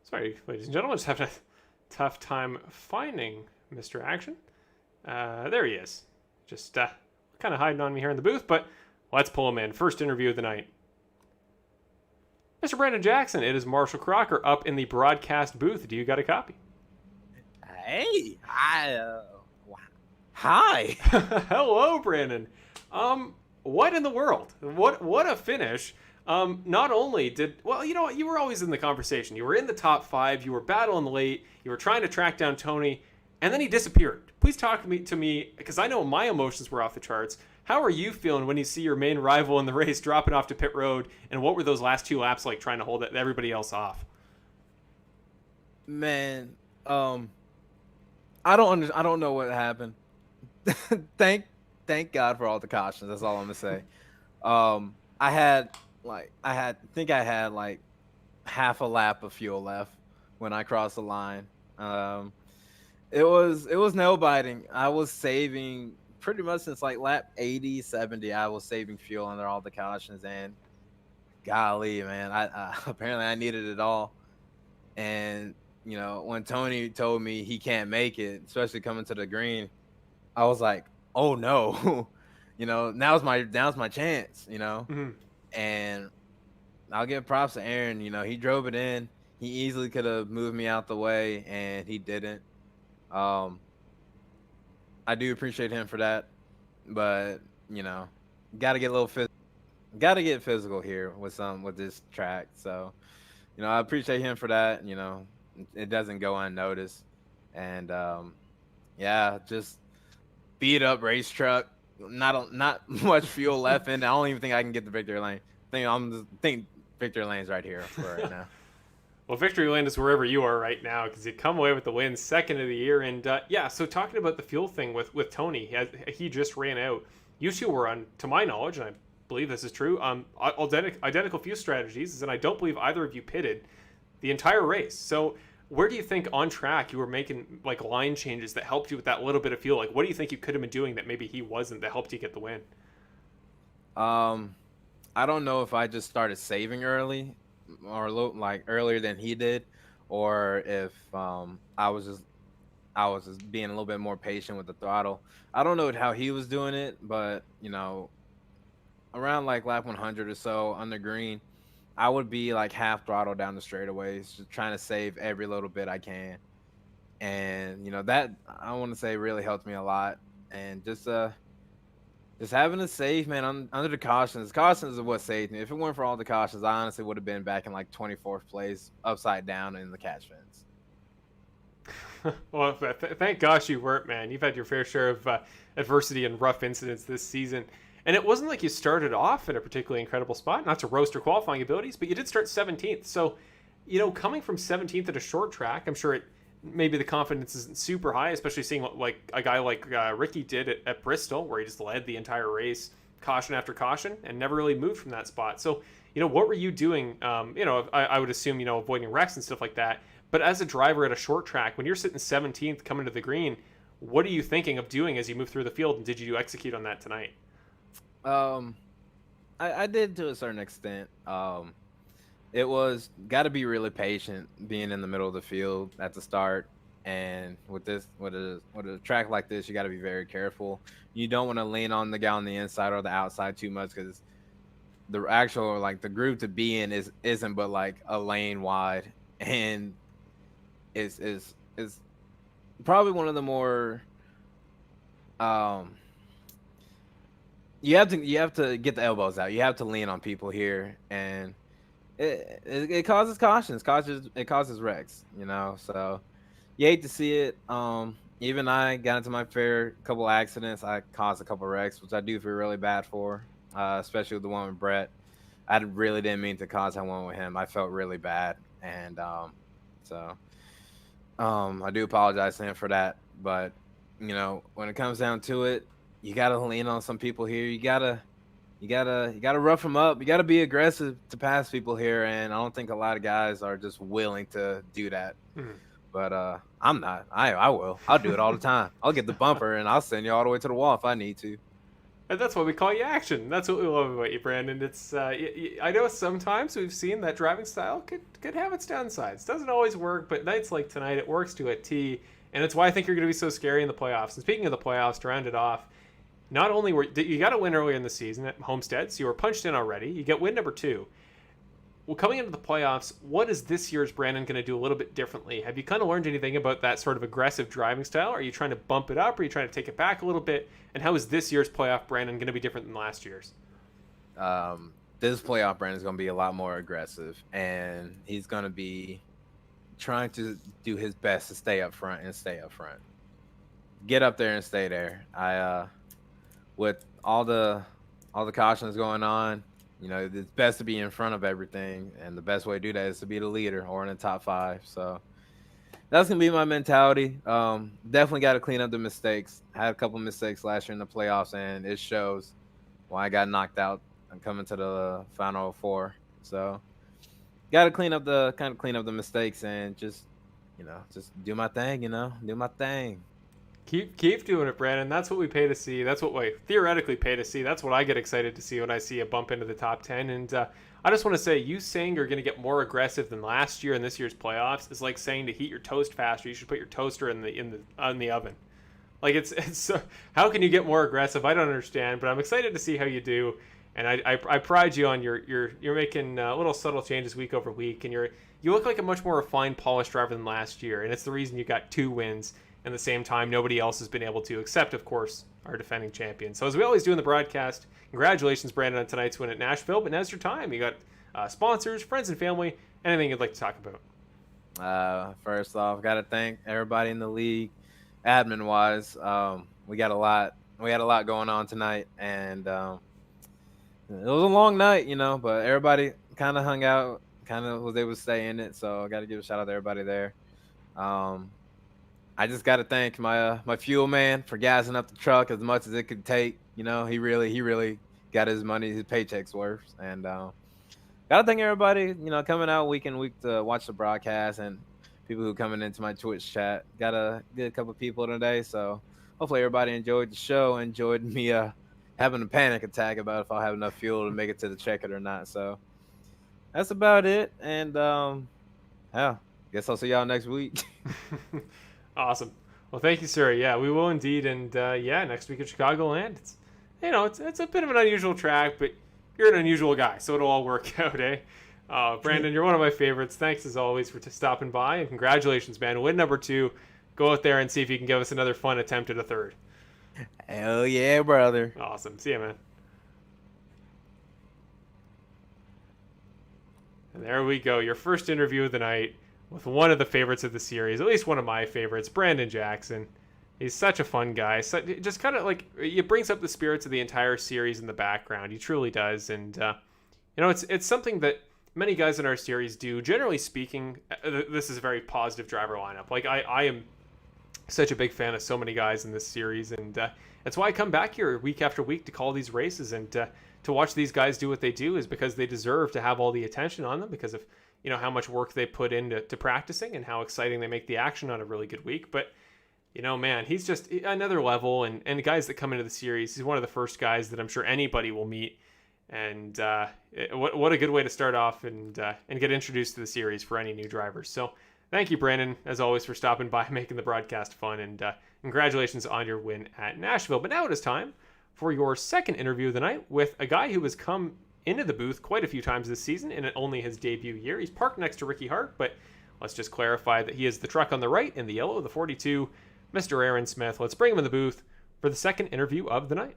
Sorry, ladies and gentlemen, just having a tough time finding Mr. Action. There he is. Just kind of hiding on me here in the booth, but let's pull him in. First interview of the night. Mr. Brandon Jackson, it is Marshall Crocker up in the broadcast booth. Do you got a copy? Hey, hi. Hello, Brandon. What in the world? What a finish. Not only did, well, you know what, you were always in the conversation. You were in the top 5, you were battling late, you were trying to track down Tony, and then he disappeared. Please talk to me, because I know my emotions were off the charts. How are you feeling when you see your main rival in the race dropping off to pit road, and what were those last 2 laps like trying to hold everybody else off? Man, I don't know what happened. Thank God for all the cautions. That's all I'm gonna say. I had like half a lap of fuel left when I crossed the line. It was nail biting. I was saving pretty much since like lap 80, 70. I was saving fuel under all the cautions, and golly, man, I apparently I needed it all. And when Tony told me he can't make it, especially coming to the green, I was like, oh no, now's my chance, Hmm. and I'll give props to Aaron. He drove it in. He easily could have moved me out the way, and he didn't. Um, I do appreciate him for that, but got to get a little got to get physical here with this track. So, I appreciate him for that. It doesn't go unnoticed, and yeah, just beat up race truck. Not much fuel left in. I don't even think I can get the victory lane. Think victory lane's right here for right now. Well, victory lane is wherever you are right now because you come away with the win, second of the year. And yeah, so talking about the fuel thing with Tony, he just ran out. You two were on, to my knowledge, and I believe this is true, identical fuel strategies, and I don't believe either of you pitted the entire race. So where do you think on track you were making like line changes that helped you with that little bit of fuel? Like, what do you think you could have been doing that maybe he wasn't that helped you get the win? I don't know if I just started saving early or like earlier than he did, or if I was just being a little bit more patient with the throttle. I don't know how he was doing it, but around like lap 100 or so on the green, I would be like half throttle down the straightaways, just trying to save every little bit I can. And that I want to say really helped me a lot. And just having a safe, man, under the cautions. Cautions are what saved me. If it weren't for all the cautions, I honestly would have been back in like 24th place, upside down in the catch fence. Well, thank gosh you weren't, man. You've had your fair share of adversity and rough incidents this season. And it wasn't like you started off in a particularly incredible spot, not to roast your qualifying abilities, but you did start 17th. So, coming from 17th at a short track, I'm sure maybe the confidence isn't super high, especially seeing what like a guy like Ricky did at Bristol, where he just led the entire race, caution after caution, and never really moved from that spot. So, what were you doing? I would assume, avoiding wrecks and stuff like that. But as a driver at a short track, when you're sitting 17th coming to the green, what are you thinking of doing as you move through the field? And did you execute on that tonight? I did to a certain extent. It was got to be really patient being in the middle of the field at the start, and with a track like this, you got to be very careful. You don't want to lean on the guy on the inside or the outside too much, because the actual like the group to be in isn't but like a lane wide, and is probably one of the more you have to get the elbows out. You have to lean on people here, and it causes cautions, it causes wrecks, So you hate to see it. Even I got into my fair couple accidents. I caused a couple wrecks, which I do feel really bad for, especially with the one with Brett. I really didn't mean to cause that one with him. I felt really bad, and so I do apologize to him for that. But when it comes down to it, you gotta lean on some people here. You gotta rough them up. You gotta be aggressive to pass people here, and I don't think a lot of guys are just willing to do that. Hmm. But I'm not. I will. I'll do it all the time. I'll get the bumper, and I'll send you all the way to the wall if I need to. And that's why we call you action. That's what we love about you, Brandon. It's I know sometimes we've seen that driving style could have its downsides. Doesn't always work, but nights like tonight, it works to a T. And it's why I think you're going to be so scary in the playoffs. And speaking of the playoffs, to round it off, not only you got a win earlier in the season at Homestead, so you were punched in already. You get win number 2. Well, coming into the playoffs, what is this year's Brandon going to do a little bit differently? Have you kind of learned anything about that sort of aggressive driving style? Are you trying to bump it up? Or are you trying to take it back a little bit? And how is this year's playoff Brandon going to be different than last year's? This playoff Brandon is going to be a lot more aggressive, and he's going to be trying to do his best to stay up front. Get up there and stay there. With all the cautions going on, it's best to be in front of everything, and the best way to do that is to be the leader or in the top 5. So that's gonna be my mentality. Definitely got to clean up the mistakes. I had a couple mistakes last year in the playoffs, and it shows why I got knocked out and coming to the final 4. So got to clean up the mistakes and just just do my thing. Do my thing. Keep doing it, Brandon. That's what we pay to see. That's what we theoretically pay to see. That's what I get excited to see when I see a bump into the top 10. And I just want to say, you saying you're going to get more aggressive than last year in this year's playoffs is like saying to heat your toast faster, you should put your toaster in the oven. Like it's how can you get more aggressive? I don't understand, but I'm excited to see how you do. And I pride you on you're making little subtle changes week over week, and you look like a much more refined, polished driver than last year, and it's the reason you got 2 wins. At the same time, nobody else has been able to, except, of course, our defending champion. So as we always do in the broadcast, congratulations, Brandon, on tonight's win at Nashville. But now's your time. You got sponsors, friends, and family. Anything you'd like to talk about? First off, got to thank everybody in the league, admin-wise. We got a lot going on tonight, and it was a long night, but everybody kind of hung out, kind of was able to stay in it. So I got to give a shout out to everybody there. I just got to thank my fuel man for gassing up the truck as much as it could take. He really got his money, his paycheck's worth. And got to thank everybody, coming out week in week to watch the broadcast, and people who coming into my Twitch chat. Got a good couple people today, so hopefully everybody enjoyed the show, enjoyed me having a panic attack about if I'll have enough fuel to make it to the check-it or not. So that's about it. And guess I'll see y'all next week. Awesome. Well, thank you, sir. Yeah, we will indeed. And next week at Chicagoland, it's a bit of an unusual track, but you're an unusual guy, so it'll all work out, eh? Brandon, you're one of my favorites. Thanks as always for stopping by, and congratulations, man. Win number 2. Go out there and see if you can give us another fun attempt at a 3rd. Hell yeah, brother. Awesome. See ya, man. And there we go. Your first interview of the night with one of the favorites of the series, at least one of my favorites, Brandon Jackson. He's such a fun guy. Just kind of like, it brings up the spirits of the entire series in the background. He truly does. And, it's something that many guys in our series do. Generally speaking, this is a very positive driver lineup. Like, I am such a big fan of so many guys in this series. And that's why I come back here week after week to call these races and to watch these guys do what they do, is because they deserve to have all the attention on them because of how much work they put into practicing and how exciting they make the action on a really good week. But, man, he's just another level. And guys that come into the series, he's one of the first guys that I'm sure anybody will meet. And what a good way to start off and get introduced to the series for any new drivers. So thank you, Brandon, as always, for stopping by, making the broadcast fun. And congratulations on your win at Nashville. But now it is time for your second interview of the night with a guy who has come into the booth quite a few times this season in only his debut year. He's parked next to Ricky Hart, but let's just clarify that he is the truck on the right in the yellow, the 42, Mr. Aaron Smith. Let's bring him in the booth for the second interview of the night.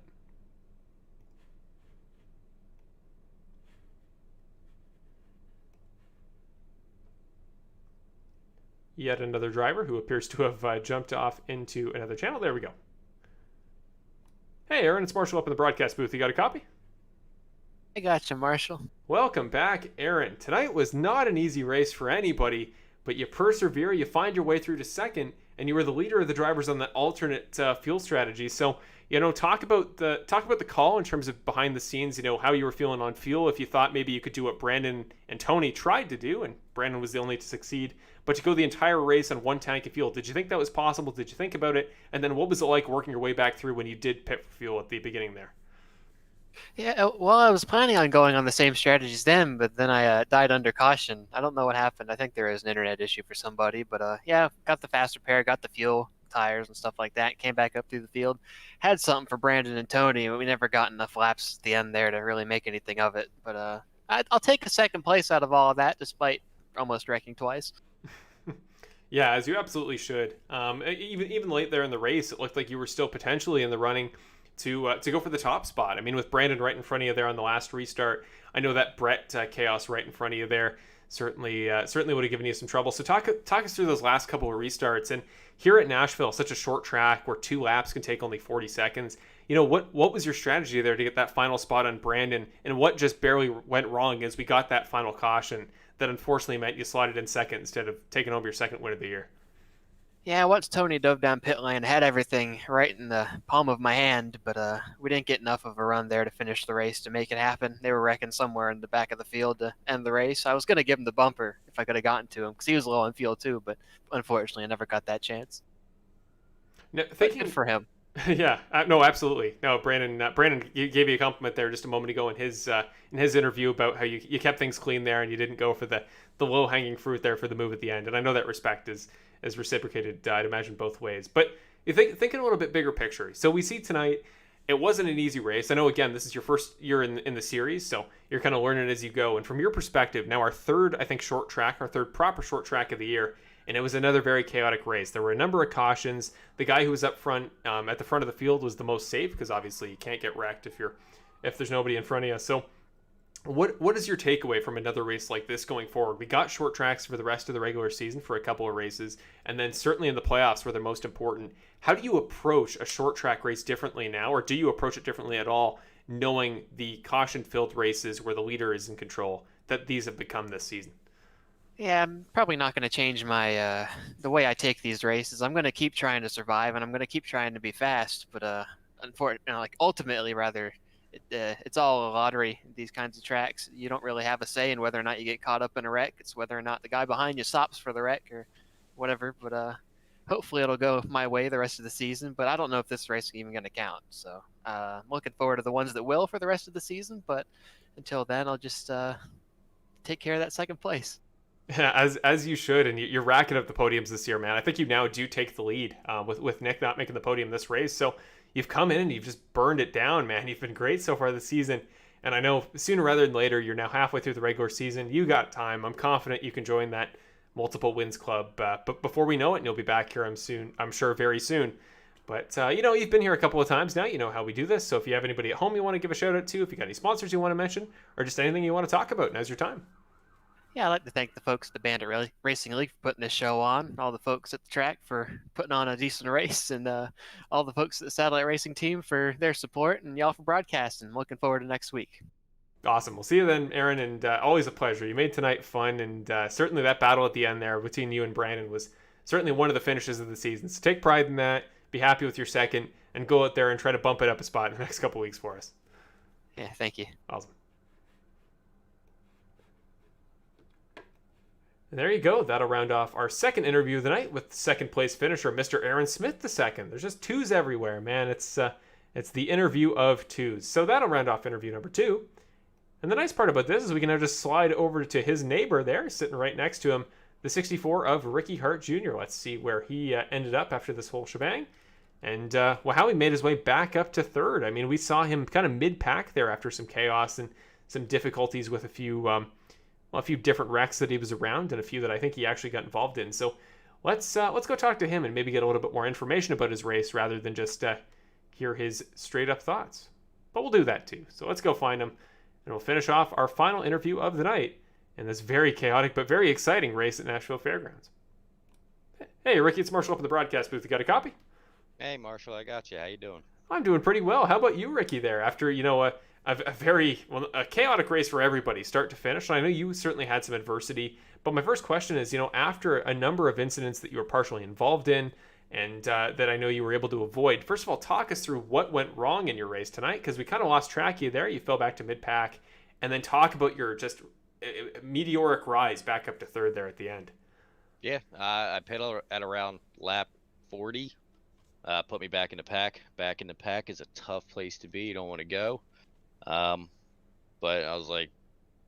Yet another driver who appears to have jumped off into another channel. There we go. Hey, Aaron, it's Marshall up in the broadcast booth. You got a copy? I got you, Marshall. Welcome back, Aaron. Tonight was not an easy race for anybody, but you persevere, you find your way through to second, and you were the leader of the drivers on that alternate fuel strategy. So, talk about the call in terms of behind the scenes, how you were feeling on fuel, if you thought maybe you could do what Brandon and Tony tried to do, and Brandon was the only to succeed, but to go the entire race on one tank of fuel. Did you think that was possible? Did you think about it? And then what was it like working your way back through when you did pit for fuel at the beginning there? Yeah, well, I was planning on going on the same strategies then, but then I died under caution. I don't know what happened. I think there is an internet issue for somebody, but got the faster pair, got the fuel, tires and stuff like that, came back up through the field, had something for Brandon and Tony, but we never got enough laps at the end there to really make anything of it. But I'll take a second place out of all of that, despite almost wrecking twice. Yeah, as you absolutely should. Even late there in the race, it looked like you were still potentially in the running to go for the top spot. I mean, with Brandon right in front of you there on the last restart, I know that Brett Chaos right in front of you there certainly would have given you some trouble. So talk us through those last couple of restarts. And here at Nashville, such a short track where 2 laps can take only 40 seconds. What was your strategy there to get that final spot on Brandon, and what just barely went wrong as we got that final caution that unfortunately meant you slotted in second instead of taking home your second win of the year? Yeah, I watched Tony dove down pit lane, had everything right in the palm of my hand, but we didn't get enough of a run there to finish the race to make it happen. They were wrecking somewhere in the back of the field to end the race. I was going to give him the bumper if I could have gotten to him because he was low on fuel too, but unfortunately I never got that chance. Now, But thinking good for him. Yeah, no, absolutely. No, Brandon gave you a compliment there just a moment ago in his interview about how you kept things clean there and you didn't go for the low hanging fruit there for the move at the end. And I know that respect is reciprocated. I'd imagine both ways. But you thinking a little bit bigger picture. So we see tonight, it wasn't an easy race. I know again this is your first year in the series, so you're kind of learning as you go. And from your perspective, now our third proper short track of the year. And it was another very chaotic race. There were a number of cautions. The guy who was up front, at the front of the field, was the most safe because obviously you can't get wrecked if there's nobody in front of you. So, what is your takeaway from another race like this going forward? We got short tracks for the rest of the regular season for a couple of races, and then certainly in the playoffs where they're most important. How do you approach a short track race differently now, or do you approach it differently at all, knowing the caution-filled races where the leader is in control that these have become this season? Yeah, I'm probably not going to change my the way I take these races. I'm going to keep trying to survive, and I'm going to keep trying to be fast. But unfortunately, like ultimately, rather, it's all a lottery. These kinds of tracks, you don't really have a say in whether or not you get caught up in a wreck. It's whether or not the guy behind you stops for the wreck or whatever. But hopefully, it'll go my way the rest of the season. But I don't know if this race is even going to count. So I'm looking forward to the ones that will for the rest of the season. But until then, I'll just take care of that second place. Yeah, as you should, and you're racking up the podiums this year, man. I think you now do take the lead with Nick not making the podium this race. So you've come in and you've just burned it down, man. You've been great so far this season, and I know sooner rather than later, you're now halfway through the regular season. You got time. I'm confident you can join that multiple wins club. But before we know it, and you'll be back here. I'm sure very soon. But you've been here a couple of times now. You know how we do this. So if you have anybody at home you want to give a shout out to, if you got any sponsors you want to mention, or just anything you want to talk about, now's your time. Yeah, I'd like to thank the folks at the Bandit Racing League for putting this show on, all the folks at the track for putting on a decent race, and all the folks at the Satellite Racing team for their support, and y'all for broadcasting. Looking forward to next week. Awesome. We'll see you then, Aaron, and always a pleasure. You made tonight fun, and certainly that battle at the end there between you and Brandon was certainly one of the finishes of the season. So take pride in that, be happy with your second, and go out there and try to bump it up a spot in the next couple of weeks for us. Yeah, thank you. Awesome. And there you go. That'll round off our second interview of the night with second place finisher, Mr. Aaron Smith II. There's just twos everywhere, man. It's the interview of twos. So that'll round off interview number 2. And the nice part about this is we can now just slide over to his neighbor there, sitting right next to him, the 64 of Ricky Hart Jr. Let's see where he ended up after this whole shebang. And how he made his way back up to third. I mean, we saw him kind of mid-pack there after some chaos and some difficulties with a few different wrecks that he was around and a few that I think he actually got involved in. So let's go talk to him and maybe get a little bit more information about his race rather than just hear his straight up thoughts. But we'll do that too. So let's go find him and we'll finish off our final interview of the night in this very chaotic but very exciting race at Nashville Fairgrounds. Hey, Ricky, it's Marshall up in the broadcast booth. You got a copy? Hey, Marshall, I got you. How you doing? I'm doing pretty well. How about you, Ricky, there? After, a chaotic race for everybody, start to finish. And I know you certainly had some adversity. But my first question is, after a number of incidents that you were partially involved in and that I know you were able to avoid, first of all, talk us through what went wrong in your race tonight, because we kind of lost track of you there. You fell back to mid-pack. And then talk about your just meteoric rise back up to third there at the end. Yeah, I pedaled at around lap 40. Put me back in the pack. Back in the pack is a tough place to be. You don't want to go. But I was like,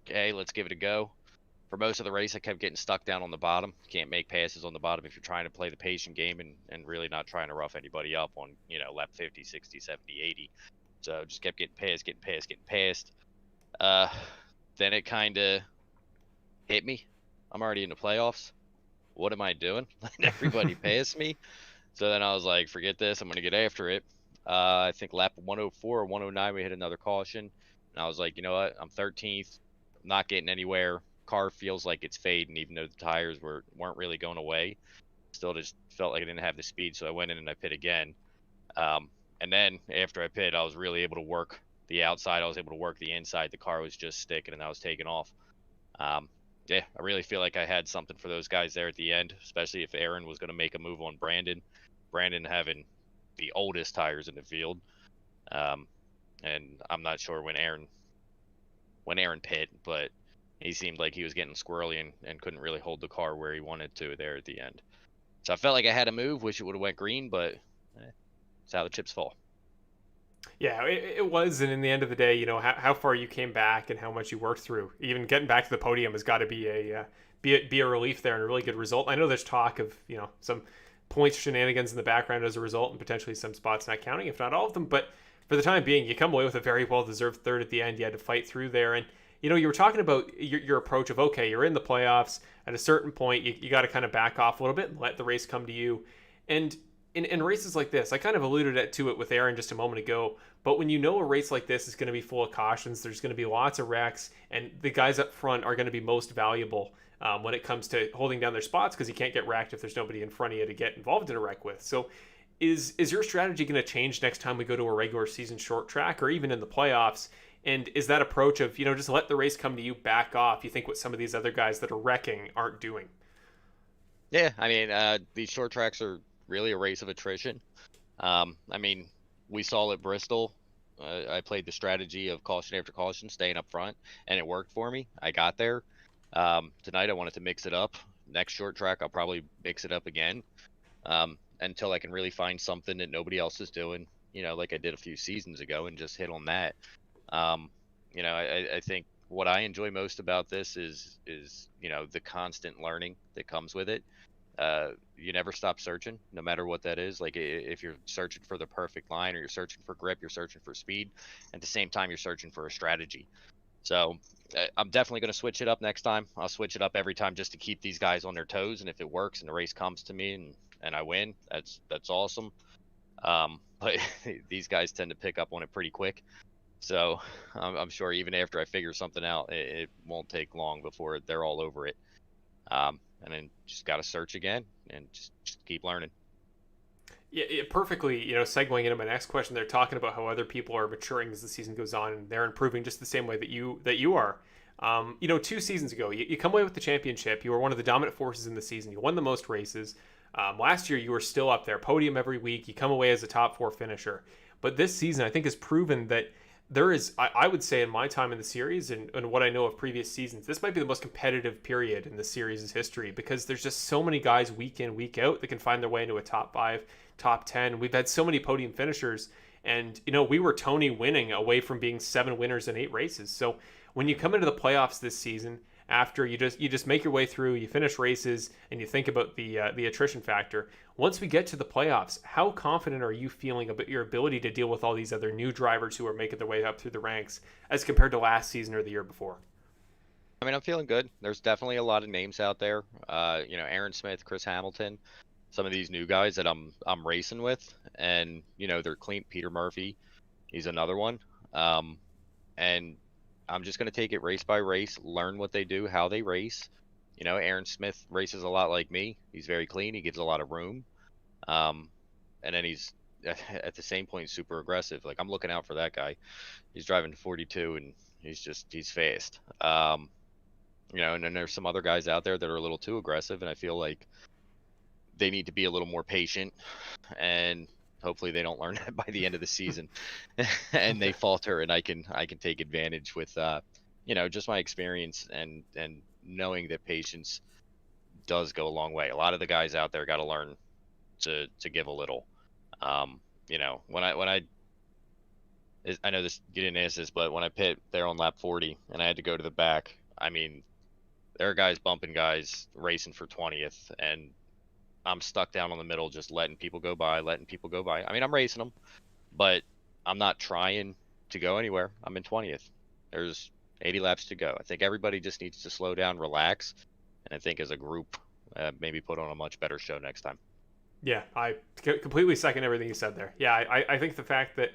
okay, let's give it a go. For most of the race, I kept getting stuck down on the bottom. Can't make passes on the bottom if you're trying to play the patient game and really not trying to rough anybody up on, lap 50, 60, 70, 80. So just kept getting past. Then it kind of hit me. I'm already in the playoffs. What am I doing? Letting everybody pass me. So then I was like, forget this. I'm going to get after it. I think lap 104 or 109, we hit another caution. And I was like, you know what? I'm 13th. I'm not getting anywhere. Car feels like it's fading, even though the tires weren't really going away. Still just felt like I didn't have the speed, so I went in and I pit again. And then after I pit, I was really able to work the outside. I was able to work the inside. The car was just sticking, and I was taking off. yeah, I really feel like I had something for those guys there at the end, especially if Aaron was going to make a move on Brandon. Brandon having the oldest tires in the field, and I'm not sure when Aaron pit, but he seemed like he was getting squirrely and couldn't really hold the car where he wanted to there at the end. So I felt like I had a move. Wish it would have went green, but it's how the chips fall. Yeah, it was, and in the end of the day, how far you came back and how much you worked through. Even getting back to the podium has got to be a relief there and a really good result. I know there's talk of some points shenanigans in the background as a result, and potentially some spots not counting, if not all of them. But for the time being, you come away with a very well deserved third at the end. You had to fight through there, and you were talking about your approach of, okay, you're in the playoffs. At a certain point, you got to kind of back off a little bit and let the race come to you. And in races like this, I kind of alluded to it with Aaron just a moment ago, but when a race like this is going to be full of cautions, there's going to be lots of wrecks, and the guys up front are going to be most valuable when it comes to holding down their spots, because you can't get wrecked if there's nobody in front of you to get involved in a wreck with. So is your strategy going to change next time we go to a regular season short track or even in the playoffs? And is that approach of, just let the race come to you, back off, you think what some of these other guys that are wrecking aren't doing? Yeah, I mean, these short tracks are really a race of attrition. I mean, we saw at Bristol, I played the strategy of caution after caution, staying up front, and it worked for me. I got there. Tonight I wanted to mix it up. Next short track, I'll probably mix it up again until I can really find something that nobody else is doing, like I did a few seasons ago, and just hit on that. I think what I enjoy most about this is the constant learning that comes with it. You never stop searching, no matter what that is. Like if you're searching for the perfect line, or you're searching for grip, you're searching for speed. At the same time, you're searching for a strategy. So I'm definitely going to switch it up next time. I'll switch it up every time just to keep these guys on their toes. And if it works and the race comes to me and I win, that's awesome. But these guys tend to pick up on it pretty quick. So I'm sure even after I figure something out, it won't take long before they're all over it. And then just got to search again and just keep learning. Yeah, perfectly, segueing into my next question. They're talking about how other people are maturing as the season goes on, and they're improving just the same way that you are. 2 seasons ago, you come away with the championship. You were one of the dominant forces in the season. You won the most races. Last year, you were still up there, podium every week. You come away as a top 4 finisher. But this season, I think, has proven that there is, I would say, in my time in the series and what I know of previous seasons, this might be the most competitive period in the series' history, because there's just so many guys week in, week out that can find their way into a top 5, top 10. We've had so many podium finishers, and we were Tony winning away from being 7 winners in 8 races. So when you come into the playoffs this season, after you just make your way through, you finish races, and you think about the attrition factor. Once we get to the playoffs, how confident are you feeling about your ability to deal with all these other new drivers who are making their way up through the ranks as compared to last season or the year before? I mean, I'm feeling good. There's definitely a lot of names out there. Aaron Smith, Chris Hamilton, some of these new guys that I'm racing with, and they're clean. Peter Murphy, he's another one. And I'm just going to take it race by race, learn what they do, how they race. Aaron Smith races a lot like me. He's very clean. He gives a lot of room. And then he's at the same point super aggressive. Like, I'm looking out for that guy. He's driving 42 and he's fast. And then there's some other guys out there that are a little too aggressive, and I feel like they need to be a little more patient, and hopefully they don't learn that by the end of the season and they falter, and I can take advantage with just my experience and knowing that patience does go a long way. A lot of the guys out there got to learn to give a little. When I know this, you didn't ask this, but when I pit there on lap 40 and I had to go to the back, I mean, there are guys bumping guys racing for 20th, and I'm stuck down on the middle, just letting people go by. I mean, I'm racing them, but I'm not trying to go anywhere. I'm in 20th. There's 80 laps to go. I think everybody just needs to slow down, relax, and I think as a group, maybe put on a much better show next time. Yeah, I completely second everything you said there. Yeah, I think the fact that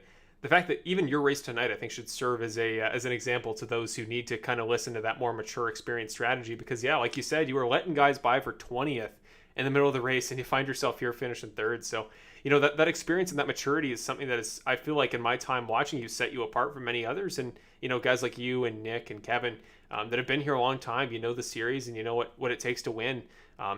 even your race tonight, I think, should serve as an example to those who need to kind of listen to that more mature, experienced strategy. Because, yeah, like you said, you were letting guys by for 20th, in the middle of the race and you find yourself here finishing third. So, you know, that experience and that maturity is something that is, I feel like in my time watching you, set you apart from many others. And, you know, guys like you and Nick and Kevin that have been here a long time, you know the series and you know what it takes to win.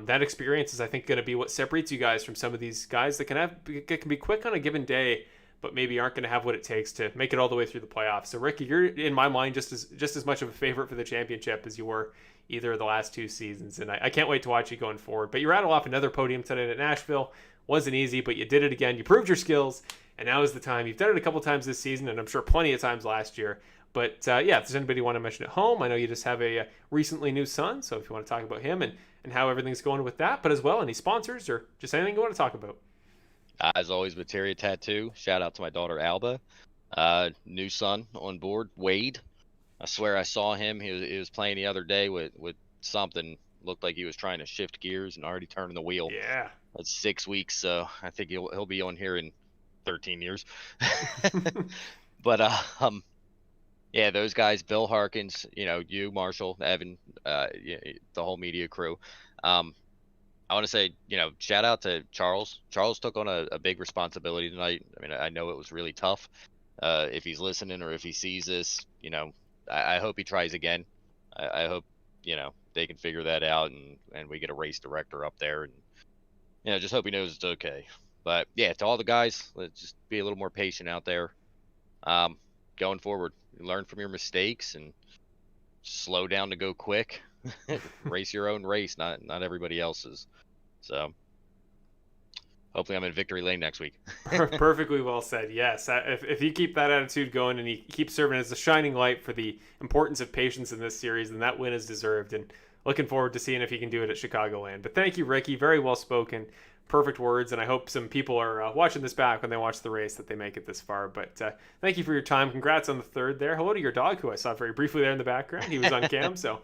That experience is, I think, going to be what separates you guys from some of these guys that can be quick on a given day, but maybe aren't going to have what it takes to make it all the way through the playoffs. So, Ricky, you're in my mind just as much of a favorite for the championship as you were either of the last 2 seasons, and I can't wait to watch you going forward. But you rattle off another podium tonight at Nashville. Wasn't easy, but you did it again. You proved your skills, and now is the time. You've done it a couple times this season, and I'm sure plenty of times last year. But yeah, if there's anybody you want to mention at home, I know you just have a recently new son, so if you want to talk about him and how everything's going with that, but as well, any sponsors or just anything you want to talk about. As always, Materia Tattoo. Shout out to my daughter Alba. New son on board, Wade. I swear I saw him. He was playing the other day with something. Looked like he was trying to shift gears and already turning the wheel. Yeah. That's 6 weeks, so I think he'll be on here in 13 years. But yeah, those guys, Bill Harkins, you know, you, Marshall, Evan, the whole media crew. I want to say, you know, shout out to Charles. Charles took on a big responsibility tonight. I mean, I know it was really tough. If he's listening or if he sees this, you know, I hope he tries again. I hope, you know, they can figure that out and we get a race director up there and, you know, just hope he knows it's okay. But yeah, to all the guys, let's just be a little more patient out there. Going forward, learn from your mistakes and slow down to go quick. Race your own race, not everybody else's. So hopefully I'm in victory lane next week. Perfectly well said. Yes. If you keep that attitude going and you keep serving as a shining light for the importance of patience in this series, then that win is deserved. And looking forward to seeing if you can do it at Chicagoland. But thank you, Ricky. Very well spoken. Perfect words. And I hope some people are watching this back when they watch the race that they make it this far. But thank you for your time. Congrats on the third there. Hello to your dog, who I saw very briefly there in the background. He was on cam, so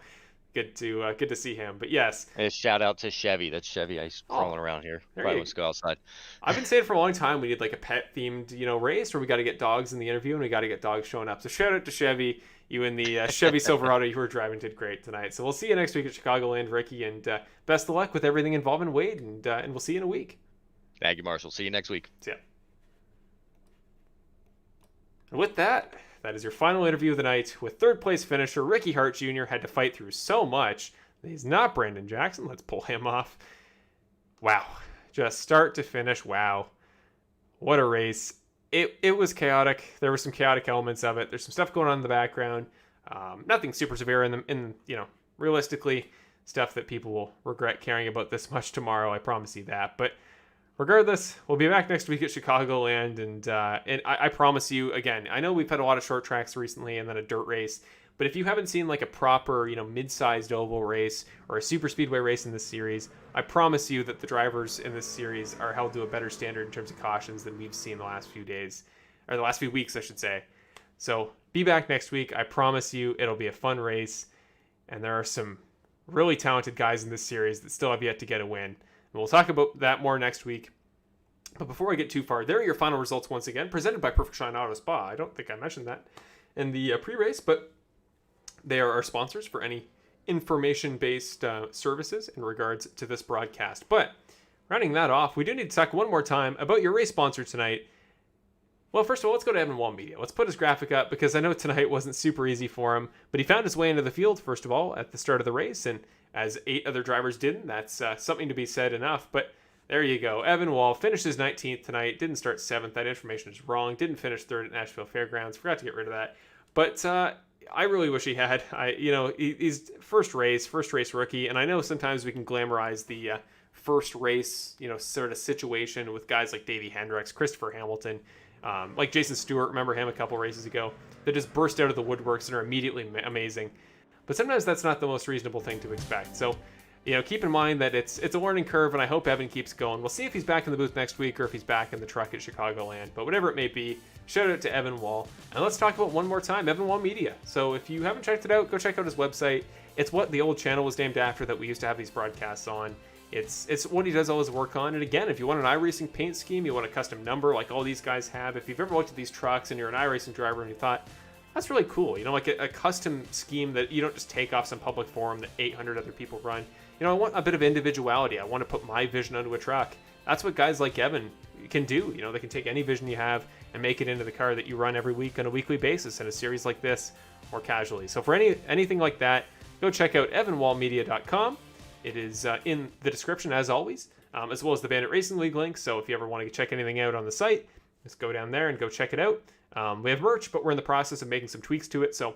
good to see him. But yes, a shout out to Chevy. That's Chevy. He's crawling around here. Probably wants to go outside. I've been saying for a long time we need like a pet themed, you know, race where we got to get dogs in the interview and we got to get dogs showing up. So shout out to Chevy. You and the Chevy Silverado you were driving did great tonight. So we'll see you next week at Chicagoland, Ricky, and best of luck with everything involving Wade. And we'll see you in a week. Thank you, Marshall. See you next week. See ya. And with that is your final interview of the night with third place finisher Ricky Hart Jr. Had to fight through so much. He's not Brandon Jackson. Let's pull him off. Wow. Just start to finish. Wow. What a race. It was chaotic. There were some chaotic elements of it. There's some stuff going on in the background. Nothing super severe in you know, realistically, stuff that people will regret caring about this much tomorrow. I promise you that. But regardless, we'll be back next week at Chicagoland, and I promise you, again, I know we've had a lot of short tracks recently and then a dirt race, but if you haven't seen like a proper, you know, mid-sized oval race or a super speedway race in this series, I promise you that the drivers in this series are held to a better standard in terms of cautions than we've seen the last few days, or the last few weeks, I should say. So be back next week. I promise you it'll be a fun race, and there are some really talented guys in this series that still have yet to get a win. And we'll talk about that more next week. But before I get too far, there are your final results once again, presented by Perfect Shine Auto Spa. I don't think I mentioned that in the pre-race, but they are our sponsors for any information-based services in regards to this broadcast. But rounding that off, we do need to talk one more time about your race sponsor tonight. Well, first of all, let's go to Evan Wall Media. Let's put his graphic up because I know tonight wasn't super easy for him, but he found his way into the field, first of all, at the start of the race, and as 8 other drivers didn't, that's something to be said enough. But there you go. Evan Wall finishes 19th tonight, didn't start 7th. That information is wrong. Didn't finish 3rd at Nashville Fairgrounds. Forgot to get rid of that. But I really wish he had. He's first race rookie, and I know sometimes we can glamorize the first race, sort of situation with guys like Davey Hendricks, Christopher Hamilton, like Jason Stewart. Remember him a couple races ago? That just burst out of the woodworks and are immediately amazing. But sometimes that's not the most reasonable thing to expect. So, keep in mind that it's a learning curve, and I hope Evan keeps going. We'll see if he's back in the booth next week or if he's back in the truck at Chicagoland. But whatever it may be, shout out to Evan Wall. And let's talk about one more time, Evan Wall Media. So if you haven't checked it out, go check out his website. It's what the old channel was named after that we used to have these broadcasts on. It's what he does all his work on. And again, if you want an iRacing paint scheme, you want a custom number like all these guys have, if you've ever looked at these trucks and you're an iRacing driver and you thought, that's really cool, like a custom scheme that you don't just take off some public forum that 800 other people run. I want a bit of individuality. I want to put my vision onto a truck. That's what guys like Evan can do. They can take any vision you have and make it into the car that you run every week on a weekly basis in a series like this or casually. So for anything like that, go check out evanwallmedia.com. It is in the description as always, as well as the Bandit Racing League link. So if you ever want to check anything out on the site, just go down there and go check it out. We have merch, but we're in the process of making some tweaks to it. So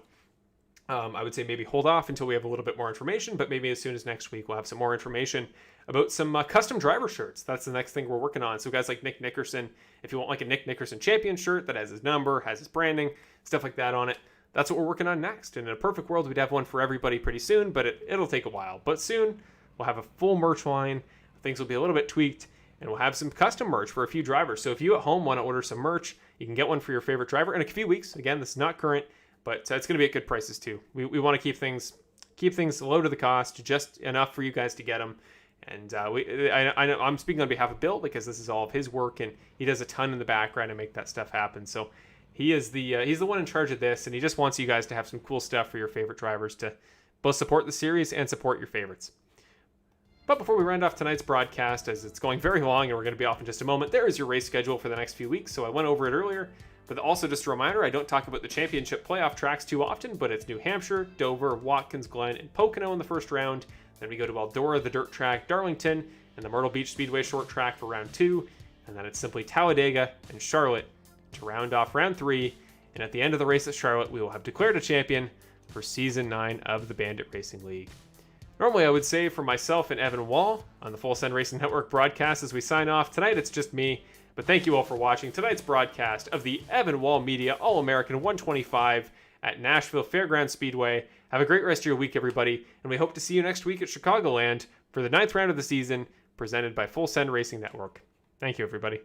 I would say maybe hold off until we have a little bit more information, but maybe as soon as next week we'll have some more information about some custom driver shirts. That's the next thing we're working on. So guys like Nick Nickerson, if you want like a Nick Nickerson champion shirt that has his number, has his branding, stuff like that on it, that's what we're working on next. And in a perfect world, we'd have one for everybody pretty soon, but it'll take a while. But soon we'll have a full merch line. Things will be a little bit tweaked, and we'll have some custom merch for a few drivers. So if you at home want to order some merch, you can get one for your favorite driver in a few weeks. Again, this is not current, but it's going to be at good prices too. We want to keep things low to the cost, just enough for you guys to get them. And I know I'm speaking on behalf of Bill because this is all of his work, and he does a ton in the background to make that stuff happen. So he's the one in charge of this, and he just wants you guys to have some cool stuff for your favorite drivers to both support the series and support your favorites. But before we round off tonight's broadcast, as it's going very long and we're going to be off in just a moment, there is your race schedule for the next few weeks. So I went over it earlier, but also just a reminder, I don't talk about the championship playoff tracks too often, but it's New Hampshire, Dover, Watkins Glen, and Pocono in the first round. Then we go to Eldora, the dirt track, Darlington, and the Myrtle Beach Speedway short track for round 2. And then it's simply Talladega and Charlotte to round off round 3. And at the end of the race at Charlotte, we will have declared a champion for Season 9 of the Bandit Racing League. Normally, I would say for myself and Evan Wall on the Full Send Racing Network broadcast as we sign off. Tonight, it's just me. But thank you all for watching tonight's broadcast of the Evan Wall Media All-American 125 at Nashville Fairgrounds Speedway. Have a great rest of your week, everybody, and we hope to see you next week at Chicagoland for the 9th round of the season, presented by Full Send Racing Network. Thank you, everybody.